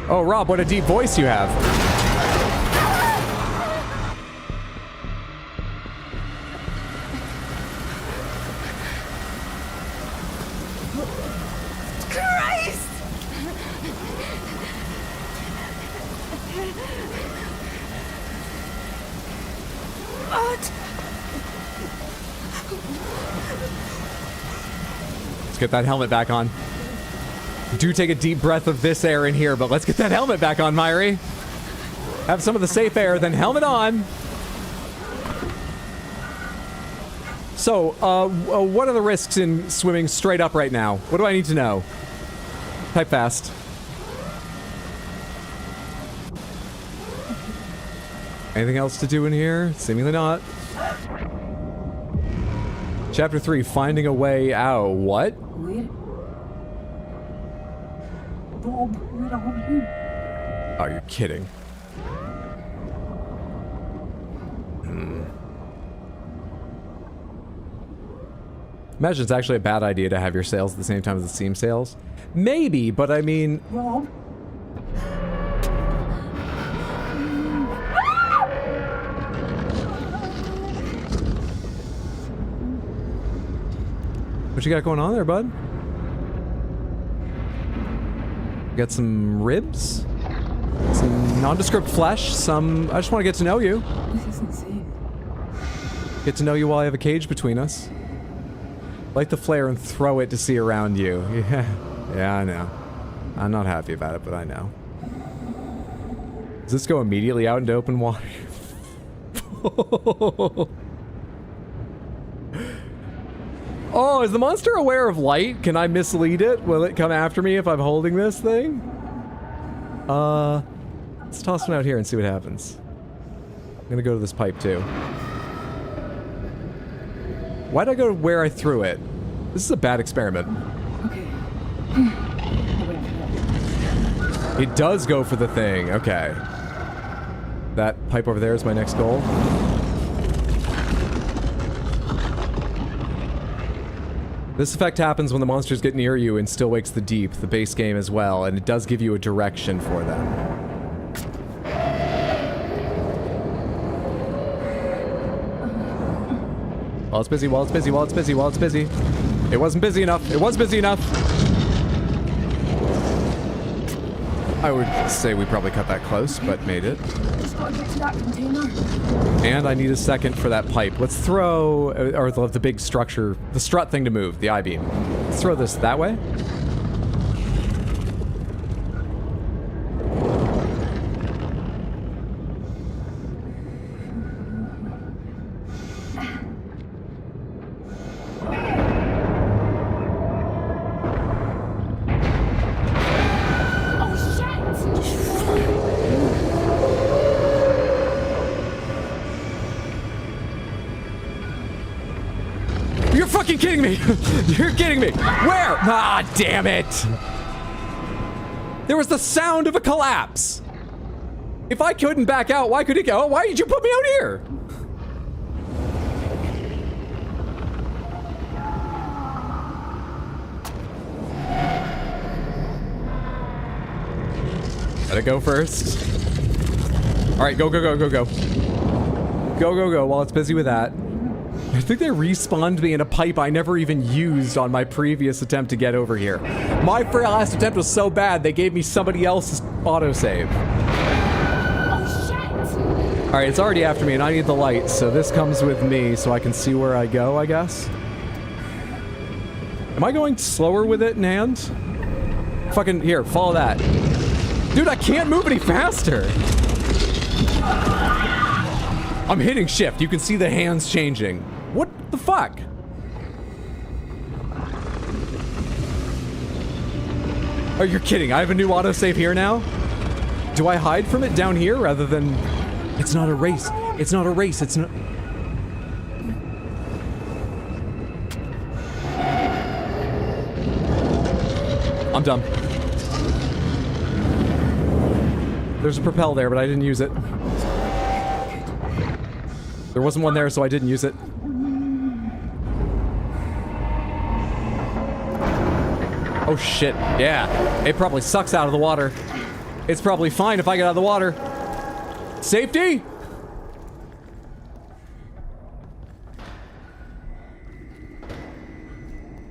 Oh, Rob, what a deep voice you have. Christ! What? Let's get that helmet back on. Do take a deep breath of this air in here, but let's get that helmet back on, Myri. Have some of the safe air, then helmet on. So, what are the risks in swimming straight up right now? What do I need to know? Type fast. Anything else to do in here? Seemingly not. Chapter 3, finding a way out. What? Where? Rob, where are you? Oh, you're kidding. Imagine it's actually a bad idea to have your sales at the same time as the Steam sales. Maybe, but I mean... Rob? What you got going on there, bud? Got some ribs? Some nondescript flesh? Some... I just want to get to know you. This is insane. Get to know you while I have a cage between us. Light the flare and throw it to see around you. Yeah. Yeah, I know. I'm not happy about it, but I know. Does this go immediately out into open water? Oh, is the monster aware of light? Can I mislead it? Will it come after me if I'm holding this thing? Let's toss one out here and see what happens. I'm gonna go to this pipe too. Why'd I go where I threw it? This is a bad experiment. Okay. It does go for the thing. Okay. That pipe over there is my next goal. This effect happens when the monsters get near you and still wakes the deep, the base game as well, and it does give you a direction for them. While it's busy, while it's busy, while it's busy, while it's busy. It wasn't busy enough. It was busy enough. I would say we probably cut that close, but made it. Just gotta get to that container. And I need a second for that pipe. Let's throw, or the big structure, the strut thing to move, the I-beam. Let's throw this that way. You're fucking kidding me! You're kidding me! Where? Ah, damn it! There was the sound of a collapse! If I couldn't back out, why could it go? Why did you put me out here? Let it go first. Alright, go, go, go, go, go. Go, go, go, while it's busy with that. I think they respawned me in a pipe I never even used on my previous attempt to get over here. My last attempt was so bad, they gave me somebody else's autosave. Oh shit! Alright, it's already after me and I need the light, so this comes with me so I can see where I go, I guess. Am I going slower with it in hand? Fucking, here, follow that. Dude, I can't move any faster! I'm hitting shift, you can see the hands changing. What the fuck? Oh, you're kidding. I have a new autosave here now? Do I hide from it down here rather than... It's not a race. It's not a race. It's not... I'm dumb. There's a propel there, but I didn't use it. There wasn't one there, so I didn't use it. Oh shit, yeah. It probably sucks out of the water. It's probably fine if I get out of the water. Safety?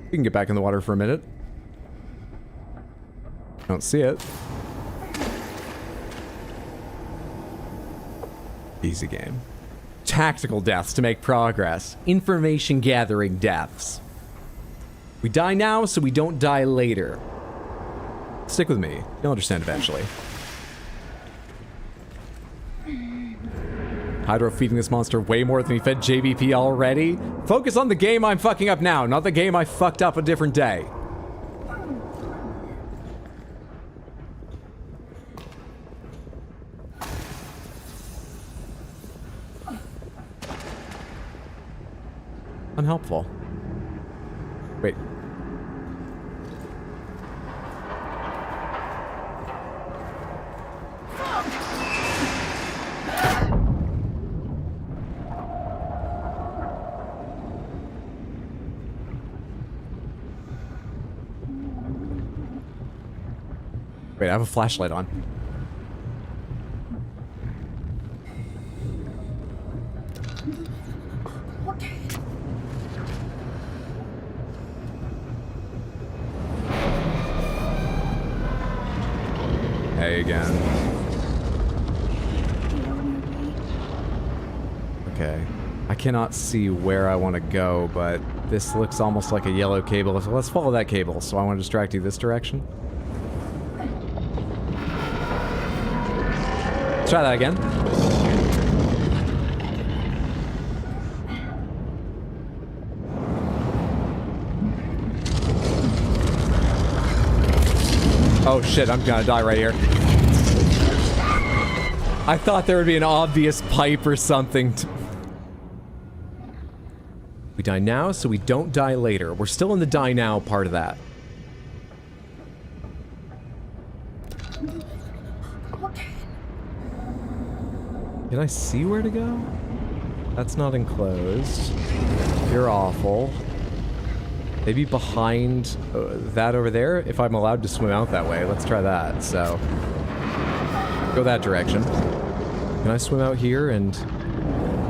You can get back in the water for a minute. Don't see it. Easy game. Tactical deaths to make progress. Information gathering deaths. We die now so we don't die later. Stick with me. You'll understand eventually. Hydro feeding this monster way more than he fed JVP already. Focus on the game I'm fucking up now, not the game I fucked up a different day. Unhelpful. Wait. Wait, I have a flashlight on. Hey again. Okay. I cannot see where I want to go, but this looks almost like a yellow cable. So let's follow that cable. So I want to distract you this direction. Let's try that again. Oh shit, I'm gonna die right here. I thought there would be an obvious pipe or something. We die now so we don't die later. We're still in the die now part of that. Can I see where to go? That's not enclosed. You're awful. Maybe behind that over there, if I'm allowed to swim out that way. Let's try that. So, go that direction. Can I swim out here and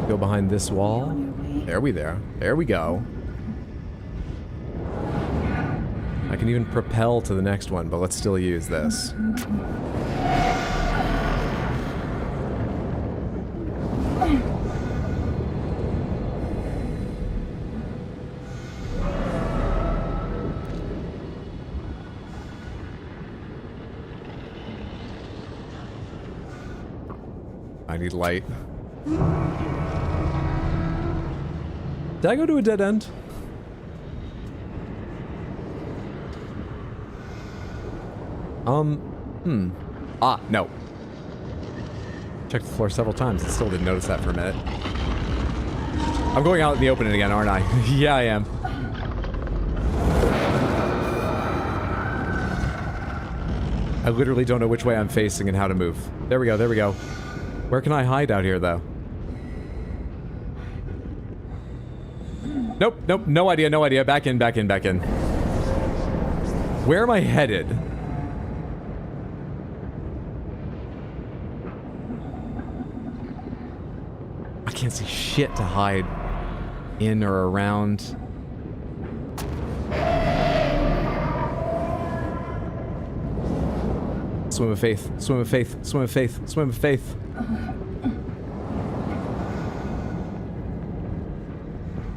go behind this wall? There we go. I can even propel to the next one, but let's still use this. I need light. Did I go to a dead end? Ah, no. Checked the floor several times and still didn't notice that for a minute. I'm going out in the open again, aren't I? Yeah, I am. I literally don't know which way I'm facing and how to move. There we go. Where can I hide out here, though? Nope, no idea. Back in. Where am I headed? I can't see shit to hide in or around. Swim of faith.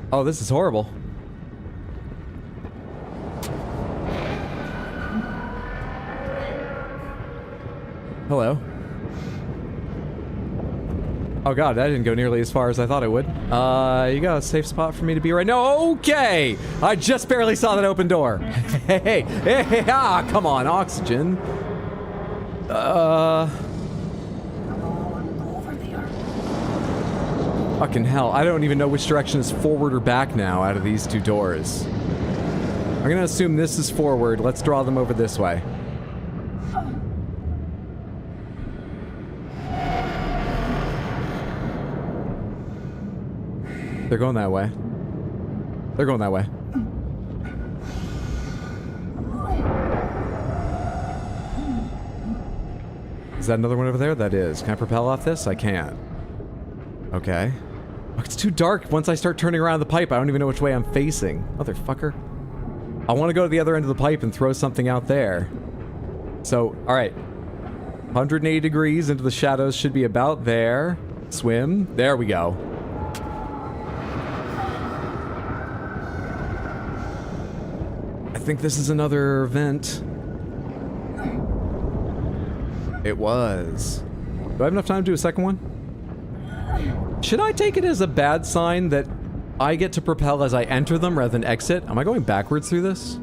Oh, this is horrible. Hello. Oh god, that didn't go nearly as far as I thought it would. You got a safe spot for me to be right now? Okay! I just barely saw that open door. Hey, come on, oxygen. Fucking hell, I don't even know which direction is forward or back now out of these two doors. I'm gonna assume this is forward. Let's draw them over this way. They're going that way. Is that another one over there? That is. Can I propel off this? I can. Okay. Oh, it's too dark. Once I start turning around the pipe, I don't even know which way I'm facing. Motherfucker. I want to go to the other end of the pipe and throw something out there. So, alright. 180 degrees into the shadows should be about there. Swim. There we go. I think this is another vent. It was. Do I have enough time to do a second one? Should I take it as a bad sign that I get to propel as I enter them rather than exit? Am I going backwards through this?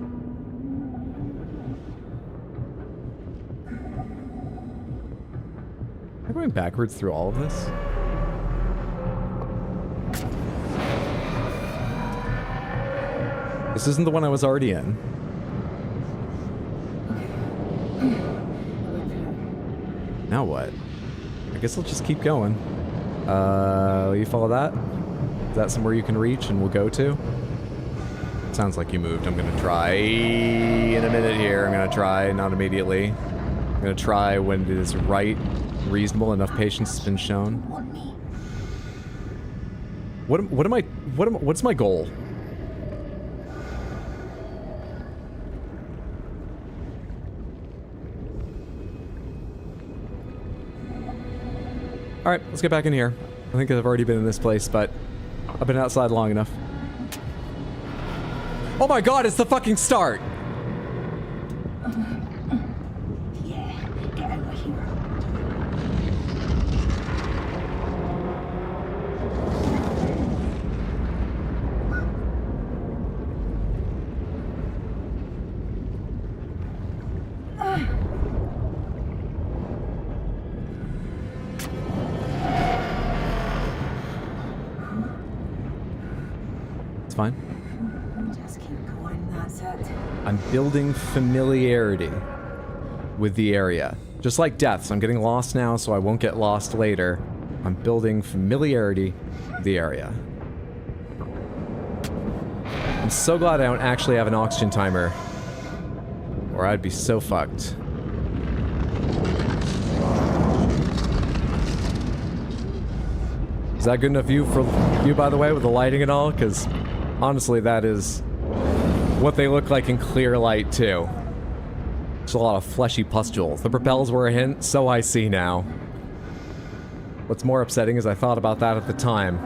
Am I going backwards through all of this? This isn't the one I was already in. Now what? I guess I'll just keep going. You follow that? Is that somewhere you can reach and we'll go to? Sounds like you moved. I'm gonna try in a minute here. I'm gonna try, not immediately. I'm gonna try when it is right, reasonable, enough patience has been shown. What's my goal? Alright, let's get back in here. I think I've already been in this place, but I've been outside long enough. Oh my god, it's the fucking start! Yeah, get out of here. It's fine. Just keep going, that's it. I'm building familiarity with the area. Just like deaths, I'm getting lost now, so I won't get lost later. I'm building familiarity with the area. I'm so glad I don't actually have an oxygen timer, or I'd be so fucked. Is that good enough view for you, by the way, with the lighting and all? Because honestly, that is what they look like in clear light, too. Just a lot of fleshy pustules. The propels were a hint, so I see now. What's more upsetting is I thought about that at the time.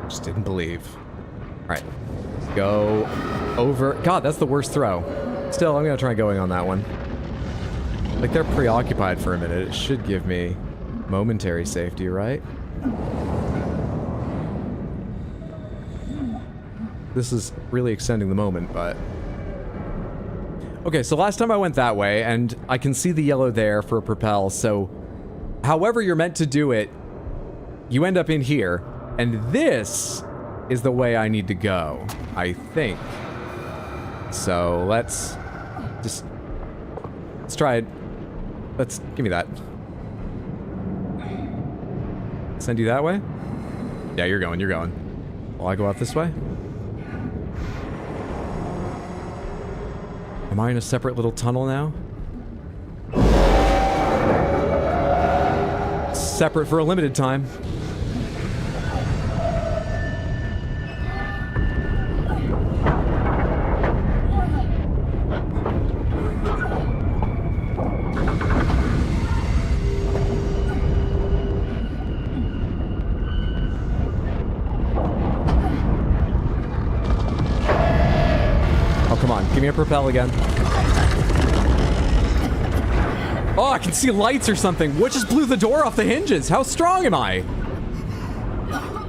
Just didn't believe. Alright. Go over... God, that's the worst throw. Still, I'm gonna try going on that one. Like, they're preoccupied for a minute. It should give me momentary safety, right? This is really extending the moment, but... Okay, so last time I went that way, and I can see the yellow there for a propel, so... However you're meant to do it, you end up in here, and this is the way I need to go, I think. So, let's try it. Give me that. Send you that way? Yeah, you're going. Will I go out this way? Am I in a separate little tunnel now? Separate for a limited time. Give me a propel again. Oh, I can see lights or something. What just blew the door off the hinges? How strong am I?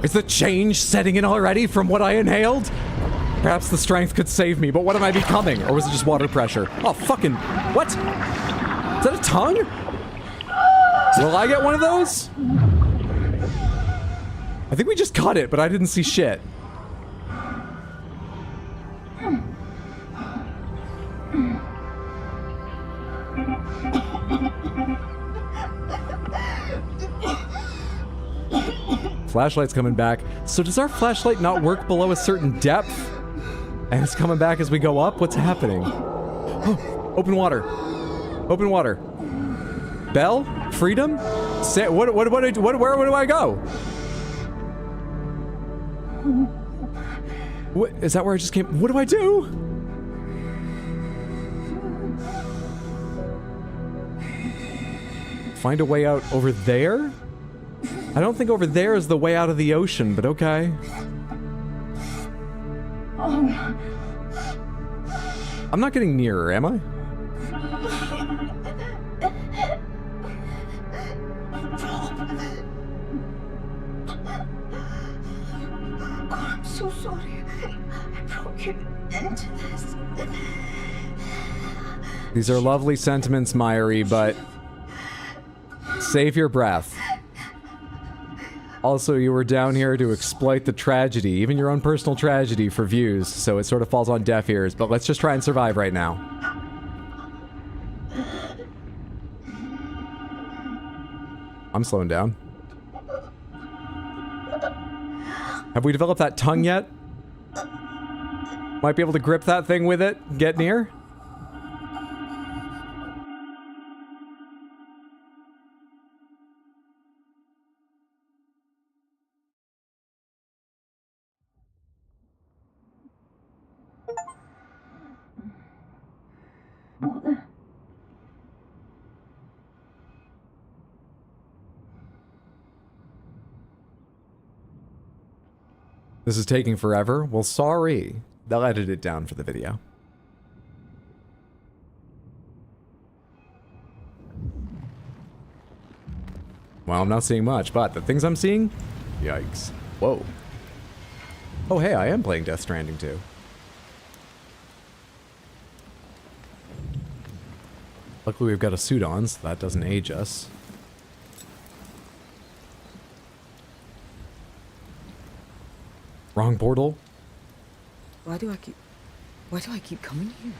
Is the change setting in already from what I inhaled? Perhaps the strength could save me, but what am I becoming? Or was it just water pressure? Oh, fucking... What? Is that a tongue? Will I get one of those? I think we just caught it, but I didn't see shit. Flashlight's coming back. So does our flashlight not work below a certain depth? And it's coming back as we go up? What's happening? Oh, open water. Open water. Bell? Freedom? Say, where do I go? What, is that where I just came? What do I do? Find a way out over there? I don't think over there is the way out of the ocean, but okay. I'm not getting nearer, am I? I'm so sorry. I brought you into this. These are lovely sentiments, Myri, but save your breath. Also, you were down here to exploit the tragedy, even your own personal tragedy, for views, so it sort of falls on deaf ears, but let's just try and survive right now. I'm slowing down. Have we developed that tongue yet? Might be able to grip that thing with it, get near? This is taking forever? Well, sorry. They'll edit it down for the video. Well, I'm not seeing much, but the things I'm seeing? Yikes. Whoa. Oh, hey, I am playing Death Stranding too. Luckily, we've got a suit on, so that doesn't age us. Wrong portal? Why do I keep coming here?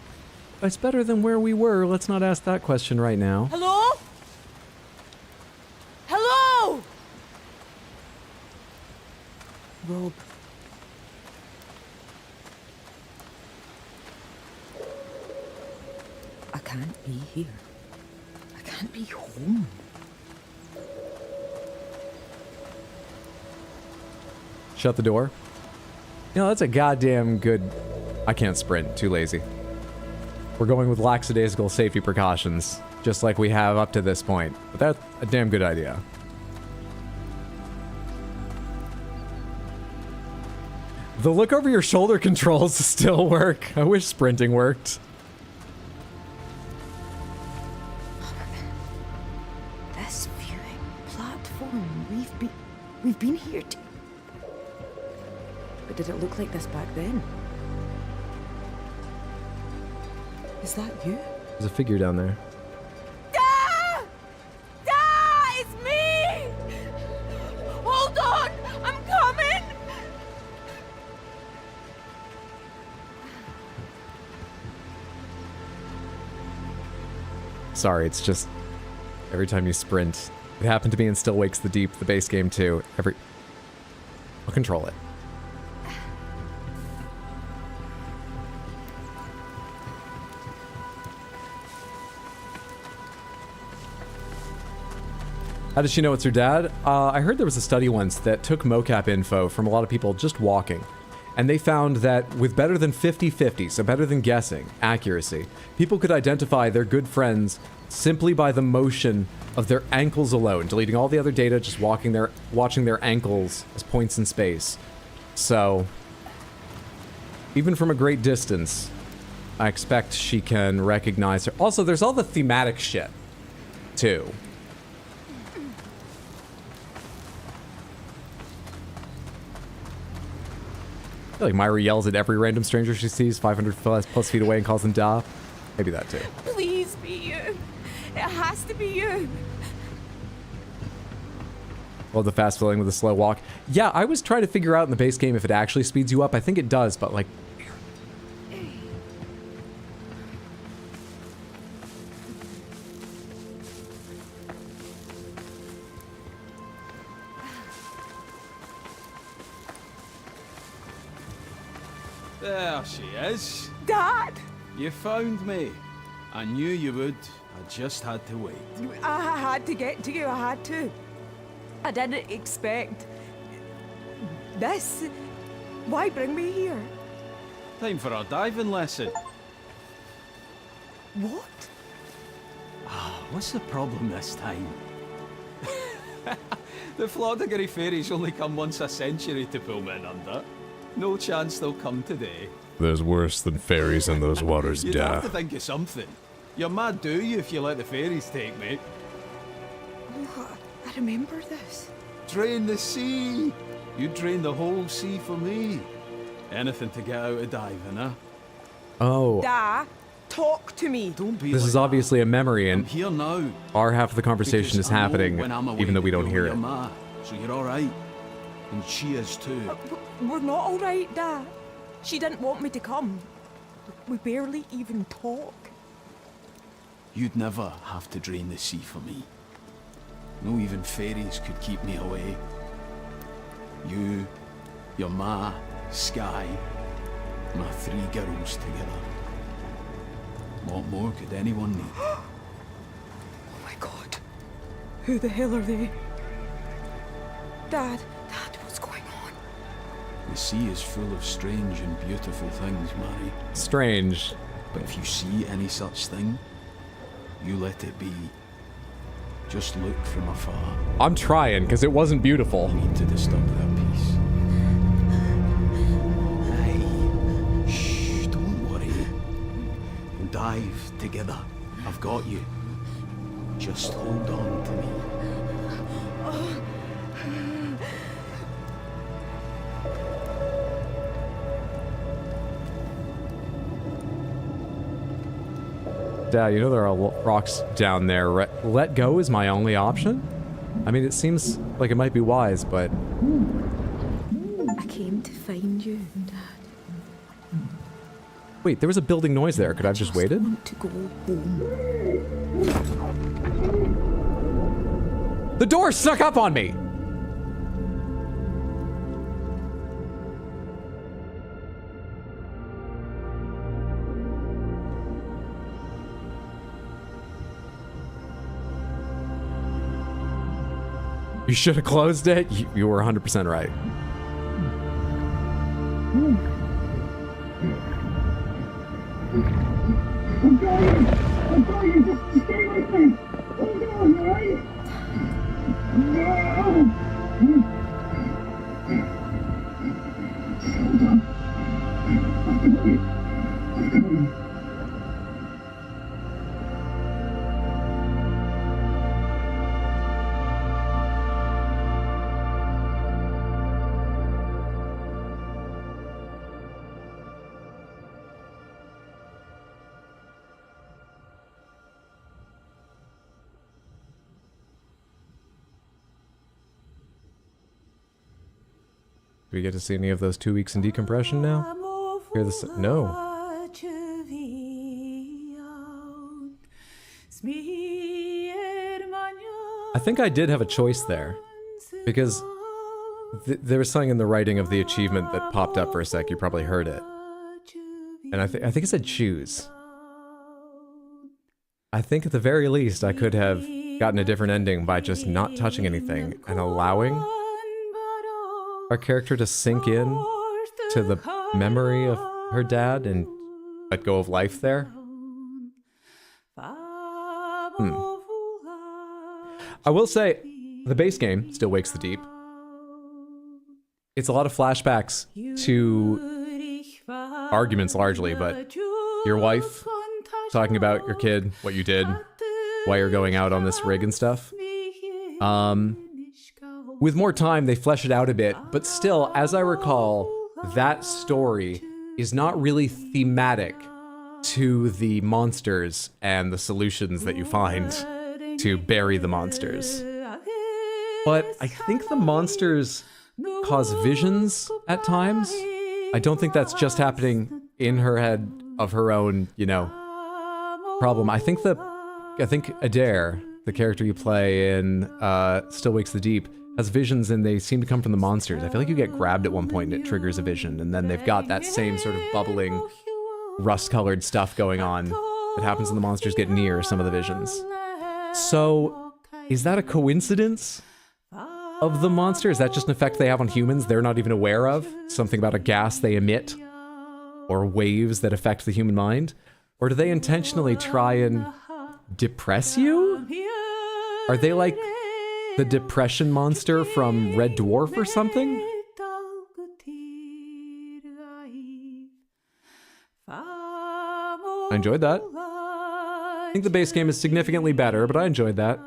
It's better than where we were. Let's not ask that question right now. Hello? Hello? Rob. I can't be here. I can't be home. Shut the door. You know, that's a goddamn good... I can't sprint. Too lazy. We're going with lackadaisical safety precautions, just like we have up to this point. But that's a damn good idea. The look over your shoulder controls still work. I wish sprinting worked. This viewing platform, we've been here too. But did it look like this back then? Is that you? There's a figure down there. Da! Da! It's me! Hold on! I'm coming! Sorry, it's just... every time you sprint. It happened to me in Still Wakes the Deep, the base game too. I'll control it. How does she know it's her dad? I heard there was a study once that took mocap info from a lot of people just walking. And they found that with better than 50-50, so better than guessing, accuracy, people could identify their good friends simply by the motion of their ankles alone, deleting all the other data, just watching their ankles as points in space. So, even from a great distance, I expect she can recognize her. Also, there's all the thematic shit, too. I feel like Myra yells at every random stranger she sees 500 plus feet away and calls them Da. Maybe that too. Please be you. It has to be you. Love the fast filling with a slow walk. Yeah, I was trying to figure out in the base game if it actually speeds you up. I think it does, but like... There she is. Dad! You found me. I knew you would. I just had to wait. I had to get to you, I had to. I didn't expect this. Why bring me here? Time for a diving lesson. What? What's the problem this time? The Floddigary fairies only come once a century to pull men under. No chance they'll come today. There's worse than fairies in those waters, You'd have to think of something. You're mad, do you, if you let the fairies take me? Oh, I remember this. Drain the sea! You drain the whole sea for me. Anything to get out of diving, huh? Oh. Da, talk to me. Don't be This like is obviously a memory, I'm and here now. our half of the conversation Because is I know happening, when I'm away even though we don't you'll hear be it. your ma, so you're alright. And she is too. We're not all right, Da. She didn't want me to come. We barely even talk. You'd never have to drain the sea for me. No even fairies could keep me away. You, your ma, Sky, my 3 girls together. What more could anyone need? Oh my god. Who the hell are they? Dad, what's going on? The sea is full of strange and beautiful things, Mary. Strange. But if you see any such thing, you let it be. Just look from afar. I'm trying, because it wasn't beautiful. You need to disturb their peace. Hey, shh, don't worry. We'll dive together. I've got you. Just hold on to me. Dad, you know there are rocks down there. Let go is my only option? I mean, it seems like it might be wise, but... I came to find you, Dad. Wait, there was a building noise there. Could I have just waited? I want to go home. The door snuck up on me! You should have closed it. You were 100% right. I'm going! I'm going! Just stay with me! Hold on, alright? No! Hold on. I've got you. I've got you. Do we get to see any of those 2 weeks in decompression now? Hear this? No. I think I did have a choice there, because there was something in the writing of the achievement that popped up for a sec. You probably heard it, and I think it said choose. I think at the very least I could have gotten a different ending by just not touching anything and allowing our character to sink in to the memory of her dad and let go of life there. I will say, the base game, Still Wakes the Deep, it's a lot of flashbacks to arguments largely, but your wife talking about your kid, what you did, why you're going out on this rig and stuff. With more time, they flesh it out a bit, but still, as I recall, that story is not really thematic to the monsters and the solutions that you find to bury the monsters. But I think the monsters cause visions at times. I don't think that's just happening in her head of her own, you know, problem. I think Adair, the character you play in Still Wakes the Deep, has visions, and they seem to come from the monsters. I feel like you get grabbed at one point and it triggers a vision, and then they've got that same sort of bubbling, rust-colored stuff going on that happens when the monsters get near some of the visions. So, is that a coincidence of the monster? Is that just an effect they have on humans they're not even aware of? Something about a gas they emit? Or waves that affect the human mind? Or do they intentionally try and depress you? Are they like the depression monster from Red Dwarf or something? I enjoyed that. I think the base game is significantly better, but I enjoyed that.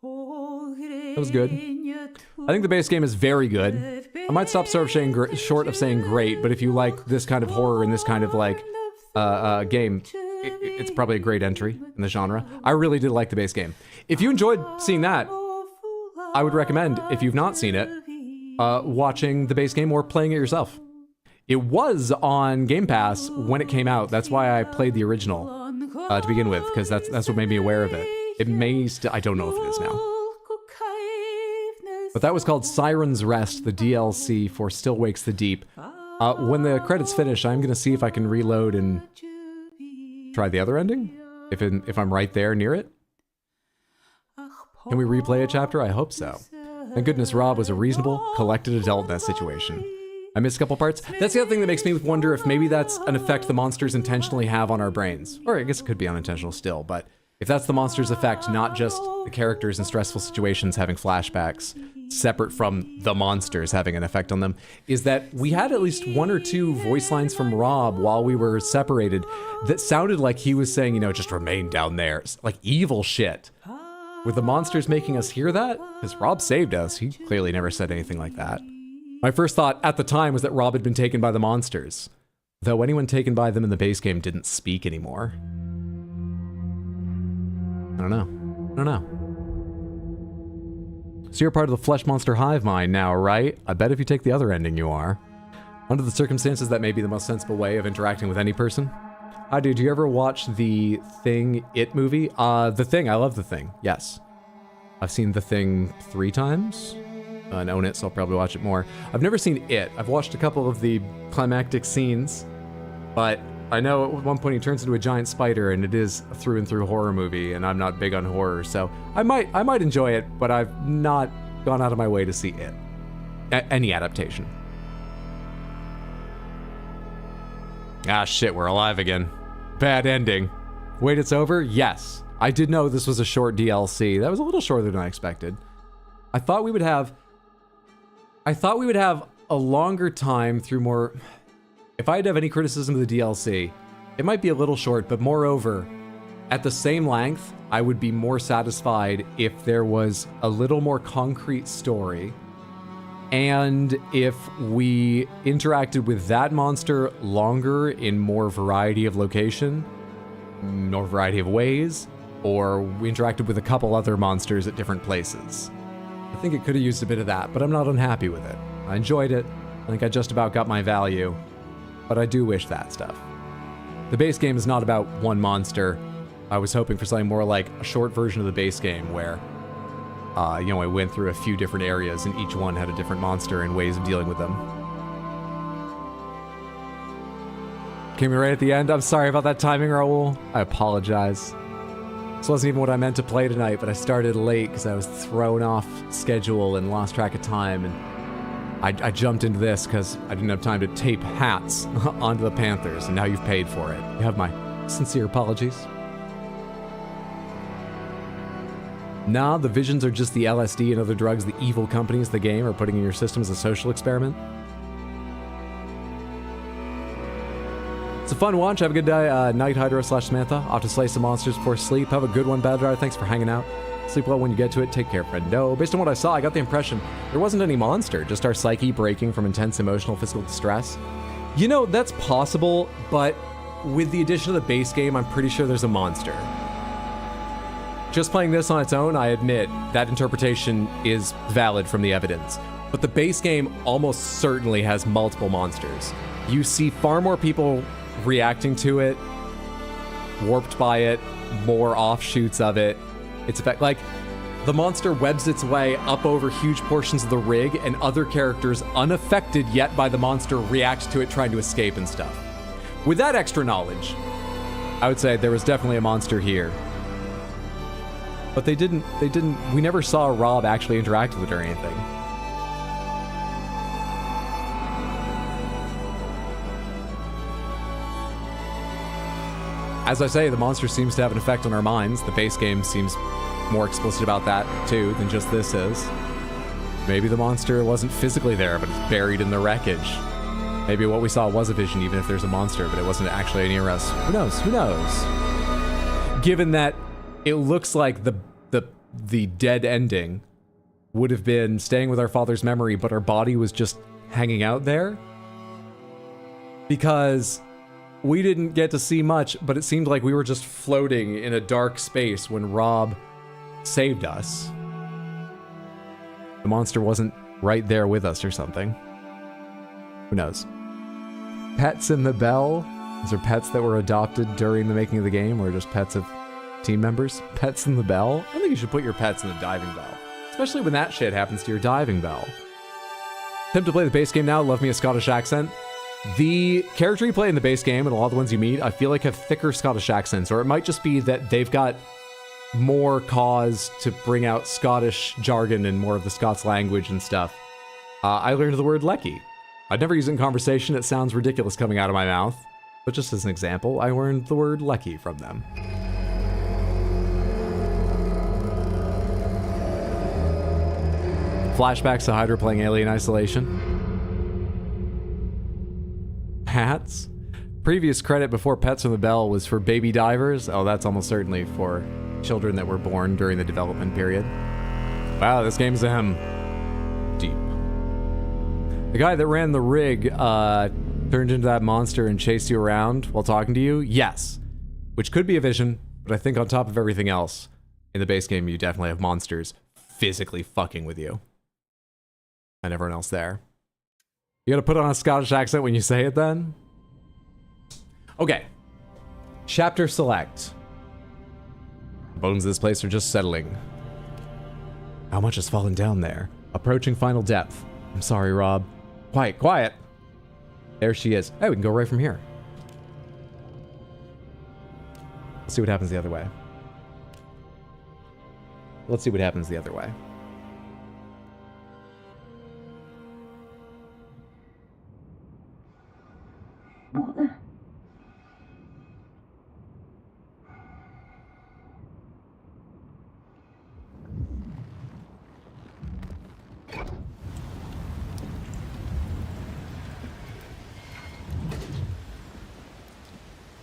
That was good. I think the base game is very good. I might stop short of saying great, but if you like this kind of horror and this kind of like game, it's probably a great entry in the genre. I really did like the base game. If you enjoyed seeing that, I would recommend, if you've not seen it, watching the base game or playing it yourself. It was on Game Pass when it came out. That's why I played the original to begin with, because that's what made me aware of it. It may still, I don't know if it is now. But that was called Siren's Rest, the DLC for Still Wakes the Deep. When the credits finish, I'm going to see if I can reload and try the other ending, if I'm right there near it. Can we replay a chapter? I hope so. Thank goodness Rob was a reasonable, collected adult in that situation. I missed a couple parts. That's the other thing that makes me wonder if maybe that's an effect the monsters intentionally have on our brains. Or I guess it could be unintentional still, but if that's the monster's effect, not just the characters in stressful situations having flashbacks, separate from the monsters having an effect on them, is that we had at least one or two voice lines from Rob while we were separated that sounded like he was saying, you know, just remain down there. Like evil shit. With the monsters making us hear that? Because Rob saved us. He clearly never said anything like that. My first thought at the time was that Rob had been taken by the monsters, though anyone taken by them in the base game didn't speak anymore. I don't know. So you're part of the flesh monster hive mind now, right? I bet if you take the other ending, you are. Under the circumstances, that may be the most sensible way of interacting with any person. Hi, dude, do you ever watch the Thing, It movie? The Thing, I love The Thing, yes. I've seen The Thing 3 times. And own it, so I'll probably watch it more. I've never seen It. I've watched a couple of the climactic scenes, but I know at one point he turns into a giant spider, and it is a through and through horror movie, and I'm not big on horror, so I might enjoy it, but I've not gone out of my way to see it. Any adaptation. Ah, shit, we're alive again. Bad ending. Wait, it's over? Yes. I did know this was a short DLC. That was a little shorter than I expected. I thought we would have a longer time through more... If I had to have any criticism of the DLC, it might be a little short, but moreover, at the same length, I would be more satisfied if there was a little more concrete story, and if we interacted with that monster longer in more variety of location, more variety of ways, or we interacted with a couple other monsters at different places. I think it could have used a bit of that, but I'm not unhappy with it. I enjoyed it. I think I just about got my value, but I do wish that stuff. The base game is not about one monster. I was hoping for something more like a short version of the base game where, I went through a few different areas and each one had a different monster and ways of dealing with them. Came in right at the end. I'm sorry about that timing, Raul. I apologize. This wasn't even what I meant to play tonight, but I started late because I was thrown off schedule and lost track of time, and I jumped into this because I didn't have time to tape hats onto the Panthers, and now you've paid for it. You have my sincere apologies. Nah, the visions are just the LSD and other drugs the evil companies the game are putting in your system as a social experiment. It's a fun watch. Have a good day. Night Hydra/Samantha. Off to slay some monsters before sleep. Have a good one, Badrar. Thanks for hanging out. Sleep well when you get to it. Take care, friend. No, based on what I saw, I got the impression there wasn't any monster, just our psyche breaking from intense emotional physical distress. You know, that's possible, but with the addition of the base game, I'm pretty sure there's a monster. Just playing this on its own, I admit that interpretation is valid from the evidence. But the base game almost certainly has multiple monsters. You see far more people reacting to it, warped by it, more offshoots of it. It's like the monster webs its way up over huge portions of the rig, and other characters unaffected yet by the monster react to it trying to escape and stuff. With that extra knowledge, I would say there was definitely a monster here. But we never saw Rob actually interact with it or anything. As I say, the monster seems to have an effect on our minds. The base game seems more explicit about that, too, than just this is. Maybe the monster wasn't physically there, but it's buried in the wreckage. Maybe what we saw was a vision, even if there's a monster, but it wasn't actually near us. Who knows? Who knows? Given that it looks like the dead ending would have been staying with our father's memory, but our body was just hanging out there. Because we didn't get to see much, but it seemed like we were just floating in a dark space when Rob saved us. The monster wasn't right there with us or something. Who knows? Pets in the Bell? These are pets that were adopted during the making of the game, or just pets of team members? Pets in the Bell? I think you should put your pets in the diving bell. Especially when that shit happens to your diving bell. Attempt to play the base game now, love me a Scottish accent. The character you play in the base game and a lot of the ones you meet, I feel like have thicker Scottish accents, or it might just be that they've got more cause to bring out Scottish jargon and more of the Scots language and stuff. I learned the word lecky. I'd never use it in conversation, it sounds ridiculous coming out of my mouth. But just as an example, I learned the word lecky from them. Flashbacks to Hydra playing Alien Isolation. Hats. Previous credit before Pets from the Bell was for baby divers. Oh, that's almost certainly for children that were born during the development period. Wow, this game's deep. The guy that ran the rig turned into that monster and chased you around while talking to you? Yes. Which could be a vision, but I think on top of everything else, in the base game you definitely have monsters physically fucking with you. And everyone else there. You gotta put on a Scottish accent when you say it then? Okay. Chapter select. The bones of this place are just settling. How much has fallen down there? Approaching final depth. I'm sorry, Rob. Quiet, quiet. There she is. Oh, we can go right from here. Let's see what happens the other way. Let's see what happens the other way. What the?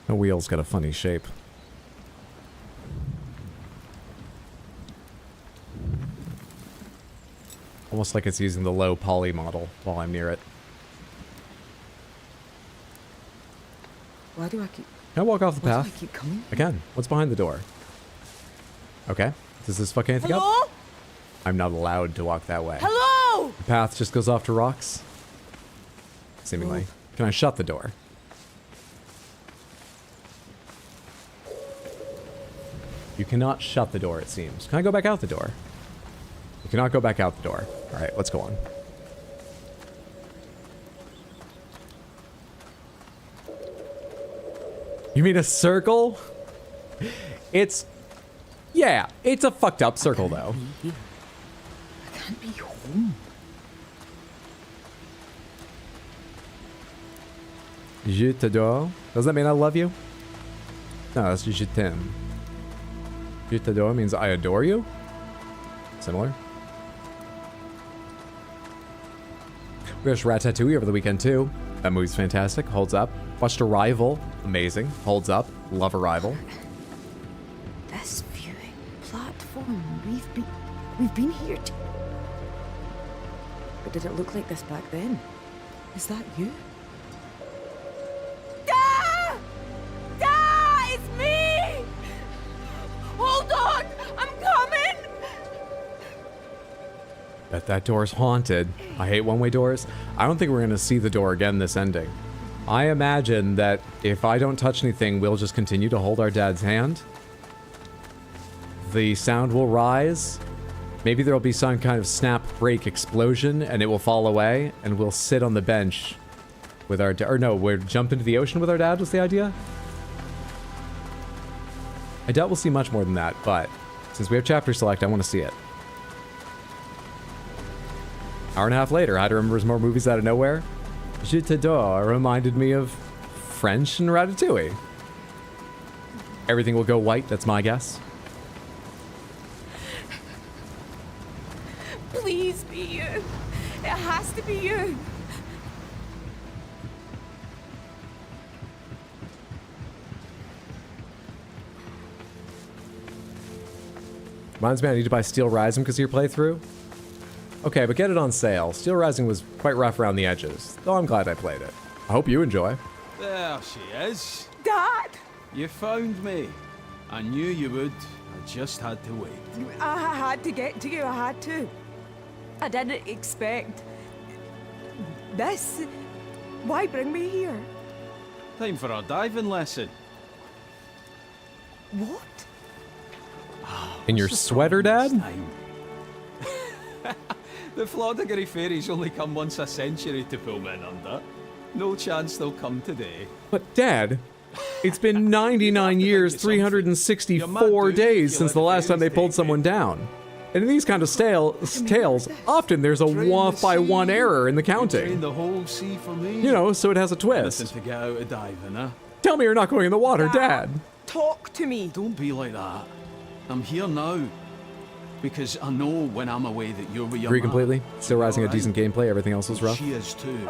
The wheel's got a funny shape. Almost like it's using the low poly model while I'm near it. Why do I keep... Can I walk off the path? Why do I keep coming? Again, what's behind the door? Okay. Does this fuck anything up? Hello? I'm not allowed to walk that way. Hello? The path just goes off to rocks? Seemingly. Can I shut the door? You cannot shut the door, it seems. Can I go back out the door? You cannot go back out the door. Alright, let's go on. You mean a circle? It's... yeah, it's a fucked up circle, though. I can't be home. Je t'adore. Does that mean I love you? No, that's je t'aime. Je t'adore means I adore you? Similar. We watched Ratatouille over the weekend, too. That movie's fantastic. Holds up. Watched Arrival. Amazing. Holds up. Love Arrival. This viewing platform, we've been here But did it look like this back then? Is that you? Dad! Dad! It's me! Hold on! I'm coming! Bet that door's haunted. I hate one-way doors. I don't think we're gonna see the door again this ending. I imagine that if I don't touch anything, we'll just continue to hold our dad's hand. The sound will rise. Maybe there'll be some kind of snap, break, explosion, and it will fall away, and we'll sit on the bench with our or no, we're jump into the ocean with our dad was the idea. I doubt we'll see much more than that, but since we have chapter select, I want to see it. Hour and a half later, Hyde remembers more movies out of nowhere. Je t'adore reminded me of French and Ratatouille. Everything will go white, that's my guess. Please be you. It has to be you. Reminds me I need to buy Steel Rising because of your playthrough. Okay, but get it on sale. Steel Rising was quite rough around the edges, though I'm glad I played it. I hope you enjoy. There she is. Dad! You found me. I knew you would. I just had to wait. I had to get to you. I had to. I didn't expect this. Why bring me here? Time for a diving lesson. What? In your sweater, Dad? The Flodagary fairies only come once a century to pull men under. No chance they'll come today. But Dad, it's been 99 years, 364 days since the last time they pulled someone down. And in these kind of tales, often there's a 1-by-1 error in the counting. The whole sea for me. You know, so it has a twist. Nothing to get out of diving, huh? Tell me you're not going in the water, Dad. Talk to me. Don't be like that. I'm here now. Because I know when I'm away that you're with your Agree mom. completely. Still rising a decent gameplay, everything else was rough. She is too.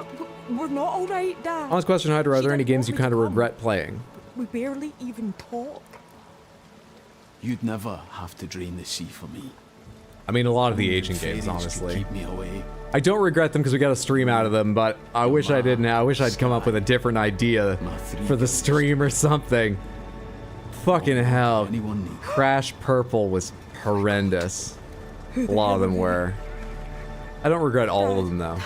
We're not all right, Dad. Honest question, Hyder, are She there any didn't games you want me kind of to come. regret playing? We barely even talk. You'd never have to drain the sea for me. I mean, a lot of the Only aging fairies games, could honestly. Keep me away. I don't regret them because we got a stream out of them, but I wish I didn't. I wish I'd come up with a different idea for the stream or something. Fucking hell. Anyone need Crash Purple was horrendous. A lot of them were. I don't regret all of them, though.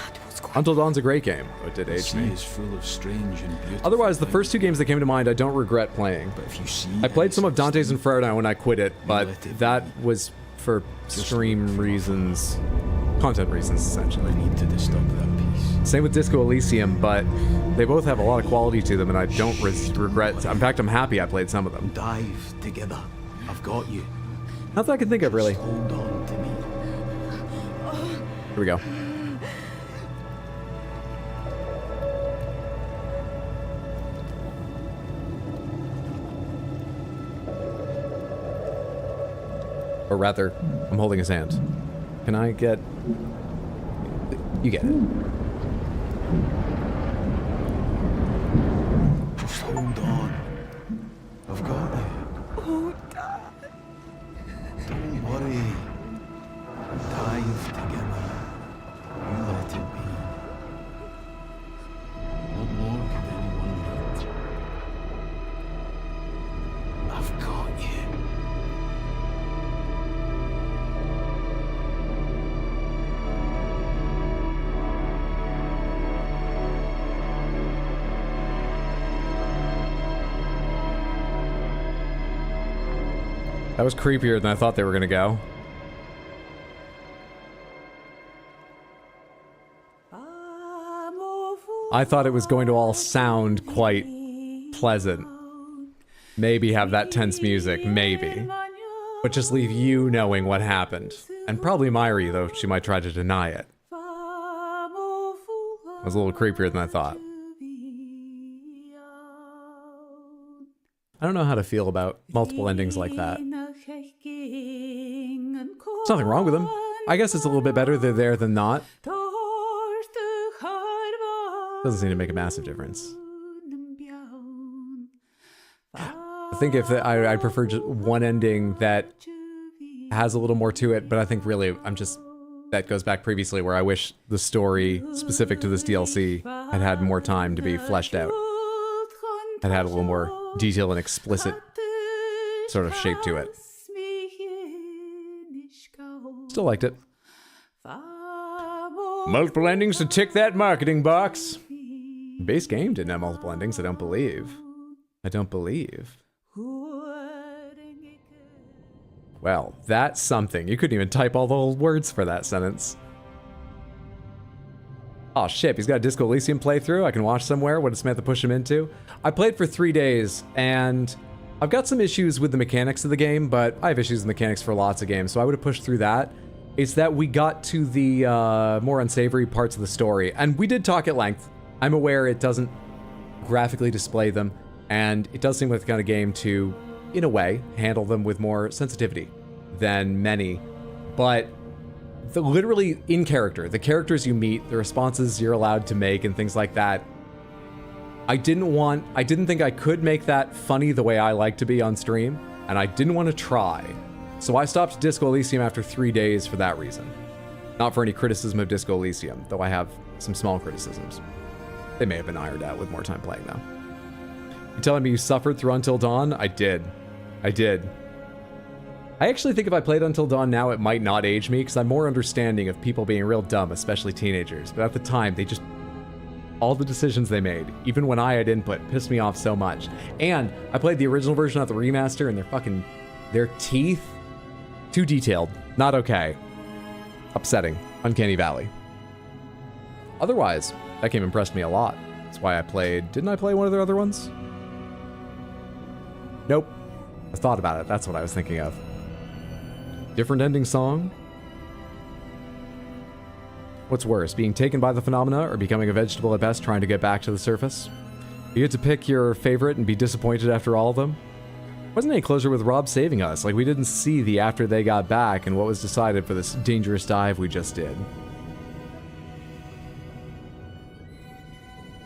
Until Dawn's a great game, but it did The age sea me. is full of strange and beautiful Otherwise, the things. first two games that came to mind, I don't regret playing. But if you see I played some of any Dante's such Inferno when I quit it, but let it that be. was for stream reasons, content reasons, thing, essentially. I need to disturb that peace. Same with Disco Elysium, but they both have a lot of quality to them, and I don't regret. In fact, I'm happy I played some of them. Dive together. I've got you. Not that I can think of, really. Just hold on to me. Here we go. Or rather, I'm holding his hand. Can I get... You get it. Just hold on. I've got you. Oh, Dad. Don't worry. Dive together. You let it be. What more could anyone need? I've got you. That was creepier than I thought they were gonna go. I thought it was going to all sound quite pleasant. Maybe have that tense music, maybe. But just leave you knowing what happened. And probably Myri, though she might try to deny it. It was a little creepier than I thought. I don't know how to feel about multiple endings like that. There's nothing wrong with them. I guess it's a little bit better they're there than not. Doesn't seem to make a massive difference. I think if I prefer just one ending that has a little more to it, but I think really that goes back previously where I wish the story specific to this DLC had had more time to be fleshed out. Had had a little more detail and explicit sort of shape to it. Still liked it. Multiple endings to tick that marketing box. Base game didn't have multiple endings, I don't believe. I don't believe. Well, that's something. You couldn't even type all the old words for that sentence. Oh shit, he's got a Disco Elysium playthrough I can watch somewhere. What did Samantha push him into? I played for 3 days, and I've got some issues with the mechanics of the game, but I have issues with mechanics for lots of games, so I would have pushed through that. It's that we got to the more unsavory parts of the story, and we did talk at length. I'm aware it doesn't graphically display them, and it does seem like the kind of game to, in a way, handle them with more sensitivity than many, but literally in character, the characters you meet, the responses you're allowed to make and things like that, I didn't think I could make that funny the way I like to be on stream, and I didn't want to try. So I stopped Disco Elysium after 3 days for that reason. Not for any criticism of Disco Elysium, though I have some small criticisms. They may have been ironed out with more time playing though. You telling me you suffered through Until Dawn? I did. I actually think if I played Until Dawn now, it might not age me, because I'm more understanding of people being real dumb, especially teenagers. But at the time, they just... all the decisions they made, even when I had input, pissed me off so much. And I played the original version, not the remaster, and their teeth... too detailed. Not okay. Upsetting. Uncanny Valley. Otherwise, that game impressed me a lot. That's why I played... didn't I play one of their other ones? Nope. I thought about it. That's what I was thinking of. Different ending song? What's worse, being taken by the phenomena or becoming a vegetable at best trying to get back to the surface? You get to pick your favorite and be disappointed after all of them? Wasn't any closer with Rob saving us. Like, we didn't see the after they got back and what was decided for this dangerous dive we just did.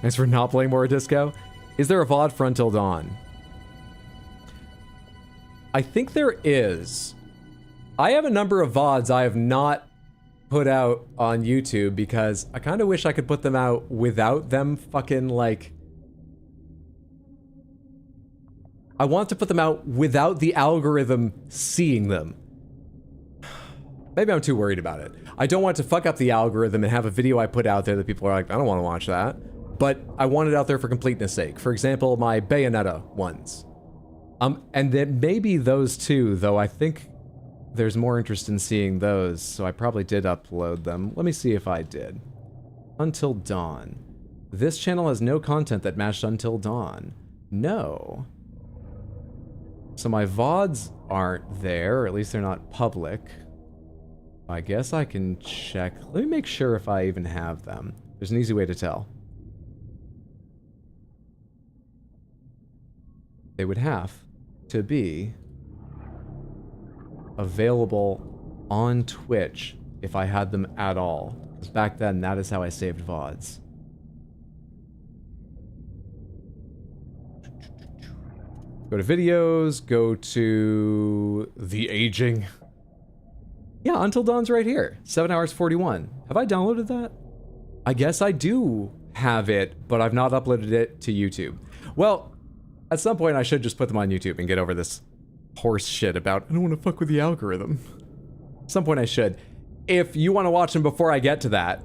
Thanks for not playing more Disco. Is there a VOD for Until Dawn? I think there is. I have a number of VODs I have not put out on YouTube because I kind of wish I could put them out without them fucking, like... I want to put them out without the algorithm seeing them. Maybe I'm too worried about it. I don't want to fuck up the algorithm and have a video I put out there that people are like, I don't want to watch that. But I want it out there for completeness sake. For example, my Bayonetta ones. And then maybe those two, though I think there's more interest in seeing those, so I probably did upload them. Let me see if I did. Until Dawn. This channel has no content that matched Until Dawn. No. So my VODs aren't there, or at least they're not public. I guess I can check. Let me make sure if I even have them. There's an easy way to tell. They would have to be available on Twitch if I had them at all. Because back then, that is how I saved VODs. Go to videos, go to the aging. Yeah, Until Dawn's right here. 7 hours 41. Have I downloaded that? I guess I do have it, but I've not uploaded it to YouTube. Well, at some point I should just put them on YouTube and get over this horse shit about, I don't want to fuck with the algorithm. At some point I should. If you want to watch them before I get to that,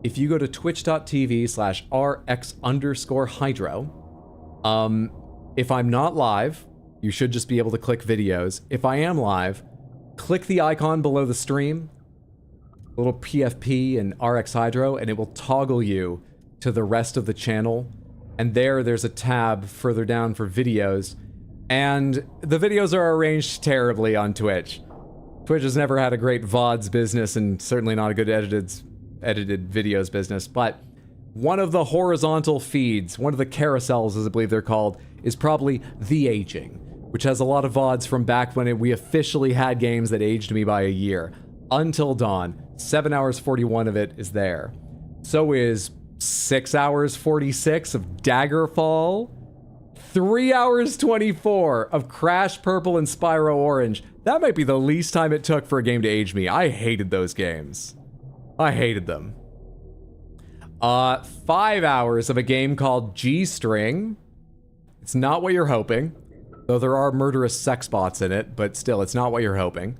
if you go to twitch.tv/rx_hydro, if I'm not live, you should just be able to click videos. If I am live, click the icon below the stream, little PFP and RX Hydro, and it will toggle you to the rest of the channel. And there's a tab further down for videos. And the videos are arranged terribly on Twitch. Twitch has never had a great VODs business, and certainly not a good edited videos business, but one of the horizontal feeds, one of the carousels, as I believe they're called, is probably The Aging, which has a lot of VODs from back when we officially had games that aged me by a year. Until Dawn, 7 hours 41 of it is there. So is 6 hours 46 of Daggerfall, 3 hours 24 of Crash Purple and Spyro Orange. That might be the least time it took for a game to age me. I hated those games. I hated them. 5 hours of a game called G-String. It's not what you're hoping. Though there are murderous sex bots in it, but still, it's not what you're hoping.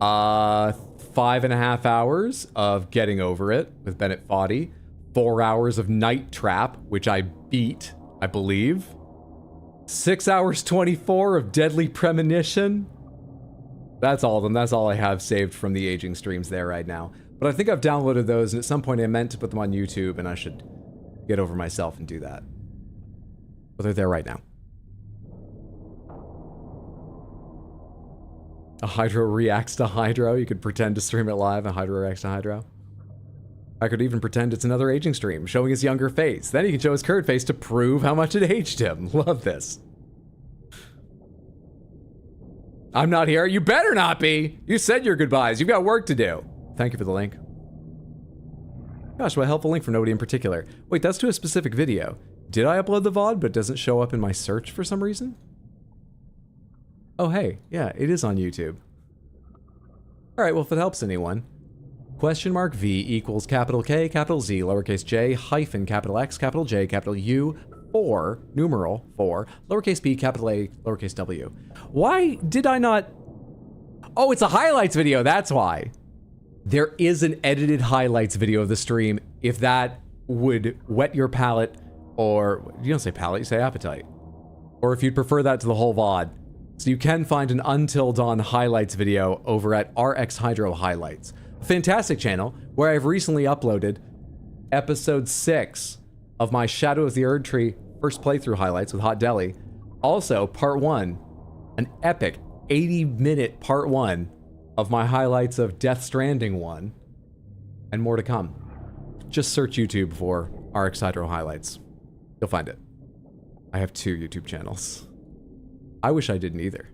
5.5 hours of Getting Over It with Bennett Foddy. 4 hours of Night Trap, which I beat, I believe. 6 hours 24 of Deadly Premonition. That's all of them. That's all I have saved from the aging streams there right now. But But I think I've downloaded those, and at some point I meant to put them on YouTube, and I should get over myself and do that. But they're there right now. A Hydro reacts to Hydro. You could pretend to stream it live, and Hydro reacts to Hydro. I could even pretend it's another aging stream, showing his younger face. Then he can show his current face to prove how much it aged him. Love this. I'm not here. You better not be. You said your goodbyes. You've got work to do. Thank you for the link. Gosh, what a helpful link for nobody in particular. Wait, that's to a specific video. Did I upload the VOD, but it doesn't show up in my search for some reason? Oh, hey. Yeah, it is on YouTube. All right, well, if it helps anyone. Question mark V equals capital K, capital Z, lowercase j, hyphen, capital X, capital J, capital U, 4, numeral 4, lowercase p, capital A, lowercase w. Why did I not... Oh, it's a highlights video, that's why. There is an edited highlights video of the stream, if that would whet your palate, or... You don't say palate, you say appetite. Or if you'd prefer that to the whole VOD. So you can find an Until Dawn highlights video over at RX Hydro Highlights. A fantastic channel where I've recently uploaded episode 6 of my Shadow of the Erdtree first playthrough highlights with Hot Deli. Also, part 1, an epic 80-minute part 1 of my highlights of Death Stranding 1, and more to come. Just search YouTube for RX Hydro Highlights. You'll find it. I have 2 YouTube channels. I wish I didn't either.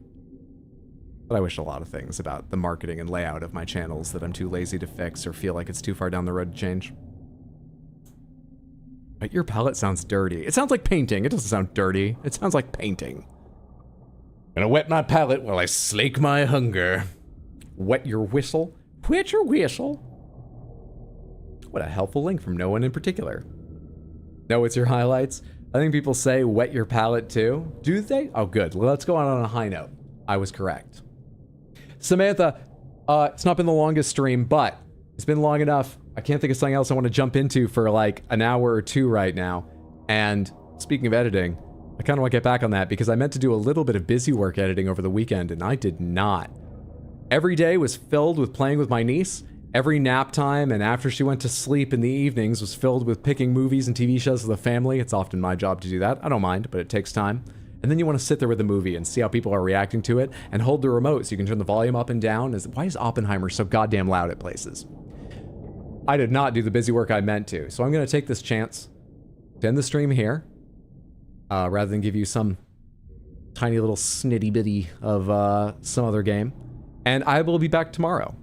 But I wish a lot of things about the marketing and layout of my channels that I'm too lazy to fix or feel like it's too far down the road to change. But your palette sounds dirty. It sounds like painting. It doesn't sound dirty. It sounds like painting. Gonna wet my palate while I slake my hunger. Wet your whistle? Wet your whistle? What a helpful link from no one in particular. No, it's your highlights. I think people say wet your palate too. Do they? Oh, good. Well, let's go on a high note. I was correct. Samantha, it's not been the longest stream, but it's been long enough. I can't think of something else I want to jump into for like an hour or 2 right now. And speaking of editing, I kind of want to get back on that because I meant to do a little bit of busy work editing over the weekend, and I did not. Every day was filled with playing with my niece. Every nap time and after she went to sleep in the evenings was filled with picking movies and TV shows with the family. It's often my job to do that. I don't mind, but it takes time. And then you want to sit there with the movie and see how people are reacting to it and hold the remote so you can turn the volume up and down. Why is Oppenheimer so goddamn loud at places? I did not do the busy work I meant to, so I'm going to take this chance to end the stream here rather than give you some tiny little snitty bitty of some other game. And I will be back tomorrow.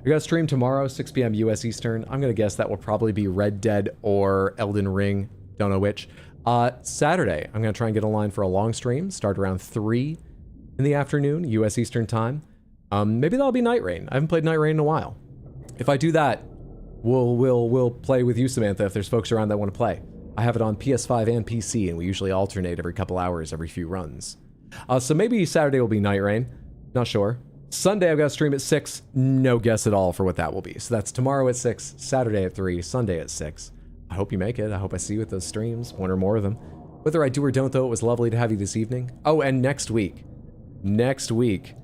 We got a stream tomorrow, 6 p.m. US Eastern. I'm going to guess that will probably be Red Dead or Elden Ring. Don't know which. Saturday, I'm going to try and get a line for a long stream. Start around 3 in the afternoon, US Eastern time. Maybe that'll be Night Rain. I haven't played Night Rain in a while. If I do that, we'll play with you, Samantha, if there's folks around that want to play. I have it on PS5 and PC, and we usually alternate every couple hours, every few runs. So maybe Saturday will be Night Rain. Not sure. Sunday, I've got a stream at 6. No guess at all for what that will be. So that's tomorrow at 6, Saturday at 3, Sunday at 6. I hope you make it. I hope I see you at those streams, one or more of them. Whether I do or don't, though, it was lovely to have you this evening. Oh, and next week. Next week,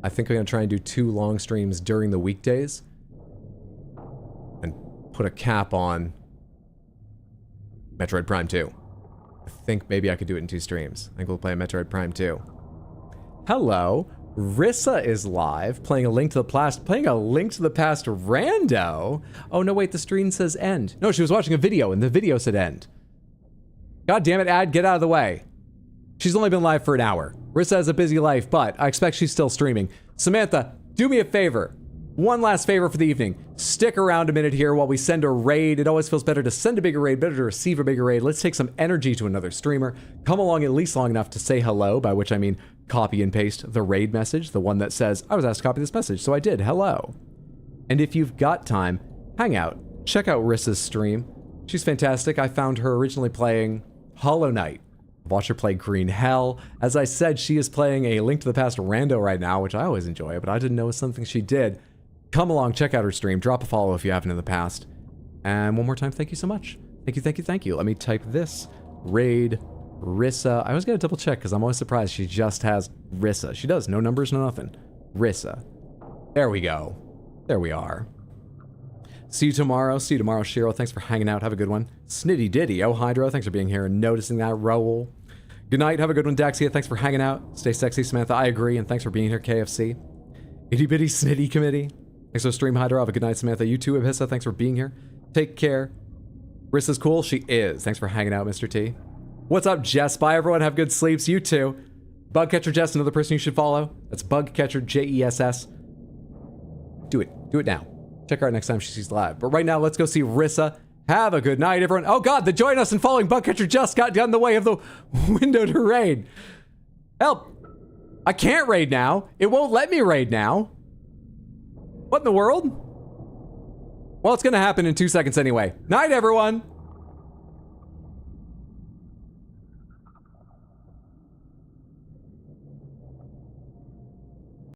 I think I'm going to try and do 2 long streams during the weekdays. And put a cap on Metroid Prime 2. I think maybe I could do it in 2 streams. I think we'll play Metroid Prime 2. Hello. Rissa is live, playing a Link to the Past, rando. Oh no, wait, the stream says end. No, she was watching a video and the video said end. God damn it, ad, get out of the way. She's only been live for an hour. Rissa has a busy life, but I expect she's still streaming. Samantha, do me a favor. One last favor for the evening. Stick around a minute here while we send a raid. It always feels better to send a bigger raid, better to receive a bigger raid. Let's take some energy to another streamer. Come along at least long enough to say hello, by which I mean copy and paste the raid message, the one that says, I was asked to copy this message, so I did, hello. And if you've got time, hang out. Check out Rissa's stream. She's fantastic. I found her originally playing Hollow Knight. Watch her play Green Hell. As I said, she is playing a Link to the Past rando right now, which I always enjoy, but I didn't know it was something she did. Come along, check out her stream, drop a follow if you haven't in the past. And one more time, thank you so much. Thank you, thank you, thank you. Let me type this. Raid Rissa. I always gotta double check because I'm always surprised she just has Rissa. She does, no numbers, no nothing. Rissa. There we go. There we are. See you tomorrow. See you tomorrow, Shiro. Thanks for hanging out. Have a good one. Snitty Diddy. Oh, Hydro. Thanks for being here and noticing that. Raoul. Good night. Have a good one, Daxia. Thanks for hanging out. Stay sexy, Samantha. I agree. And thanks for being here, KFC. Itty Bitty Snitty Committee. Thanks for stream, Hydro. Have a good night, Samantha. You too, Abhissa. Thanks for being here. Take care. Rissa's cool. She is. Thanks for hanging out, Mr. T. What's up, Jess? Bye, everyone. Have good sleeps. You too. Bugcatcher Jess, another person you should follow. That's Bugcatcher JESS. Do it. Do it now. Check her out next time she's live. But right now, let's go see Rissa. Have a good night, everyone. Oh, God, the join us in following Bugcatcher just got down the way of the window to raid. Help. I can't raid now. It won't let me raid now. What in the world? Well, it's going to happen in 2 seconds anyway. Night, everyone.